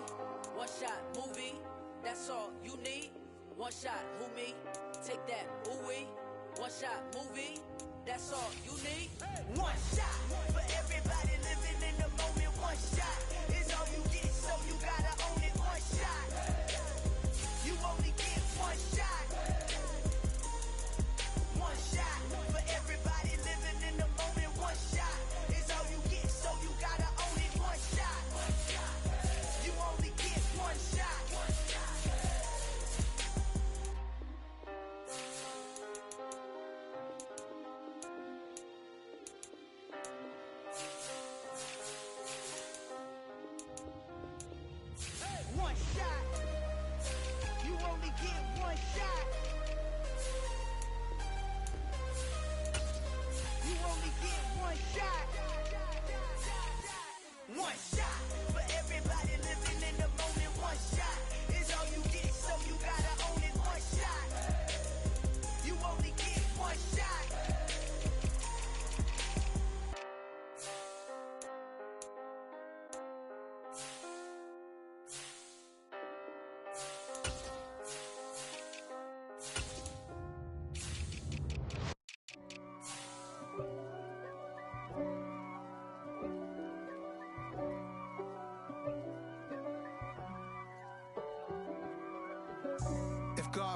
Speaker 6: One shot, movie. That's all you need. One shot, who me? Take that, ooh wee. One shot, movie. That's all you need.
Speaker 16: One shot for everybody living in the moment. One shot is all you get, so you gotta own it. One shot, you only get one shot. One shot for everybody living in the moment. One shot is all you get, so you gotta own it. One shot, you only get one shot.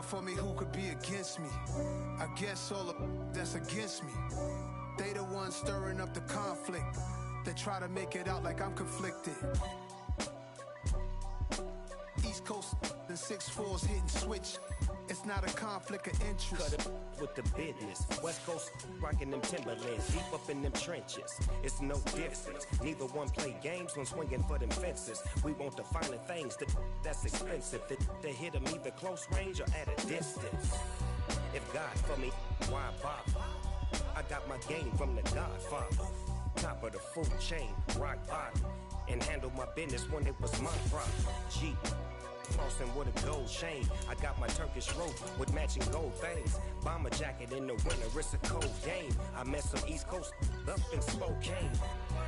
Speaker 19: for me, who could be against me? I guess all of that's against me. They the ones stirring up the conflict. They try to make it out like I'm conflicted. East Coast and 6'4s hitting switch. It's not a conflict of interest.
Speaker 20: Cut it with the business. West Coast rocking them Timberlands, deep up in them trenches. It's no difference. Neither one play games when swinging for them fences. We want the finer things that's expensive. They hit them either close range or at a distance. If God for me, why bother? I got my game from the Godfather. Top of the food chain, rock bottom. And handle my business when it was my problem. G. Flossing with a gold chain. I got my Turkish rope with matching gold things. Bomber jacket in the winter, it's a cold game. I met some East Coast up in Spokane.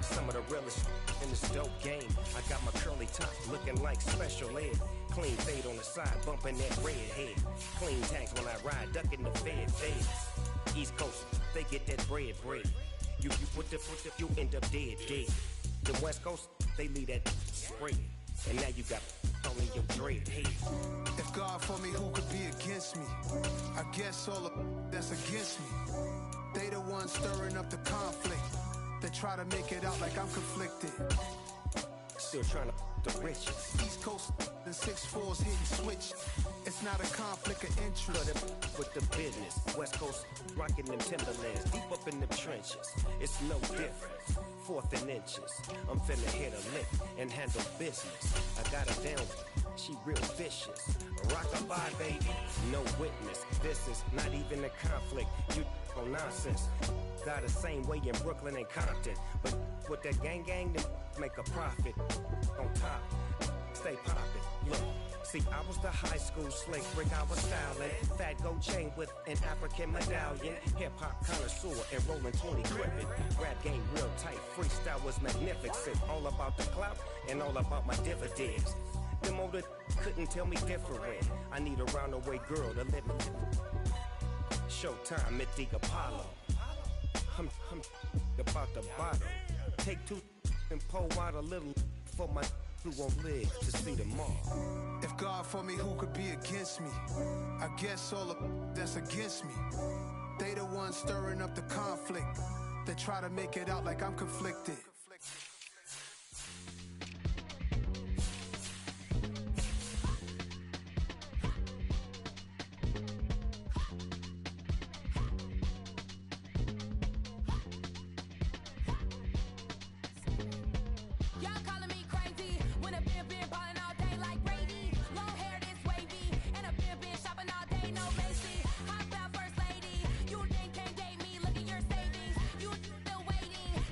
Speaker 20: Some of the realest in this dope game. I got my curly top looking like special ed. Clean fade on the side, bumping that red head. Clean tags when I ride, ducking the feds. East Coast, they get that bread. You put the you end up dead. The West Coast, they leave that spread. And now you got only your dread head.
Speaker 19: If God for me, who could be against me? I guess all of that's against me. They the ones stirring up the conflict. They try to make it out like I'm conflicted.
Speaker 20: Still trying to the riches.
Speaker 19: East Coast and 6'4s hitting switch. It's not a conflict of interest.
Speaker 20: Cut it with the business. West Coast rocking them Timberlands, deep up in them trenches. It's no difference. 4th and inches. I'm finna hit a lick and handle business. I got her down, she real vicious. Rock-a-bye, baby, no witness. This is not even a conflict. You on nonsense. Got the same way in Brooklyn and Compton. But with that gang, they make a profit. On top, stay poppin'. Look. See, I was the high school slick brick, I was styling. Fat gold chain with an African medallion. Hip-hop connoisseur and rolling 20 gripping. Rap game real tight, freestyle was magnificent. All about the clout and all about my dividends. Them older couldn't tell me different. I need a roundaway girl to let me. Showtime at the Apollo. I'm about the bottom. Take 2 and pour out a little for my who won't live to see tomorrow.
Speaker 19: If God for me, who could be against me? I guess all of that's against me. They the ones stirring up the conflict. They try to make it out like I'm conflicted.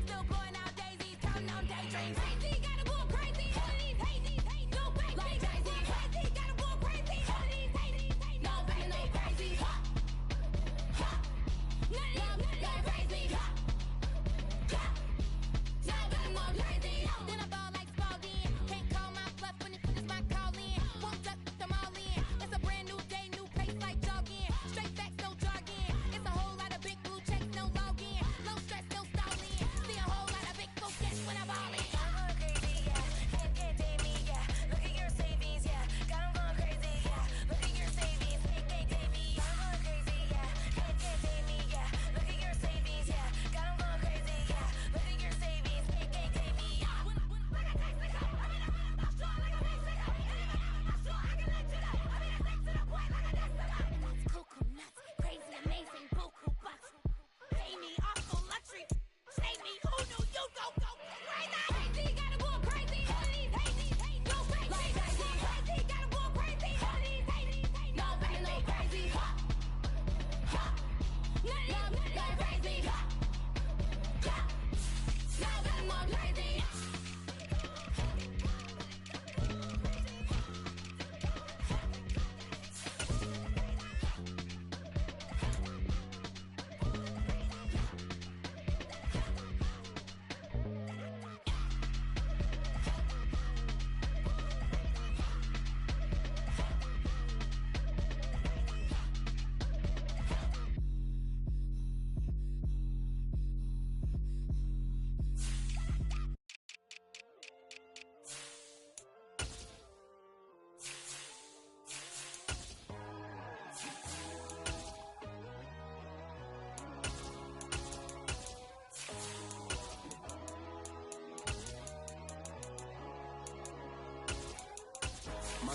Speaker 3: Still going out days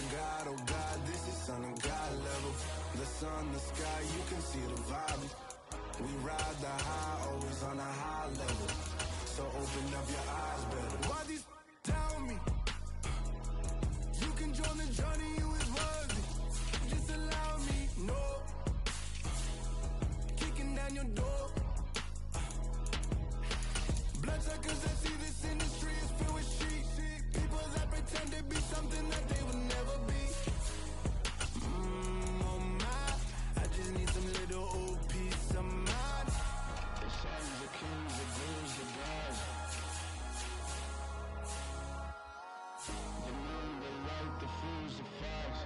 Speaker 16: My God, oh God, this is Son of God level. The sun, the sky, you can see the vibe. We ride the high, always on a high level. So open up your eyes better. Why these tell me? You can join the journey, you is worthy. Just allow me, no. Kicking down your door. Bloodsuckers that see this industry is filled with sheep. People that pretend to be something that they will never be. Oh my, I just need some little old peace of mind. The sons, the kings, the girls, the guys. The moon, the light, the fools, the facts.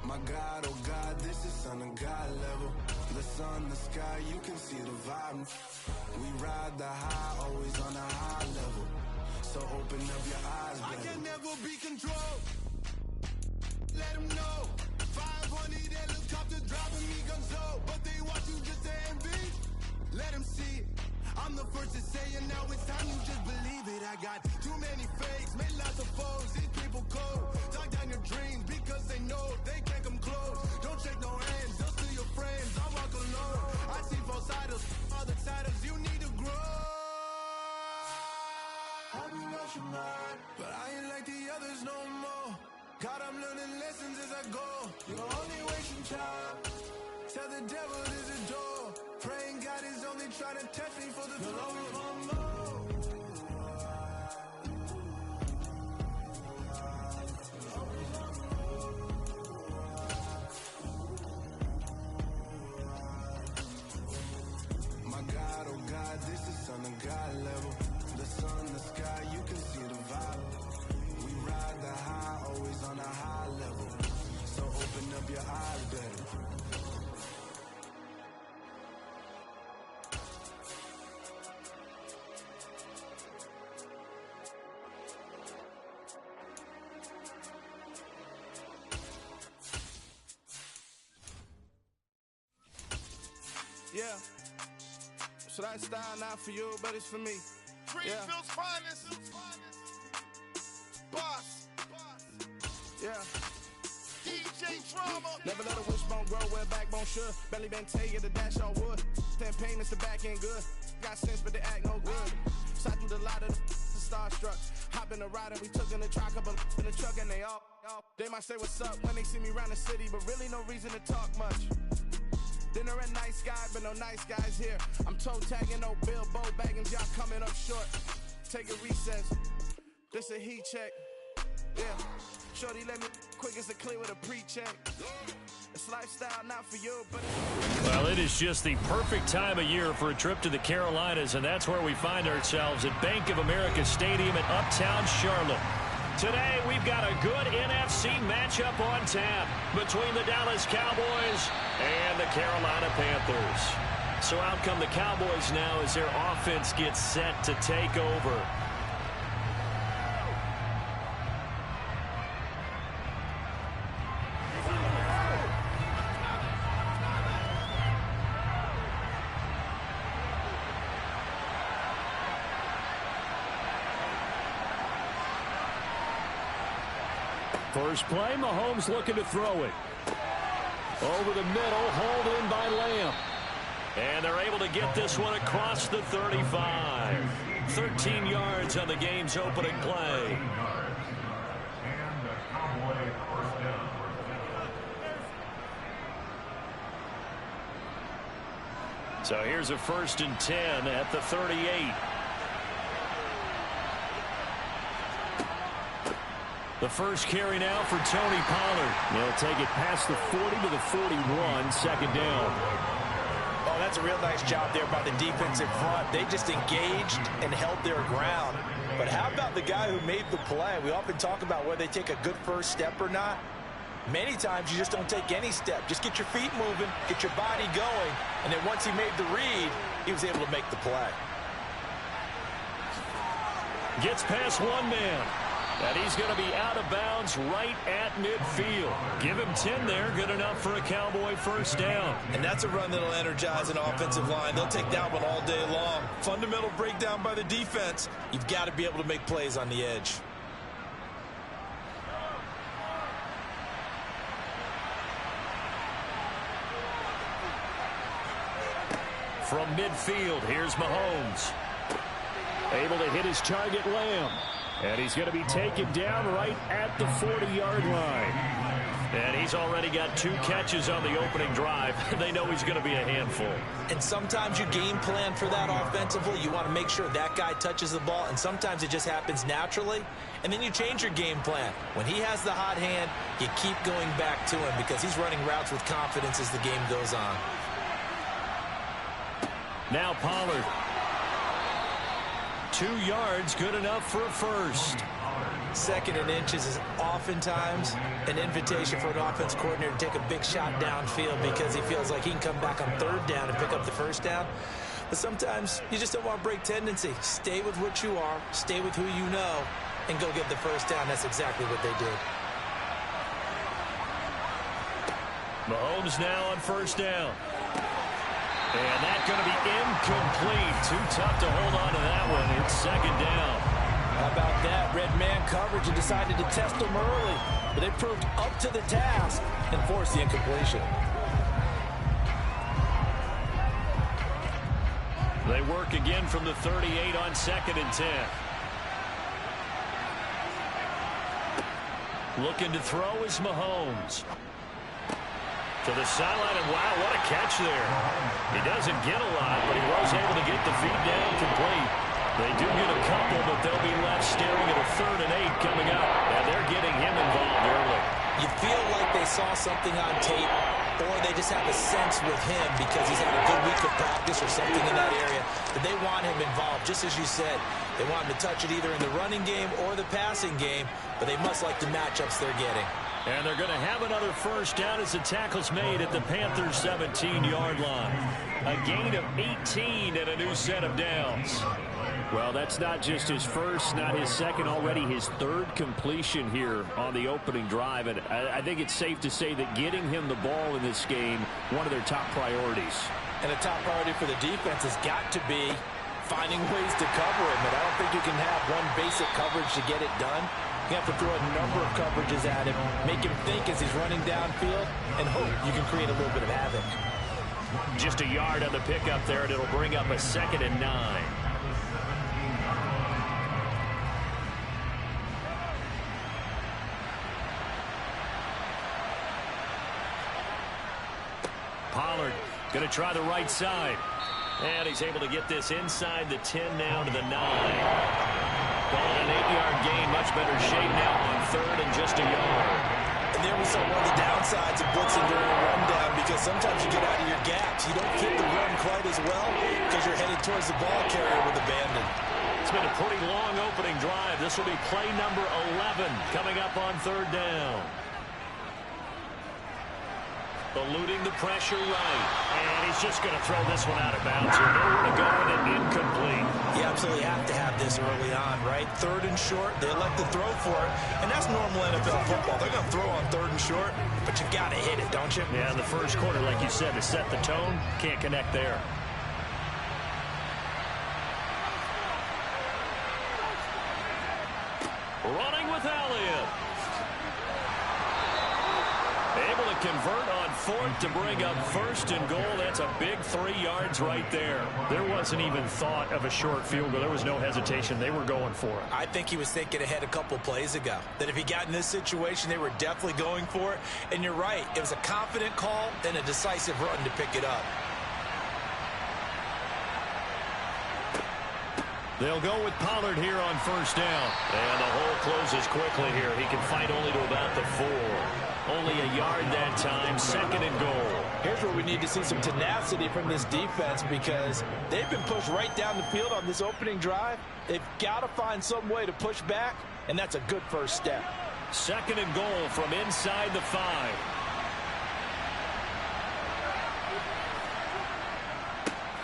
Speaker 16: My God, oh God, this is Son of God level. The sun, the sky, you can see the vibe. We ride the high, always on a high level. So open up your eyes, baby. I can never be controlled. Let them know. 500 helicopter driving me gonzo. But they watch you just to envy. Let them see it. I'm the first to say it, now it's time you just believe it. I got too many fakes, made lots of foes. These people cold. Talk down your dreams because they know they can't come close. Don't shake no hands, just to your friends. I walk alone. I see false idols, other titles. You need to grow. Have you lost your mind? But I ain't like the others no more. God, I'm learning lessons as I go. You're only wasting time. Tell the devil there's a door. Praying God is only trying to test me for the glory of my My God, oh God, this is Son of God level. The sun, the sky, you can see the vibe. We ride the high, always on a high level. So open up your eyes better. Yeah, so that style not for you, but it's for me.
Speaker 21: Greenfield's finest. Boss.
Speaker 16: Yeah.
Speaker 21: DJ Drama.
Speaker 16: Never let a wishbone grow where a backbone should. Belly been tell you the dash all wood. 10 payments, the back end good. Got sense, but they act no good. Side through the lot of the starstruck. Hop in the ride and we took in the truck up in the truck and they all. They might say what's up when they see me around the city, but really no reason to talk much. Dinner a nice guy, but no nice guys here. I'm toe tagging, no Bilbo Baggins, y'all coming up short. Take a recess, this a heat check. Yeah, shorty let me quick as a clear with a pre-check. It's lifestyle not for you, but
Speaker 7: well, it is just the perfect time of year for a trip to the Carolinas, and that's where we find ourselves at Bank of America Stadium in Uptown Charlotte. Today, we've got a good NFC matchup on tap between the Dallas Cowboys and the Carolina Panthers. So out come the Cowboys now as their offense gets set to take over. First play, Mahomes looking to throw it. Over the middle, hauled in by Lamb. And they're able to get this one across the 35. 13 yards on the game's opening play. So here's a 1st and 10 at the 38. The first carry now for Tony Pollard. They'll take it past the 40 to the 41, second down.
Speaker 8: Oh, that's a real nice job there by the defensive front. They just engaged and held their ground. But how about the guy who made the play? We often talk about whether they take a good first step or not. Many times you just don't take any step. Just get your feet moving, get your body going, and then once he made the read, he was able to make the play.
Speaker 7: Gets past one man. And he's going to be out of bounds right at midfield. Give him 10 there. Good enough for a Cowboy first down.
Speaker 11: And that's a run that'll energize an offensive line. They'll take that one all day long. Fundamental breakdown by the defense. You've got to be able to make plays on the edge.
Speaker 7: From midfield, here's Mahomes. Able to hit his target, Lamb. And he's going to be taken down right at the 40-yard line. And he's already got 2 catches on the opening drive. They know he's going to be a handful.
Speaker 11: And sometimes you game plan for that offensively. You want to make sure that guy touches the ball, and sometimes it just happens naturally. And then you change your game plan. When he has the hot hand, you keep going back to him because he's running routes with confidence as the game goes on.
Speaker 7: Now Pollard. 2 yards, good enough for a first.
Speaker 11: 2nd and inches is oftentimes an invitation for an offense coordinator to take a big shot downfield because he feels like he can come back on 3rd down and pick up the first down. But sometimes you just don't want to break tendency. Stay with what you are, stay with who you know, and go get the first down. That's exactly what they did.
Speaker 7: Mahomes now on 1st down. And that's going to be incomplete. Too tough to hold on to that one. It's 2nd down.
Speaker 11: How about that? Red man coverage and decided to test them early. But they proved up to the task and forced the incompletion.
Speaker 7: They work again from the 38 on 2nd and 10. Looking to throw is Mahomes. To the sideline, and wow, what a catch there. He doesn't get a lot, but he was able to get the feed down complete. They do get a couple, but they'll be left staring at a 3rd and 8 coming up. And they're getting him involved early.
Speaker 11: You feel like they saw something on tape, or they just have a sense with him because he's had a good week of practice or something in that area that they want him involved. Just as you said, they want him to touch it either in the running game or the passing game, but they must like the matchups they're getting.
Speaker 7: And they're going to have another first down as the tackle's made at the Panthers' 17-yard line. A gain of 18 and a new set of downs.
Speaker 9: Well, that's not just his first, not his second, already his 3rd completion here on the opening drive. And I think it's safe to say that getting him the ball in this game, one of their top priorities.
Speaker 11: And a top priority for the defense has got to be finding ways to cover him. And I don't think you can have one basic coverage to get it done. You have to throw a number of coverages at him, make him think as he's running downfield, and hope you can create a little bit of havoc.
Speaker 7: Just a yard on the pickup there, and it'll bring up a 2nd and 9. Pollard going to try the right side. And he's able to get this inside the 10 now to the 9. Ball an 8-yard gain, much better shape now on 3rd and just a yard.
Speaker 11: And there we saw one of the downsides of blitzing during a rundown because sometimes you get out of your gaps. You don't fit the run quite as well because you're headed towards the ball carrier with abandon.
Speaker 7: It's been a pretty long opening drive. This will be play number 11 coming up on 3rd down. Eluding the pressure right. And he's just going to throw this one out of bounds here. Nowhere to go and incomplete.
Speaker 11: You absolutely have to have this early on, right? 3rd and short, they elect to throw for it. And that's normal NFL football. They're going to throw on 3rd and short, but you got to hit it, don't you?
Speaker 7: Yeah, in the first quarter, like you said, to set the tone, can't connect there. Running with Elliott. Able to convert on 4th to bring up 1st and goal. That's a big 3 yards right there. There wasn't even thought of a short field goal. There was no hesitation. They were going for it.
Speaker 11: I think he was thinking ahead a couple plays ago, that if he got in this situation, they were definitely going for it. And you're right. It was a confident call and a decisive run to pick it up.
Speaker 7: They'll go with Pollard here on 1st down. And the hole closes quickly here. He can fight only to about the 4. Only a yard that time, 2nd and goal.
Speaker 11: Here's where we need to see some tenacity from this defense because they've been pushed right down the field on this opening drive. They've got to find some way to push back, and that's a good first step.
Speaker 7: 2nd and goal from inside the 5.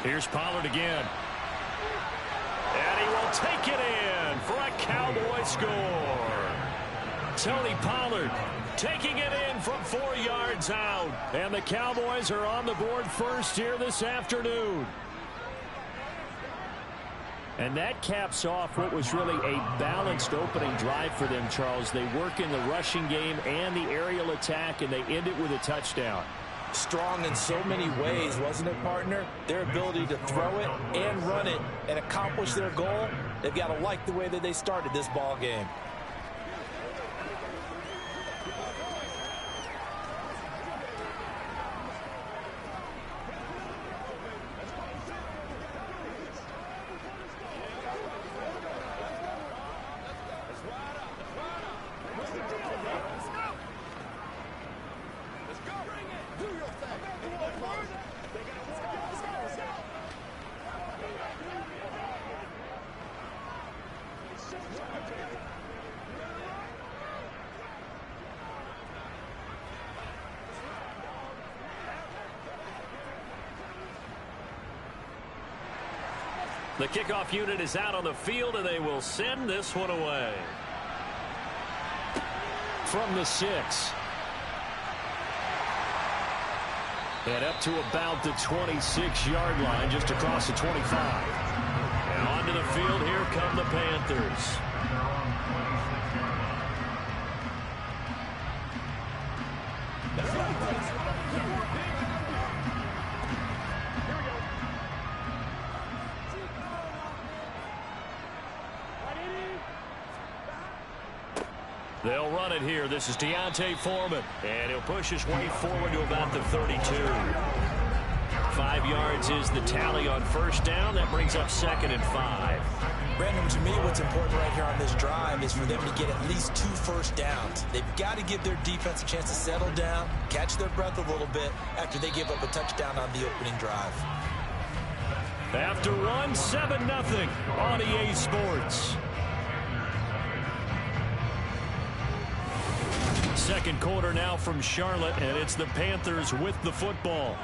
Speaker 7: Here's Pollard again. And he will take it in for a Cowboy score. Tony Pollard taking it in from 4 yards out. And the Cowboys are on the board first here this afternoon. And that caps off what was really a balanced opening drive for them, Charles. They work in the rushing game and the aerial attack, and they end it with a touchdown.
Speaker 8: strong in so many ways, wasn't it, partner? Their ability to throw it and run it and accomplish their goal, they've got to like the way that they started this ball game.
Speaker 7: The kickoff unit is out on the field, and they will send this one away. From the 6. And up to about the 26-yard line, just across the 25. And onto the field, here come the Panthers. They'll run it here. This is D'Onta Foreman. And he'll push his way forward to about the 32. 5 yards is the tally on first down. That brings up 2nd and 5.
Speaker 11: Brandon, to me, what's important right here on this drive is for them to get at least 2 first downs. They've got to give their defense a chance to settle down, catch their breath a little bit after they give up a touchdown on the opening drive.
Speaker 7: After one, 7-0 on EA Sports. Second quarter now from Charlotte, and it's the Panthers with the football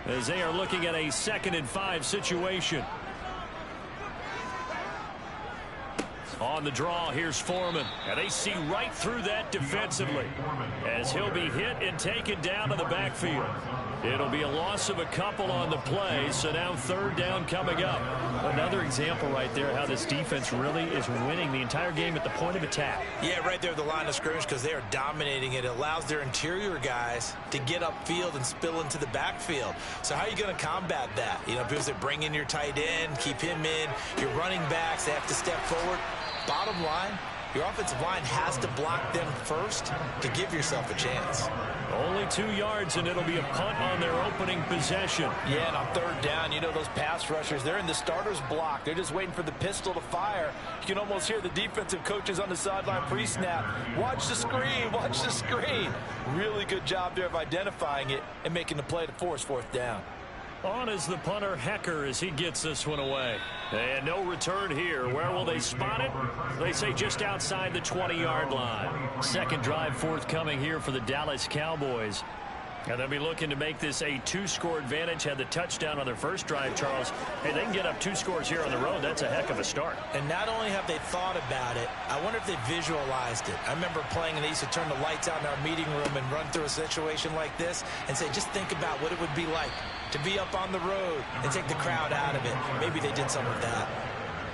Speaker 7: as they are looking at a 2nd and 5 situation. On the draw, here's Foreman, and they see right through that defensively as he'll be hit and taken down to the backfield. It'll be a loss of a couple on the play, so now 3rd down coming up. Another example right there how this defense really is winning the entire game at the point of attack.
Speaker 11: Yeah, right there at the line of scrimmage because they are dominating it. It allows their interior guys to get upfield and spill into the backfield. So how are you going to combat that? You know, because they bring in your tight end, keep him in. Your running backs, they have to step forward. Bottom line, your offensive line has to block them first to give yourself a chance.
Speaker 7: Only 2 yards, and it'll be a punt on their opening possession.
Speaker 8: Yeah, and on 3rd down, you know those pass rushers, they're in the starter's block. They're just waiting for the pistol to fire. You can almost hear the defensive coaches on the sideline pre-snap. Watch the screen, watch the screen. Really good job there of identifying it and making the play to force 4th down.
Speaker 7: On is the punter, Hecker, as he gets this one away. And no return here. Where will they spot it? They say just outside the 20-yard line. Second drive forthcoming here for the Dallas Cowboys. And they'll be looking to make this a 2-score advantage. Had the touchdown on their first drive, Charles. Hey, they can get up 2 scores here on the road. That's a heck of a start.
Speaker 11: And not only have they thought about it, I wonder if they visualized it. I remember playing, and they used to turn the lights out in our meeting room and run through a situation like this and say, just think about what it would be like to be up on the road and take the crowd out of it. Maybe they did some of that.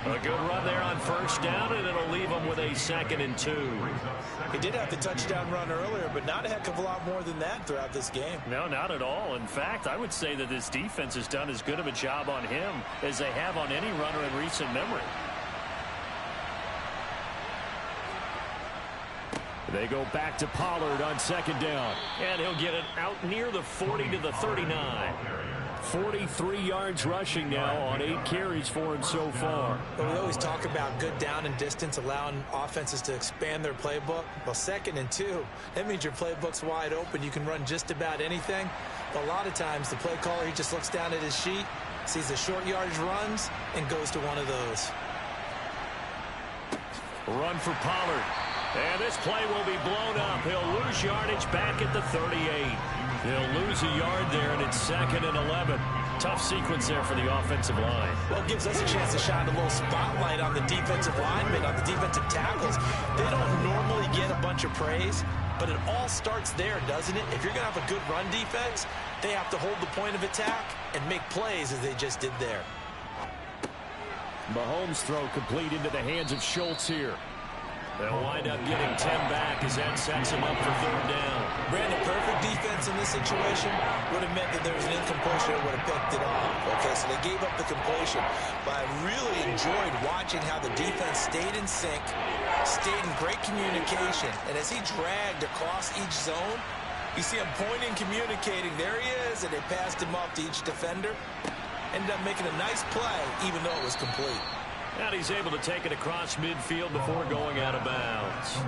Speaker 7: A good run there on first down, and it'll leave them with a 2nd and 2.
Speaker 11: He did have the touchdown run earlier, but not a heck of a lot more than that throughout this game.
Speaker 7: No, not at all. In fact, I would say that this defense has done as good of a job on him as they have on any runner in recent memory. They go back to Pollard on 2nd down, and he'll get it out near the 40 to the 39. 43 yards rushing now on 8 carries for him so far.
Speaker 11: Well, we always talk about good down and distance, allowing offenses to expand their playbook. Well, 2nd and 2, that means your playbook's wide open. You can run just about anything. But a lot of times, the play caller, he just looks down at his sheet, sees the short yardage runs, and goes to one of those.
Speaker 7: Run for Pollard. And this play will be blown up. He'll lose yardage back at the 38. He'll lose a yard there, and it's 2nd and 11. Tough sequence there for the offensive line.
Speaker 11: Well, it gives us a chance to shine a little spotlight on the defensive linemen, on the defensive tackles. They don't normally get a bunch of praise, but it all starts there, doesn't it? If you're going to have a good run defense, they have to hold the point of attack and make plays as they just did there.
Speaker 7: Mahomes' throw complete into the hands of Schultz here. They'll wind up getting 10 back as that sets him up for 3rd down.
Speaker 11: Brandon, perfect defense in this situation would have meant that there was an incompletion that would have picked it off. Okay, so they gave up the completion. But I really enjoyed watching how the defense stayed in sync, stayed in great communication. And as he dragged across each zone, you see him pointing, communicating. There he is, and they passed him off to each defender. Ended up making a nice play, even though it was complete.
Speaker 7: And he's able to take it across midfield before going out of bounds.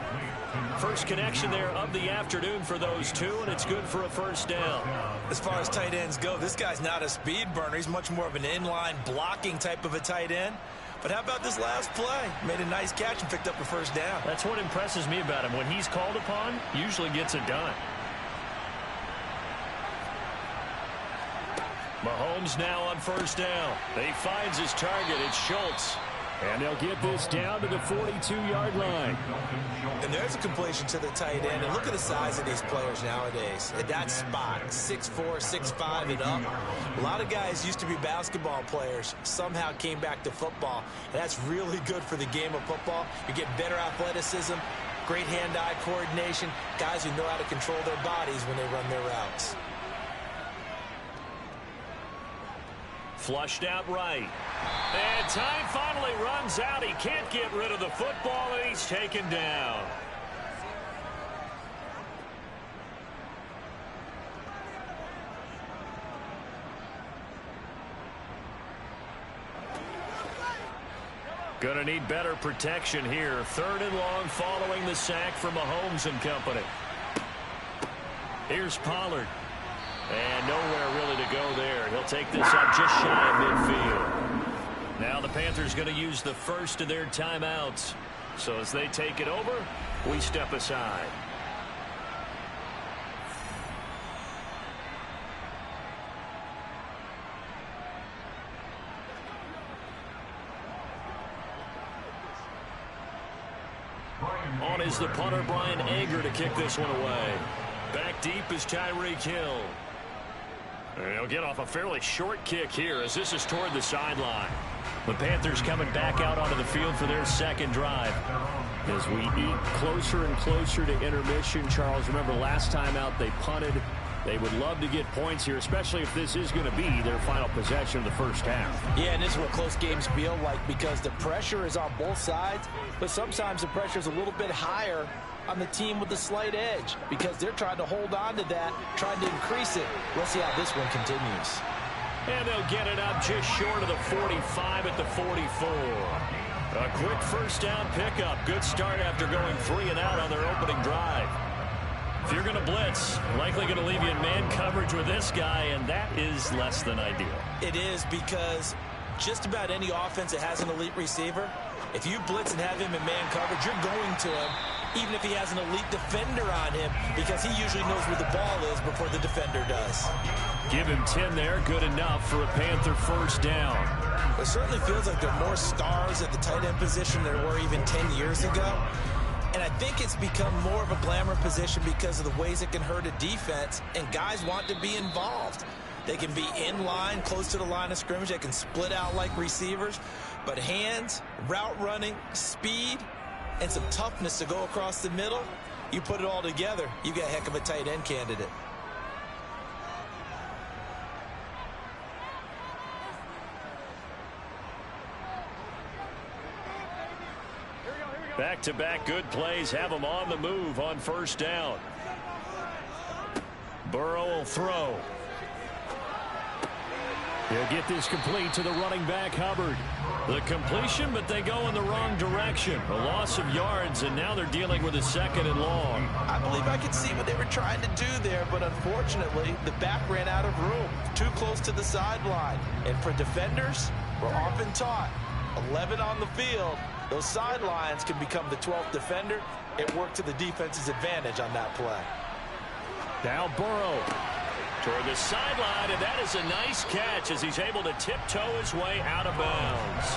Speaker 7: First connection there of the afternoon for those two, and it's good for a 1st down.
Speaker 11: As far as tight ends go, this guy's not a speed burner. He's much more of an inline blocking type of a tight end. But how about this last play? Made a nice catch and picked up a 1st down.
Speaker 7: That's what impresses me about him. When he's called upon, usually gets it done. Mahomes now on 1st down. He finds his target. It's Schultz.
Speaker 9: And they'll get this down to the 42-yard line.
Speaker 11: And there's a completion to the tight end. And look at the size of these players nowadays. At that spot, 6'4", 6'5", and up. A lot of guys used to be basketball players, somehow came back to football. And that's really good for the game of football. You get better athleticism, great hand-eye coordination, guys who know how to control their bodies when they run their routes.
Speaker 7: Flushed out right. And time finally runs out. He can't get rid of the football, and he's taken down. Gonna need better protection here. 3rd and long following the sack from Mahomes and company. Here's Pollard. And nowhere really to go there. He'll take this up just shy of midfield. Now the Panthers going to use the first of their timeouts. So as they take it over, we step aside. On is the punter, Brian Ager, to kick this one away. Back deep is Tyreek Hill. And he'll get off a fairly short kick here as this is toward the sideline. The Panthers coming back out onto the field for their 2nd drive. As we eat closer and closer to intermission, Charles, remember last time out they punted. They would love to get points here, especially if this is going to be their final possession of the 1st half.
Speaker 11: Yeah, and this is what close games feel like because the pressure is on both sides, but sometimes the pressure is a little bit higher on the team with the slight edge because they're trying to hold on to that, trying to increase it. Let's see how this one continues.
Speaker 7: And they'll get it up just short of the 45 at the 44. A quick 1st down pickup. Good start after going 3 and out on their opening drive. If you're going to blitz, likely going to leave you in man coverage with this guy, and that is less than ideal.
Speaker 11: It is because just about any offense that has an elite receiver, if you blitz and have him in man coverage, you're going to him, even if he has an elite defender on him, because he usually knows where the ball is before the defender does.
Speaker 7: Give him 10 there, good enough for a Panther 1st down.
Speaker 11: It certainly feels like there are more stars at the tight end position than there were even 10 years ago. And I think it's become more of a glamour position because of the ways it can hurt a defense, and guys want to be involved. They can be in line, close to the line of scrimmage. They can split out like receivers. But hands, route running, speed, and some toughness to go across the middle, you put it all together, you got a heck of a tight end candidate.
Speaker 7: Back-to-back good plays have them on the move on 1st down. Burrow will throw. He'll get this complete to the running back, Hubbard. The completion, but they go in the wrong direction. A loss of yards, and now they're dealing with a 2nd and long.
Speaker 11: I believe I could see what they were trying to do there, but unfortunately, the back ran out of room. Too close to the sideline. And for defenders, we're often taught, 11 on the field, those sidelines can become the 12th defender. It worked to the defense's advantage on that play.
Speaker 7: Now Burrow toward the sideline, and that is a nice catch as he's able to tiptoe his way out of bounds.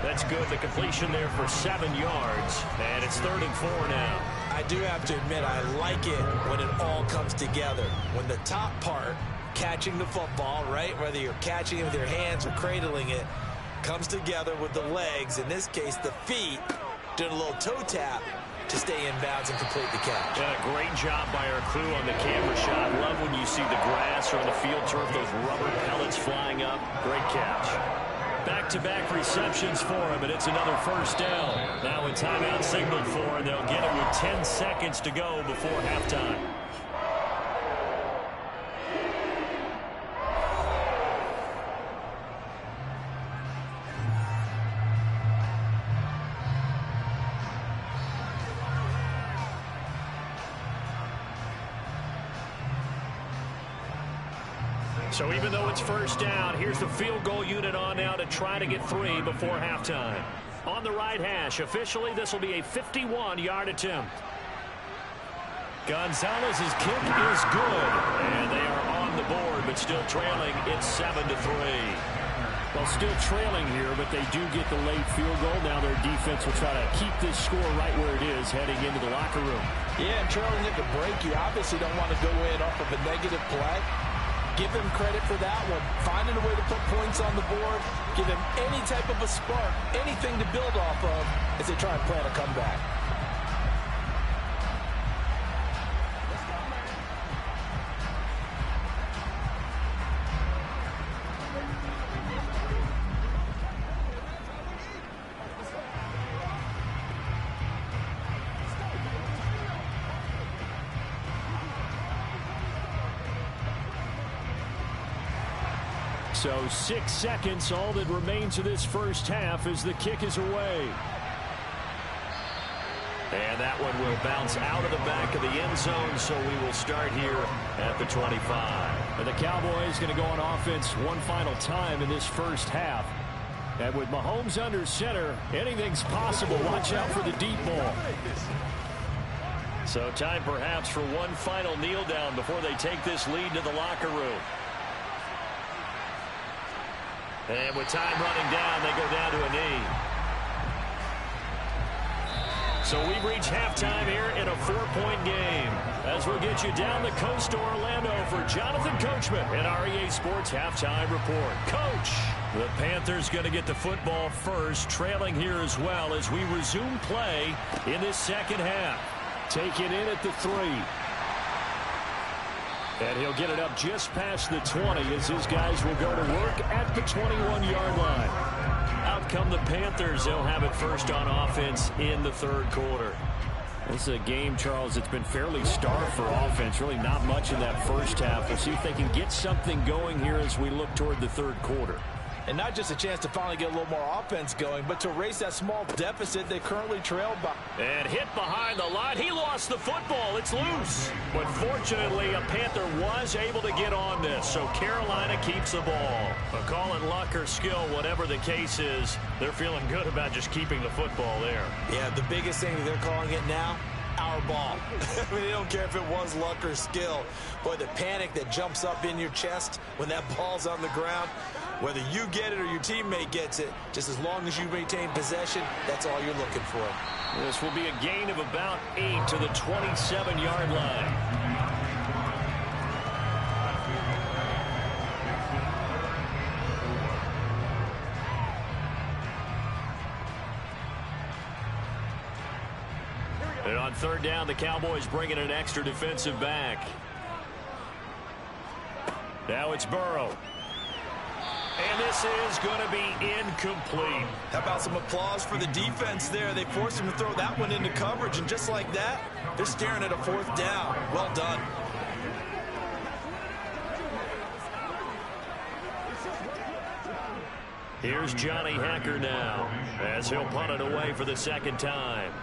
Speaker 7: That's good. The completion there for 7 yards, and it's 3rd and 4 now.
Speaker 11: I do have to admit, I like it when it all comes together. When the top part, catching the football, right, whether you're catching it with your hands or cradling it, comes together with the legs, in this case the feet, doing a little toe tap to stay in bounds and complete the catch.
Speaker 7: Yeah, a great job by our crew on the camera shot. Love when you see the grass or on the field turf, those rubber pellets flying up. Great catch. Back-to-back receptions for him, and it's another first down. Now a timeout signaled for, and they'll get it with 10 seconds to go before halftime. So even though it's first down, here's the field goal unit on now to try to get 3 before halftime. On the right hash, officially this will be a 51-yard attempt. Gonzalez's kick is good, and they are on the board, but still trailing. It's 7-3. Well, still trailing here, but they do get the late field goal. Now their defense will try to keep this score right where it is heading into the locker room. Yeah, and trailing at the break, you obviously don't want to go in off of a negative play. Give him credit for that one. Finding a way to put points on the board. Give him any type of a spark, anything to build off of as they try and plan a comeback. So 6 seconds, all that remains of this first half as the kick is away. And that one will bounce out of the back of the end zone, so we will start here at the 25. And the Cowboys going to go on offense one final time in this first half. And with Mahomes under center, anything's possible. Watch out for the deep ball. So time perhaps for one final kneel down before they take this lead to the locker room. And with time running down, they go down to a knee. So we've reached halftime here in a 4-point game. As we'll get you down the coast to Orlando for Jonathan Coachman at REA Sports Halftime Report. Coach, the Panthers going to get the football first, trailing here as well as we resume play in this second half. Take it in at the 3. And he'll get it up just past the 20 as his guys will go to work at the 21-yard line. Out come the Panthers. They'll have it first on offense in the third quarter. This is a game, Charles, that's been fairly starved for offense. Really not much in that first half. We'll see if they can get something going here as we look toward the third quarter. And not just a chance to finally get a little more offense going, but to erase that small deficit they currently trailed by. And hit behind the line. He lost the football. It's loose. But fortunately, a Panther was able to get on this, so Carolina keeps the ball. But call it luck or skill, whatever the case is, they're feeling good about just keeping the football there. Yeah, the biggest thing that they're calling it now, our ball. I mean, they don't care if it was luck or skill. Boy, the panic that jumps up in your chest when that ball's on the ground, whether you get it or your teammate gets it, just as long as you maintain possession, that's all you're looking for. This will be a gain of about 8 to the 27-yard line. And on third down, the Cowboys bringing an extra defensive back. Now it's Burrow. And this is going to be incomplete. How about some applause for the defense there? They forced him to throw that one into coverage, and just like that, they're staring at a fourth down. Well done. Here's Johnny Hacker now, as he'll punt it away for the second time.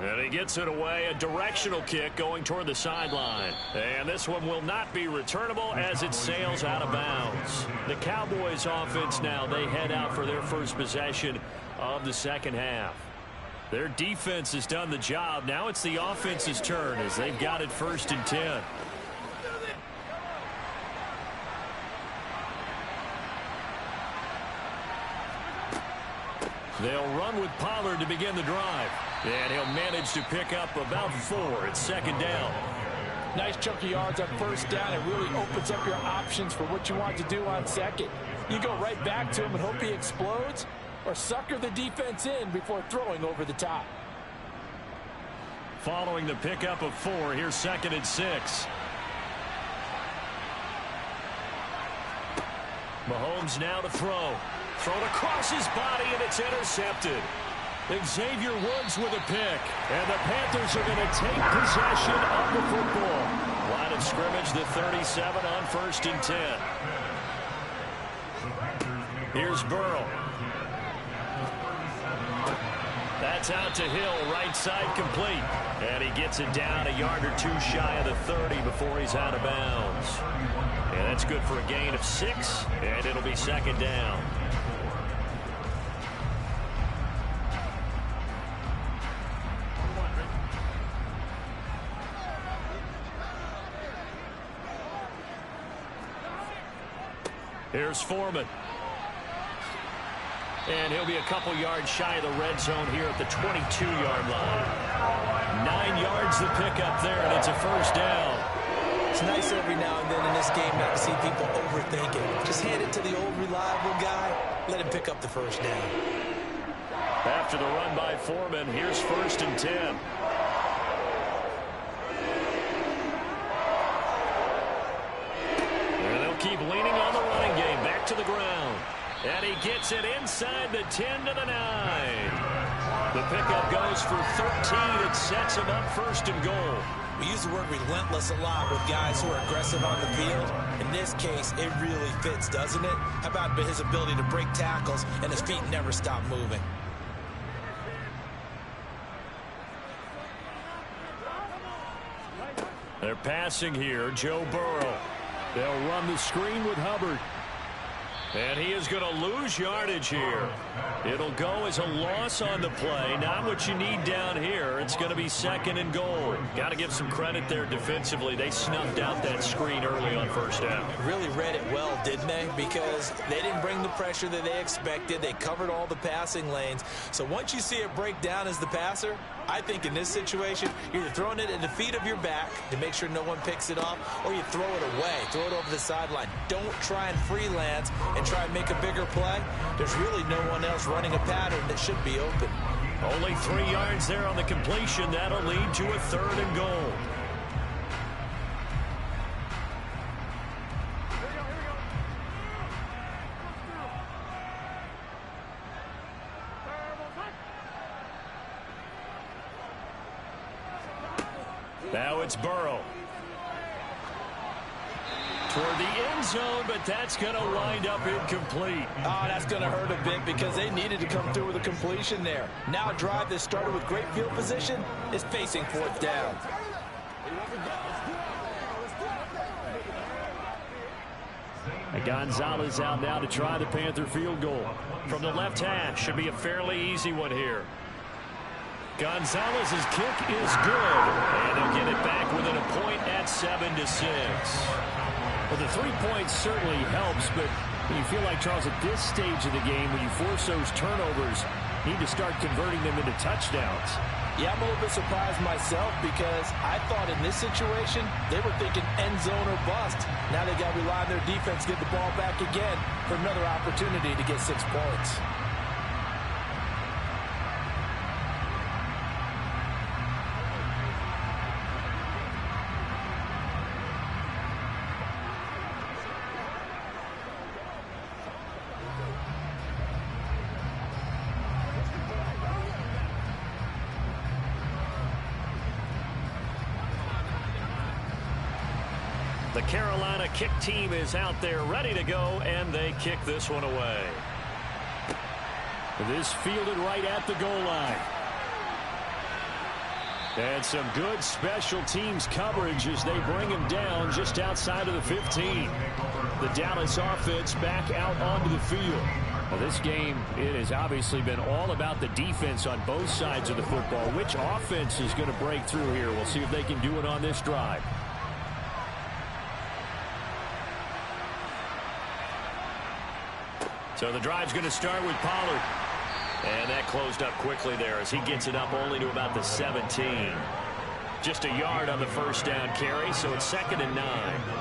Speaker 7: And he gets it away, a directional kick going toward the sideline. And this one will not be returnable as it sails out of bounds. The Cowboys offense now, they head out for their first possession of the second half. Their defense has done the job. Now it's the offense's turn as they've got it 1st and 10. They'll run with Pollard to begin the drive. And he'll manage to pick up about 4. It's second down. Nice chunk of yards on first down. It really opens up your options for what you want to do on second. You go right back to him and hope he explodes,
Speaker 11: or sucker the defense in before throwing over the top.
Speaker 7: Following the pickup of 4, here's 2nd and 6. Mahomes now to throw. Thrown across his body, and it's intercepted. Xavier Woods with a pick. And the Panthers are going to take possession of the football. Line of scrimmage, the 37 on 1st and 10. Here's Burrow. That's out to Hill, right side complete. And he gets it down a yard or 2 shy of the 30 before he's out of bounds. And that's good for a gain of 6, and it'll be 2nd down. Here's Foreman. And he'll be a couple yards shy of the red zone here at the 22-yard line. 9 yards to pick up there, and it's a 1st down.
Speaker 11: It's nice every now and then in this game not to see people overthink it. Just hand it to the old reliable guy. Let him pick up the 1st down.
Speaker 7: After the run by Foreman, here's 1st and 10. And they'll keep leaning on the running game. Back to the ground. And he gets it inside the 10 to the 9. The pickup goes for 13. It sets him up 1st and goal.
Speaker 11: We use the word relentless a lot with guys who are aggressive on the field. In this case, it really fits, doesn't it? How about his ability to break tackles and his feet never stop moving?
Speaker 7: They're passing here. Joe Burrow. They'll run the screen with Hubbard. And he is going to lose yardage here. It'll go as a loss on the play. Not what you need down here. It's going to be 2nd and goal. Got to give some credit there defensively. They snuffed out that screen early on 1st down.
Speaker 11: Really read it well, didn't they? Because they didn't bring the pressure that they expected. They covered all the passing lanes. So once you see it break down as the passer, I think in this situation, you're either throwing it at the feet of your back to make sure no one picks it off, or you throw it away, throw it over the sideline. Don't try and freelance and try and make a bigger play. There's really no one else running a pattern that should be open.
Speaker 7: Only 3 yards there on the completion. That'll lead to a 3rd and goal. Now it's Burrow. Toward the end zone, but that's going to wind up incomplete.
Speaker 11: Oh, that's going to hurt a bit because they needed to come through with a completion there. Now a drive that started with great field position is facing 4th down.
Speaker 7: And Gonzalez out now to try the Panther field goal. From the left hash, should be a fairly easy one here. Gonzalez's kick is good, and they'll get it back within a point at 7-6. Well, the 3 points certainly helps, but you feel like, Charles, at this stage of the game, when you force those turnovers, you need to start converting them into touchdowns.
Speaker 11: Yeah, I'm a little bit surprised myself because I thought in this situation, they were thinking end zone or bust. Now they got to rely on their defense to get the ball back again for another opportunity to get 6 points.
Speaker 7: The Carolina kick team is out there ready to go, and they kick this one away. This fielded right at the goal line. And some good special teams coverage as they bring him down just outside of the 15. The Dallas offense back out onto the field. Well, this game, it has obviously been all about the defense on both sides of the football. Which offense is going to break through here? We'll see if they can do it on this drive. So the drive's going to start with Pollard. And that closed up quickly there as he gets it up only to about the 17. Just a yard on the first down carry, so it's 2nd and 9.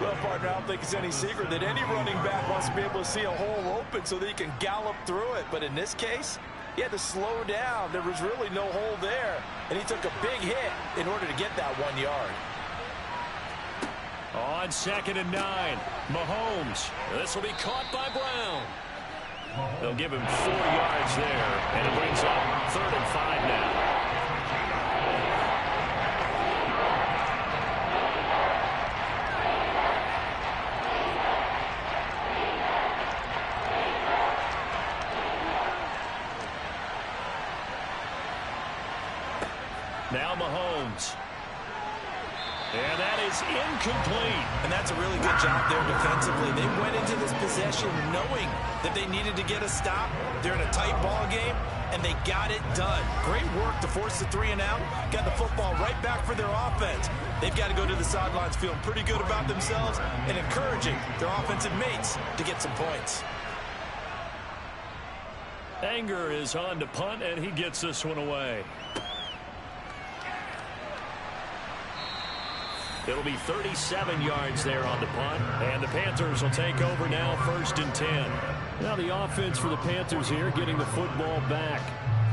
Speaker 8: Well, partner, I don't think it's any secret that any running back wants to be able to see a hole open so that he can gallop through it. But in this case, he had to slow down. There was really no hole there, and he took a big hit in order to get that 1 yard.
Speaker 7: On 2nd and 9, Mahomes. This will be caught by Brown. They'll give him 4 yards there, and it brings up 3rd and 5 now. Now Mahomes. And that is incomplete.
Speaker 11: And that's a really good job there defensively. They went into this possession knowing that they needed to get a stop. They're in a tight ball game, and they got it done. Great work to force the 3 and out. Got the football right back for their offense. They've got to go to the sidelines feeling pretty good about themselves and encouraging their offensive mates to get some points.
Speaker 7: Anger is on to punt, and he gets this one away. It'll be 37 yards there on the punt, and the Panthers will take over now, 1st and 10. Now the offense for the Panthers here getting the football back.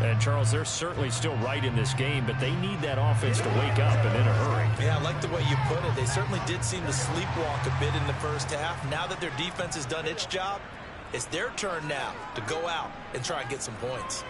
Speaker 7: And, Charles, they're certainly still right in this game, but they need that offense to wake up and in a hurry.
Speaker 11: Yeah, I like the way you put it. They certainly did seem to sleepwalk a bit in the first half. Now that their defense has done its job, it's their turn now to go out and try and get some points.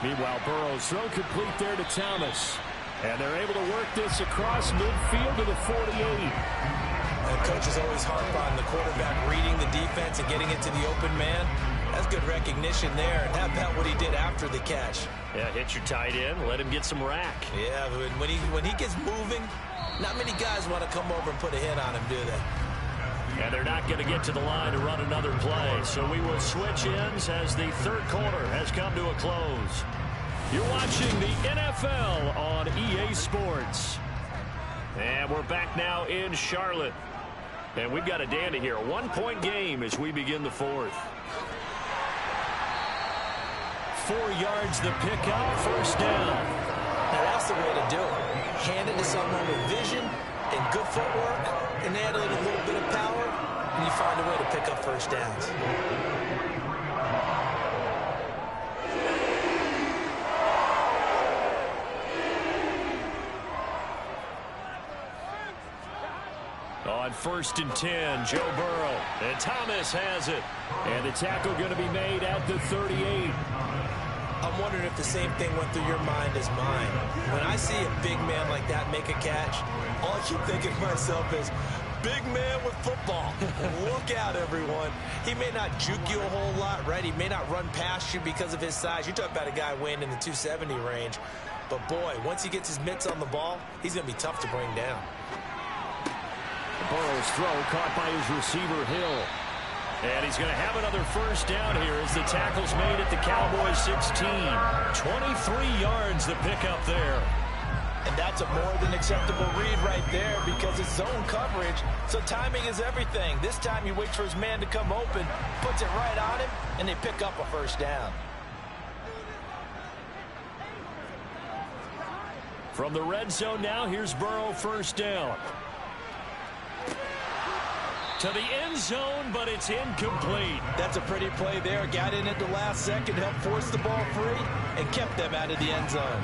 Speaker 7: Meanwhile, Burrow's throw complete there to Thomas. And they're able to work this across midfield to the 48.
Speaker 11: And coaches always harp on the quarterback reading the defense and getting it to the open man. That's good recognition there. And how about what he did after the catch?
Speaker 7: Yeah, hit your tight end, let him get some rack.
Speaker 11: Yeah, but when he gets moving, not many guys want to come over and put a hit on him, do they?
Speaker 7: And they're not going to get to the line to run another play. So we will switch ends as the 3rd quarter has come to a close. You're watching the NFL on EA Sports. And we're back now in Charlotte. And we've got a dandy here. A 1-point game as we begin the 4th. 4 yards the pickup, 1st down.
Speaker 11: Now that's the way to do it. Hand it to someone with vision and good footwork, and add a little bit of power, and you find a way to pick up 1st downs.
Speaker 7: On 1st and 10, Joe Burrow. And Thomas has it. And the tackle going to be made at the 38.
Speaker 11: I'm wondering if the same thing went through your mind as mine. When I see a big man like that make a catch, all I keep thinking to myself is, big man with football. Look out, everyone. He may not juke you a whole lot, right? He may not run past you because of his size. You're talking about a guy weighing in the 270 range. But, boy, once he gets his mitts on the ball, he's going to be tough to bring down.
Speaker 7: Burrow's throw caught by his receiver, Hill. And he's going to have another 1st down here as the tackle's made at the Cowboys 16. 23 yards the pickup there.
Speaker 8: And that's a more than acceptable read right there because it's zone coverage, so timing is everything. This time he waits for his man to come open, puts it right on him, and they pick up a 1st down.
Speaker 7: From the red zone now, here's Burrow, 1st down. To the end zone, but it's incomplete.
Speaker 8: That's a pretty play there. Got in at the last second, helped force the ball free, and kept them out of the end zone.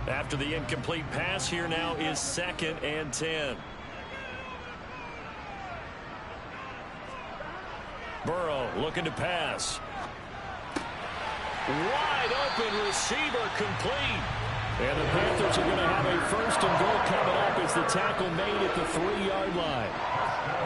Speaker 7: After the incomplete pass, here now is 2nd and 10. Burrow looking to pass. Wide open receiver complete. And the Panthers are going to have a 1st and goal coming up as the tackle made at the 3-yard line.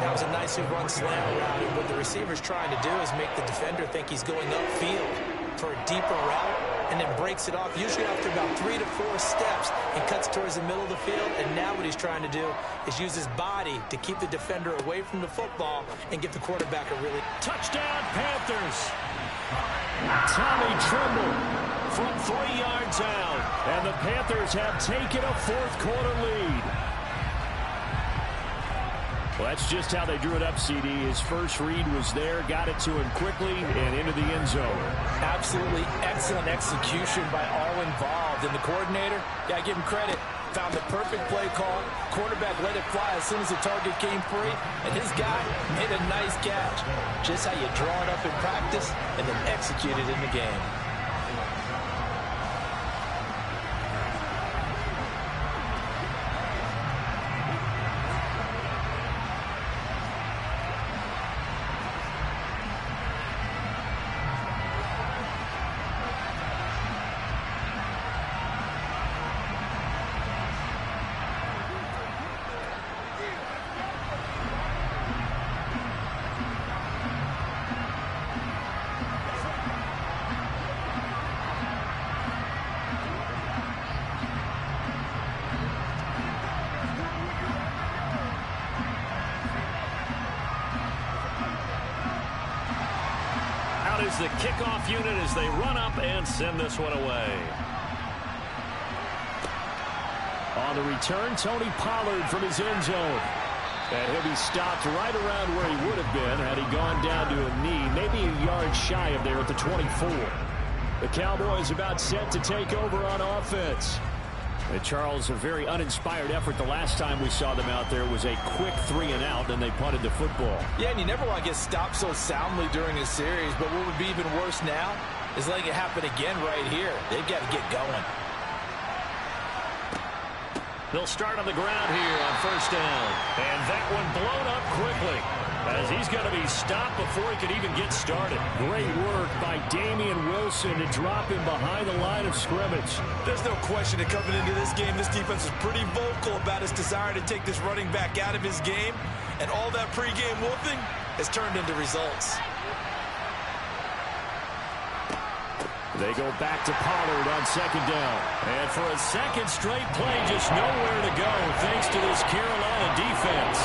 Speaker 11: That was a nicely run slant route. And what the receiver's trying to do is make the defender think he's going upfield for a deeper route and then breaks it off, usually after about 3 to 4 steps, and cuts towards the middle of the field. And now what he's trying to do is use his body to keep the defender away from the football and give the quarterback a really...
Speaker 7: Touchdown, Panthers! Tommy Tremble from 3 yards out, and the Panthers have taken a 4th quarter lead. Well, that's just how they drew it up, CD. His first read was there, got it to him quickly, and into the end zone.
Speaker 11: Absolutely excellent execution by all involved. And the coordinator, got to give him credit, found the perfect play call. Quarterback let it fly as soon as the target came free, and his guy made a nice catch. Just how you draw it up in practice and then execute it in the game.
Speaker 7: Is the kickoff unit as they run up and send this one away. On the return, Tony Pollard from his end zone. And he'll be stopped right around where he would have been had he gone down to a knee, maybe a yard shy of there at the 24. The Cowboys about set to take over on offense. And Charles, a very uninspired effort the last time we saw them out there was a quick 3-and-out, and they punted the football.
Speaker 11: Yeah, and you never want to get stopped so soundly during a series, but what would be even worse now is letting it happen again right here. They've got to get going.
Speaker 7: They'll start on the ground here on first down. And that one blown up quickly as he's going to be stopped before he could even get started. Great work by Damian Wilson to drop him behind the line of scrimmage.
Speaker 11: There's no question that coming into this game, this defense is pretty vocal about its desire to take this running back out of his game. And all that pregame whooping has turned into results.
Speaker 7: They go back to Pollard on second down. And for a second straight play, just nowhere to go thanks to this Carolina defense.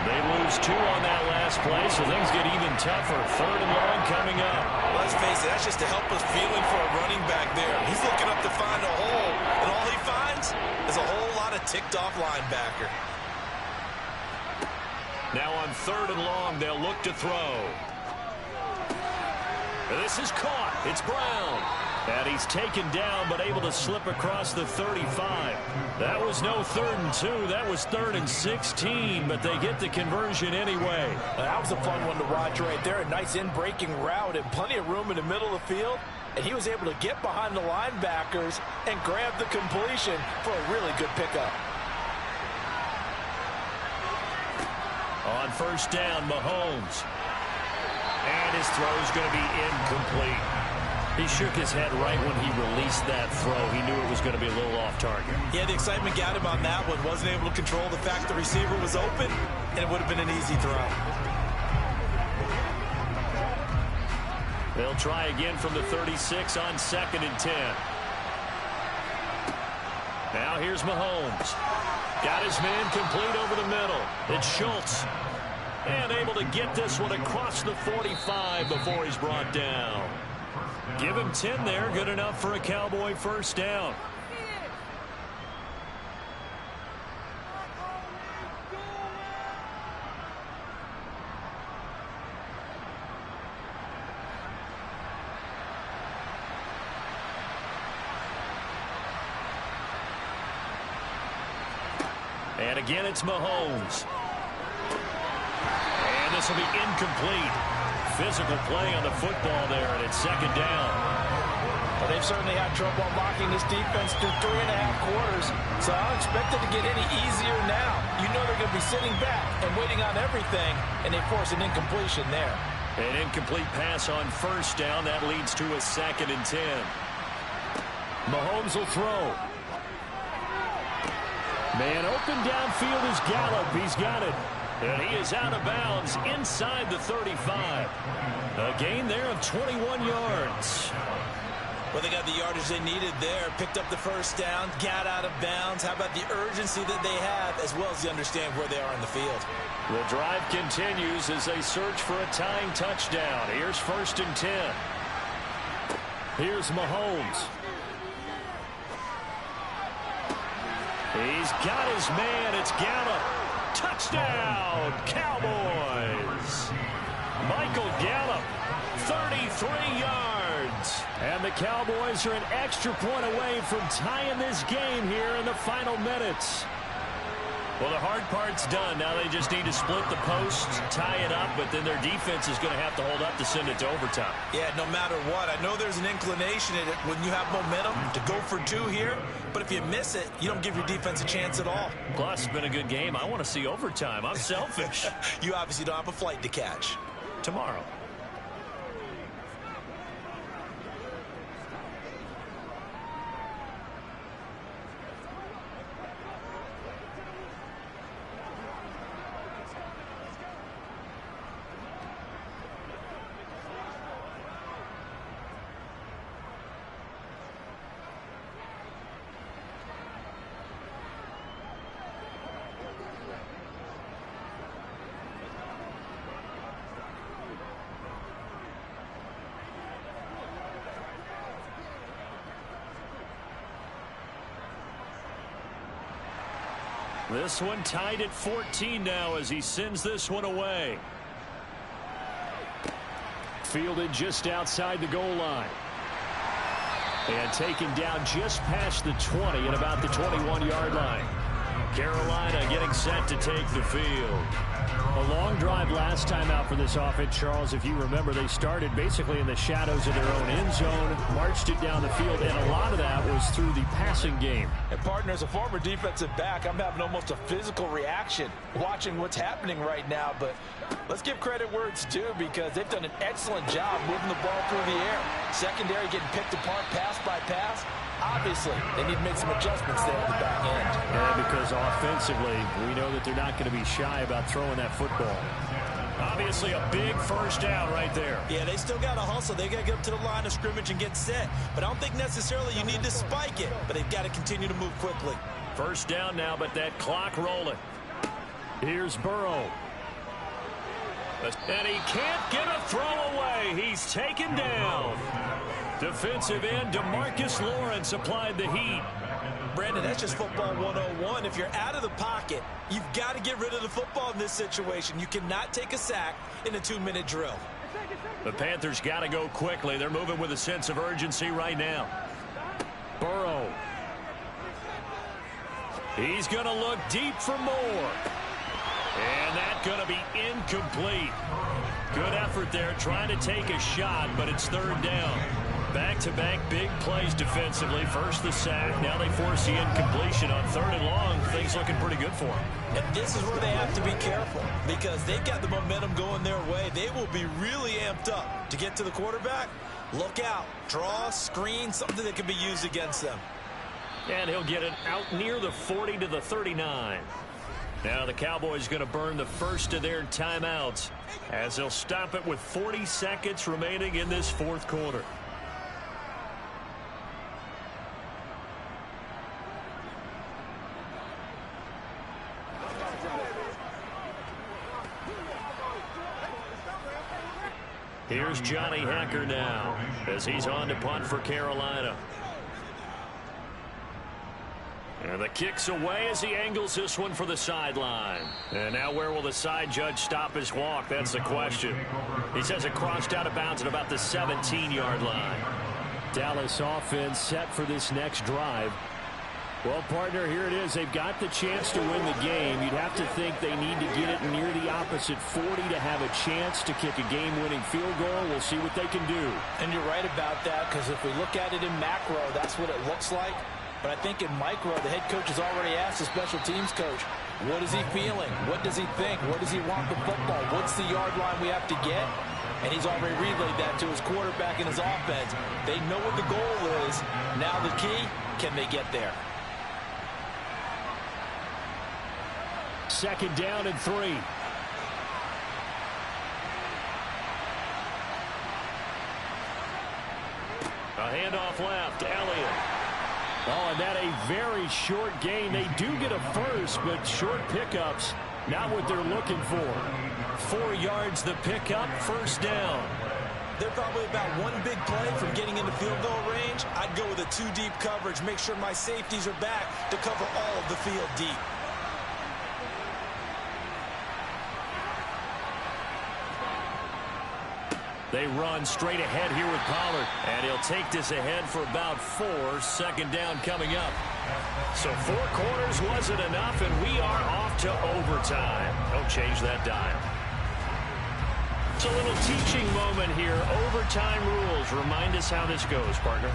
Speaker 7: They lose 2 on that last play, so things get even tougher. 3rd and long coming up.
Speaker 11: Let's face it, that's just a helpless feeling for a running back there. He's looking up to find a hole, and all he finds is a whole lot of ticked-off linebacker.
Speaker 7: Now on 3rd and long, they'll look to throw. This is caught. It's Brown. And he's taken down, but able to slip across the 35. That was no 3rd and 2. That was 3rd and 16, but they get the conversion anyway.
Speaker 11: That was a fun one to watch right there. A nice in-breaking route and plenty of room in the middle of the field. And he was able to get behind the linebackers and grab the completion for a really good pickup.
Speaker 7: On first down, Mahomes. And his throw is going to be incomplete. He shook his head right when he released that throw. He knew it was going to be a little off target.
Speaker 11: Yeah, the excitement got him on that one. Wasn't able to control the fact the receiver was open, and it would have been an easy throw.
Speaker 7: They'll try again from the 36 on 2nd and 10. Now here's Mahomes. Got his man complete over the middle. It's Schultz. And able to get this one across the 45 before he's brought down. Give him 10 there. Good enough for a Cowboy first down. And again, it's Mahomes. And this will be incomplete. Physical play on the football there, and it's 2nd down.
Speaker 11: Well, they've certainly had trouble unlocking this defense through 3.5 quarters, so I don't expect it to get any easier now. You know they're going to be sitting back and waiting on everything, and they force an incompletion there.
Speaker 7: An incomplete pass on first down. That leads to a 2nd and 10. Mahomes will throw. Man open downfield is Gallup. He's got it. And he is out of bounds inside the 35. A gain there of 21 yards.
Speaker 11: Well, they got the yardage they needed there. Picked up the first down, got out of bounds. How about the urgency that they have, as well as they understand where they are in the field?
Speaker 7: The drive continues as they search for a tying touchdown. Here's 1st and 10. Here's Mahomes. He's got his man. It's Gallup. Touchdown, Cowboys. Michael Gallup, 33 yards. And the Cowboys are an extra point away from tying this game here in the final minutes. Well, the hard part's done. Now they just need to split the posts, tie it up, but then their defense is going to have to hold up to send it to overtime.
Speaker 11: Yeah, no matter what. I know there's an inclination in it when you have momentum to go for two here, but if you miss it, you don't give your defense a chance at all.
Speaker 7: Plus, it's been a good game. I want to see overtime. I'm selfish.
Speaker 11: You obviously don't have a flight to catch.
Speaker 7: Tomorrow. This one tied at 14 now as he sends this one away. Fielded just outside the goal line. And taken down just past the 20 at about the 21-yard line. Carolina getting set to take the field. A long drive last time out for this offense, Charles. If you remember, they started basically in the shadows of their own end zone, marched it down the field, and a lot of that was through the passing game.
Speaker 11: And, partner, as a former defensive back, I'm having almost a physical reaction watching what's happening right now. But let's give credit where it's due because they've done an excellent job moving the ball through the air. Secondary getting picked apart pass by pass. Obviously, they need to make some adjustments there at the back end.
Speaker 7: Yeah, because offensively, we know that they're not going to be shy about throwing that football. Obviously, a big first down right there.
Speaker 11: Yeah, they still got to hustle. They got to get up to the line of scrimmage and get set. But I don't think necessarily you need to spike it. But they've got to continue to move quickly.
Speaker 7: First down now, but that clock rolling. Here's Burrow. And he can't get a throw away. He's taken down. Defensive end DeMarcus Lawrence applied the heat.
Speaker 11: Brandon, that's just football 101. If you're out of the pocket, you've got to get rid of the football in this situation. You cannot take a sack in a 2-minute drill.
Speaker 7: The Panthers got to go quickly. They're moving with a sense of urgency right now. Burrow. He's going to look deep for more. And that's going to be incomplete. Good effort there trying to take a shot, but it's third down. Back-to-back big plays defensively. First the sack. Now they force the incompletion on third and long. Things looking pretty good for them.
Speaker 11: And this is where they have to be careful because they've got the momentum going their way. They will be really amped up to get to the quarterback. Look out. Draw, screen, something that can be used against them.
Speaker 7: And he'll get it out near the 40 to the 39. Now the Cowboys going to burn the first of their timeouts as they'll stop it with 40 seconds remaining in this fourth quarter. Here's Johnny Hacker now as he's on to punt for Carolina. And the kick's away as he angles this one for the sideline. And now where will the side judge stop his walk? That's the question. He says it crossed out of bounds at about the 17-yard line. Dallas offense set for this next drive. Well, partner, here it is. They've got the chance to win the game. You'd have to think they need to get it near the opposite 40 to have a chance to kick a game-winning field goal. We'll see what they can do.
Speaker 11: And you're right about that because if we look at it in macro, that's what it looks like. But I think in micro, the head coach has already asked the special teams coach, what is he feeling? What does he think? Where does he want the football? What's the yard line we have to get? And he's already relayed that to his quarterback and his offense. They know what the goal is. Now the key, can they get there?
Speaker 7: Second down and 3. A handoff left. Elliott. Oh, and that a very short gain. They do get a first, but short pickups, not what they're looking for. 4 yards the pickup, first down.
Speaker 11: They're probably about one big play from getting into field goal range. I'd go with a 2-deep coverage. Make sure my safeties are back to cover all of the field deep.
Speaker 7: They run straight ahead here with Pollard. And he'll take this ahead for about 4. Second down coming up. So 4 quarters wasn't enough, and we are off to overtime. Don't change that dial. It's a little teaching moment here. Overtime rules. Remind us how this goes, partner.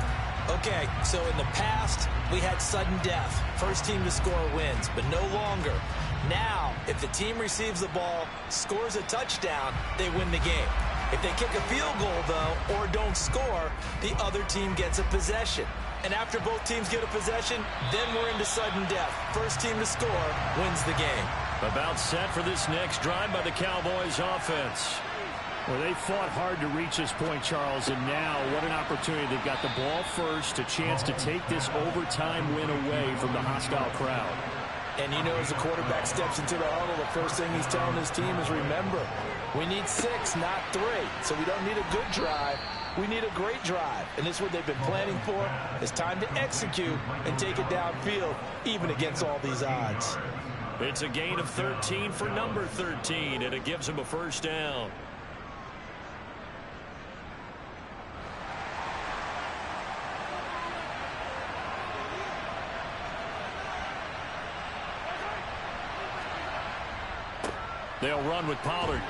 Speaker 11: Okay, so in the past, we had sudden death. First team to score wins, but no longer. Now, if the team receives the ball, scores a touchdown, they win the game. If they kick a field goal, though, or don't score, the other team gets a possession. And after both teams get a possession, then we're into sudden death. First team to score wins the game.
Speaker 7: About set for this next drive by the Cowboys offense.
Speaker 9: Well, they fought hard to reach this point, Charles, and now what an opportunity. They've got the ball first, a chance to take this overtime win away from the hostile crowd.
Speaker 11: And you know, as the quarterback steps into the huddle, the first thing he's telling his team is, remember, we need 6, not 3. So we don't need a good drive. We need a great drive. And this is what they've been planning for. It's time to execute and take it downfield, even against all these odds.
Speaker 7: It's a gain of 13 for number 13, and it gives him a first down. They'll run with Pollard.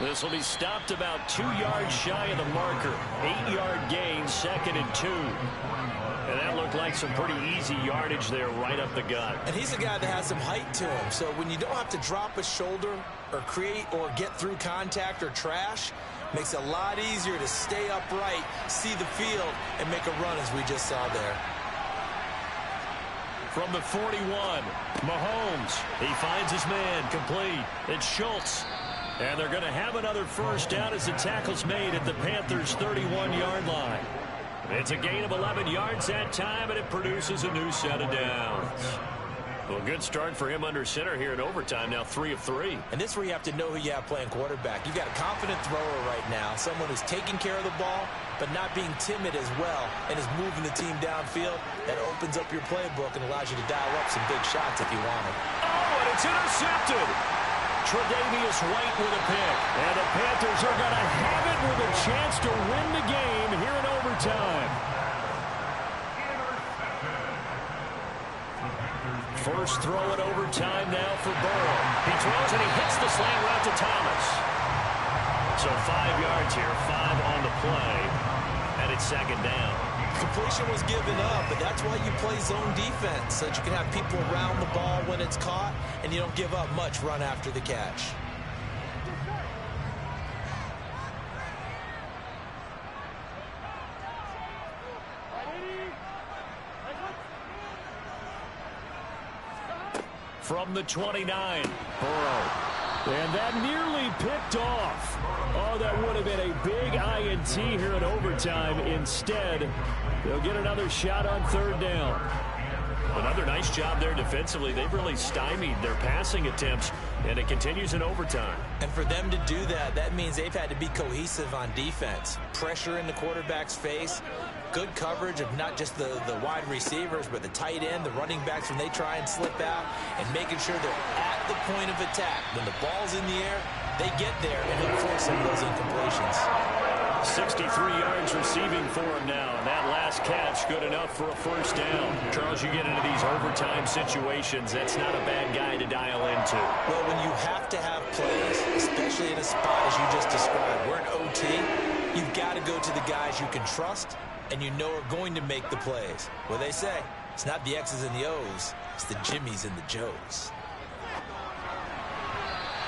Speaker 7: This will be stopped about 2 yards shy of the marker. 8-yard gain, 2nd and 2. And that looked like some pretty easy yardage there right up the gut.
Speaker 11: And he's a guy that has some height to him. So when you don't have to drop a shoulder or create or get through contact or trash, makes it a lot easier to stay upright, see the field, and make a run as we just saw there.
Speaker 7: From the 41, Mahomes. He finds his man, complete. It's Schultz. And they're going to have another first down as the tackle's made at the Panthers' 31-yard line. It's a gain of 11 yards that time, and it produces a new set of downs. Well, good start for him under center here in overtime, now 3 of 3.
Speaker 11: And this is where you have to know who you have playing quarterback. You've got a confident thrower right now, someone who's taking care of the ball, but not being timid as well, and is moving the team downfield. That opens up your playbook and allows you to dial up some big shots if you want them.
Speaker 7: Oh, and it's intercepted. Tre'Davious White with a pick. And the Panthers are going to have it with a chance to win the game here in overtime. First throw in overtime now for Burrow. He throws and he hits the slant route to Thomas. So 5 yards here, 5 on the play, and it's 2nd down.
Speaker 11: Completion was given up, but that's why you play zone defense, so that you can have people around the ball when it's caught, and you don't give up much run after the catch.
Speaker 7: From the 29, Burrow. And that nearly picked off. Oh, that would have been a big INT here in overtime. Instead, they'll get another shot on 3rd down. Another nice job there defensively. They've really stymied their passing attempts, and it continues in overtime.
Speaker 11: And for them to do that, that means they've had to be cohesive on defense. Pressure in the quarterback's face. Good coverage of not just the wide receivers, but the tight end, the running backs when they try and slip out, and making sure they're at the point of attack. When the ball's in the air, they get there and then force some of those incompletions.
Speaker 7: 63 yards receiving for him now. And that last catch good enough for a first down. Charles, you get into these overtime situations, that's not a bad guy to dial into.
Speaker 11: Well, when you have to have plays, especially in a spot as you just described, we're in OT, you've got to go to the guys you can trust and you know are going to make the plays. What they say, it's not the X's and the O's, it's the Jimmies and the Joes.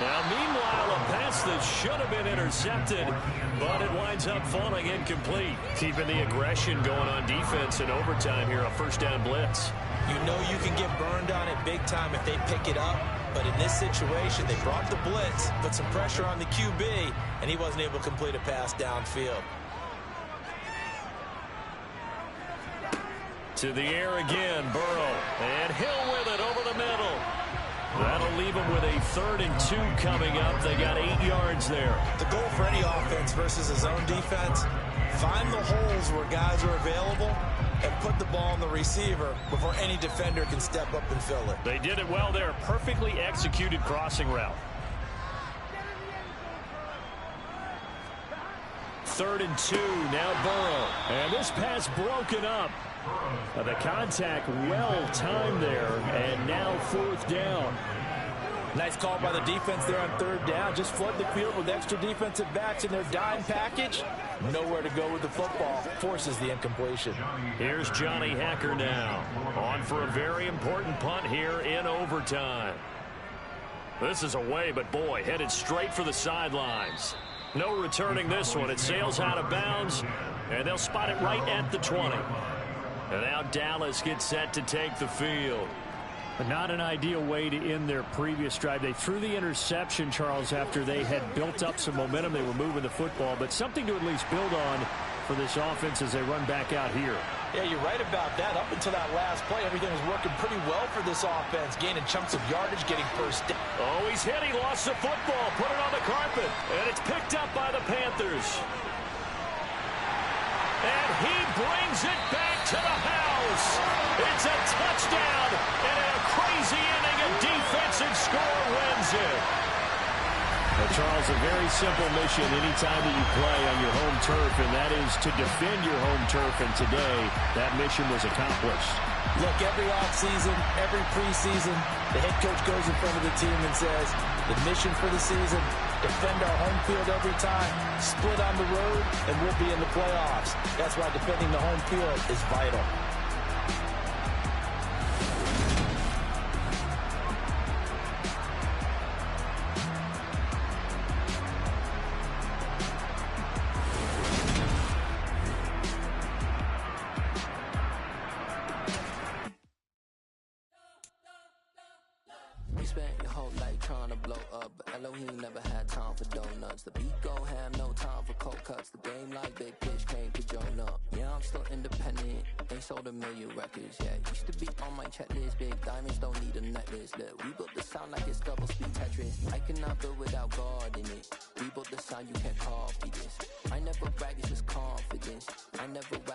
Speaker 7: Now, meanwhile, a pass that should have been intercepted, but it winds up falling incomplete. Keeping the aggression going on defense in overtime here, a first down blitz.
Speaker 11: You know you can get burned on it big time if they pick it up, but in this situation, they brought the blitz, put some pressure on the QB, and he wasn't able to complete a pass downfield.
Speaker 7: To the air again, Burrow, and Hill with it over the middle. That'll leave them with a 3rd and 2 coming up. They got 8 yards there.
Speaker 11: The goal for any offense versus a zone defense, find the holes where guys are available and put the ball on the receiver before any defender can step up and fill it.
Speaker 7: They did it well there. Perfectly executed crossing route. 3rd and 2. Now Burrow. And this pass broken up. The contact well timed there. And now 4th down.
Speaker 8: Nice call by the defense there on 3rd down. Just flood the field with extra defensive backs in their dime package. Nowhere to go with the football. Forces the incompletion.
Speaker 7: Here's Johnny Hekker now. On for a very important punt here in overtime. This is away, but boy, headed straight for the sidelines. No returning this one. It sails out of bounds, and they'll spot it right at the 20. And now Dallas gets set to take the field.
Speaker 9: But not an ideal way to end their previous drive. They threw the interception, Charles, after they had built up some momentum. They were moving the football, but something to at least build on for this offense as they run back out here.
Speaker 8: Yeah, you're right about that. Up until that last play, everything was working pretty well for this offense, gaining chunks of yardage, getting first down.
Speaker 7: Oh, he's hit. He lost the football. Put it on the carpet, and it's picked up by the Panthers. And he brings it back to the house. It's a touchdown, and in a crazy inning, a defensive score wins it.
Speaker 9: Well, Charles, a very simple mission anytime that you play on your home turf, and that is to defend your home turf, and today that mission was accomplished.
Speaker 8: Look, every offseason, every preseason, the head coach goes in front of the team and says, the mission for the season, defend our home field every time, split on the road, and we'll be in the playoffs. That's why defending the home field is vital.
Speaker 12: You spent your whole life trying to blow up, but Elohim never had time for donuts. The beat go ham, no time for cold cuts. The game like Big Pitch came to Jonah. Yeah, I'm still independent, ain't sold a million records yet. Used to be on my checklist, big diamonds don't need a necklace. Look, we built the sound like it's double speed Tetris. I cannot build without God in it. We built the sound, you can't copy this. I never brag, it's just confidence. I never rap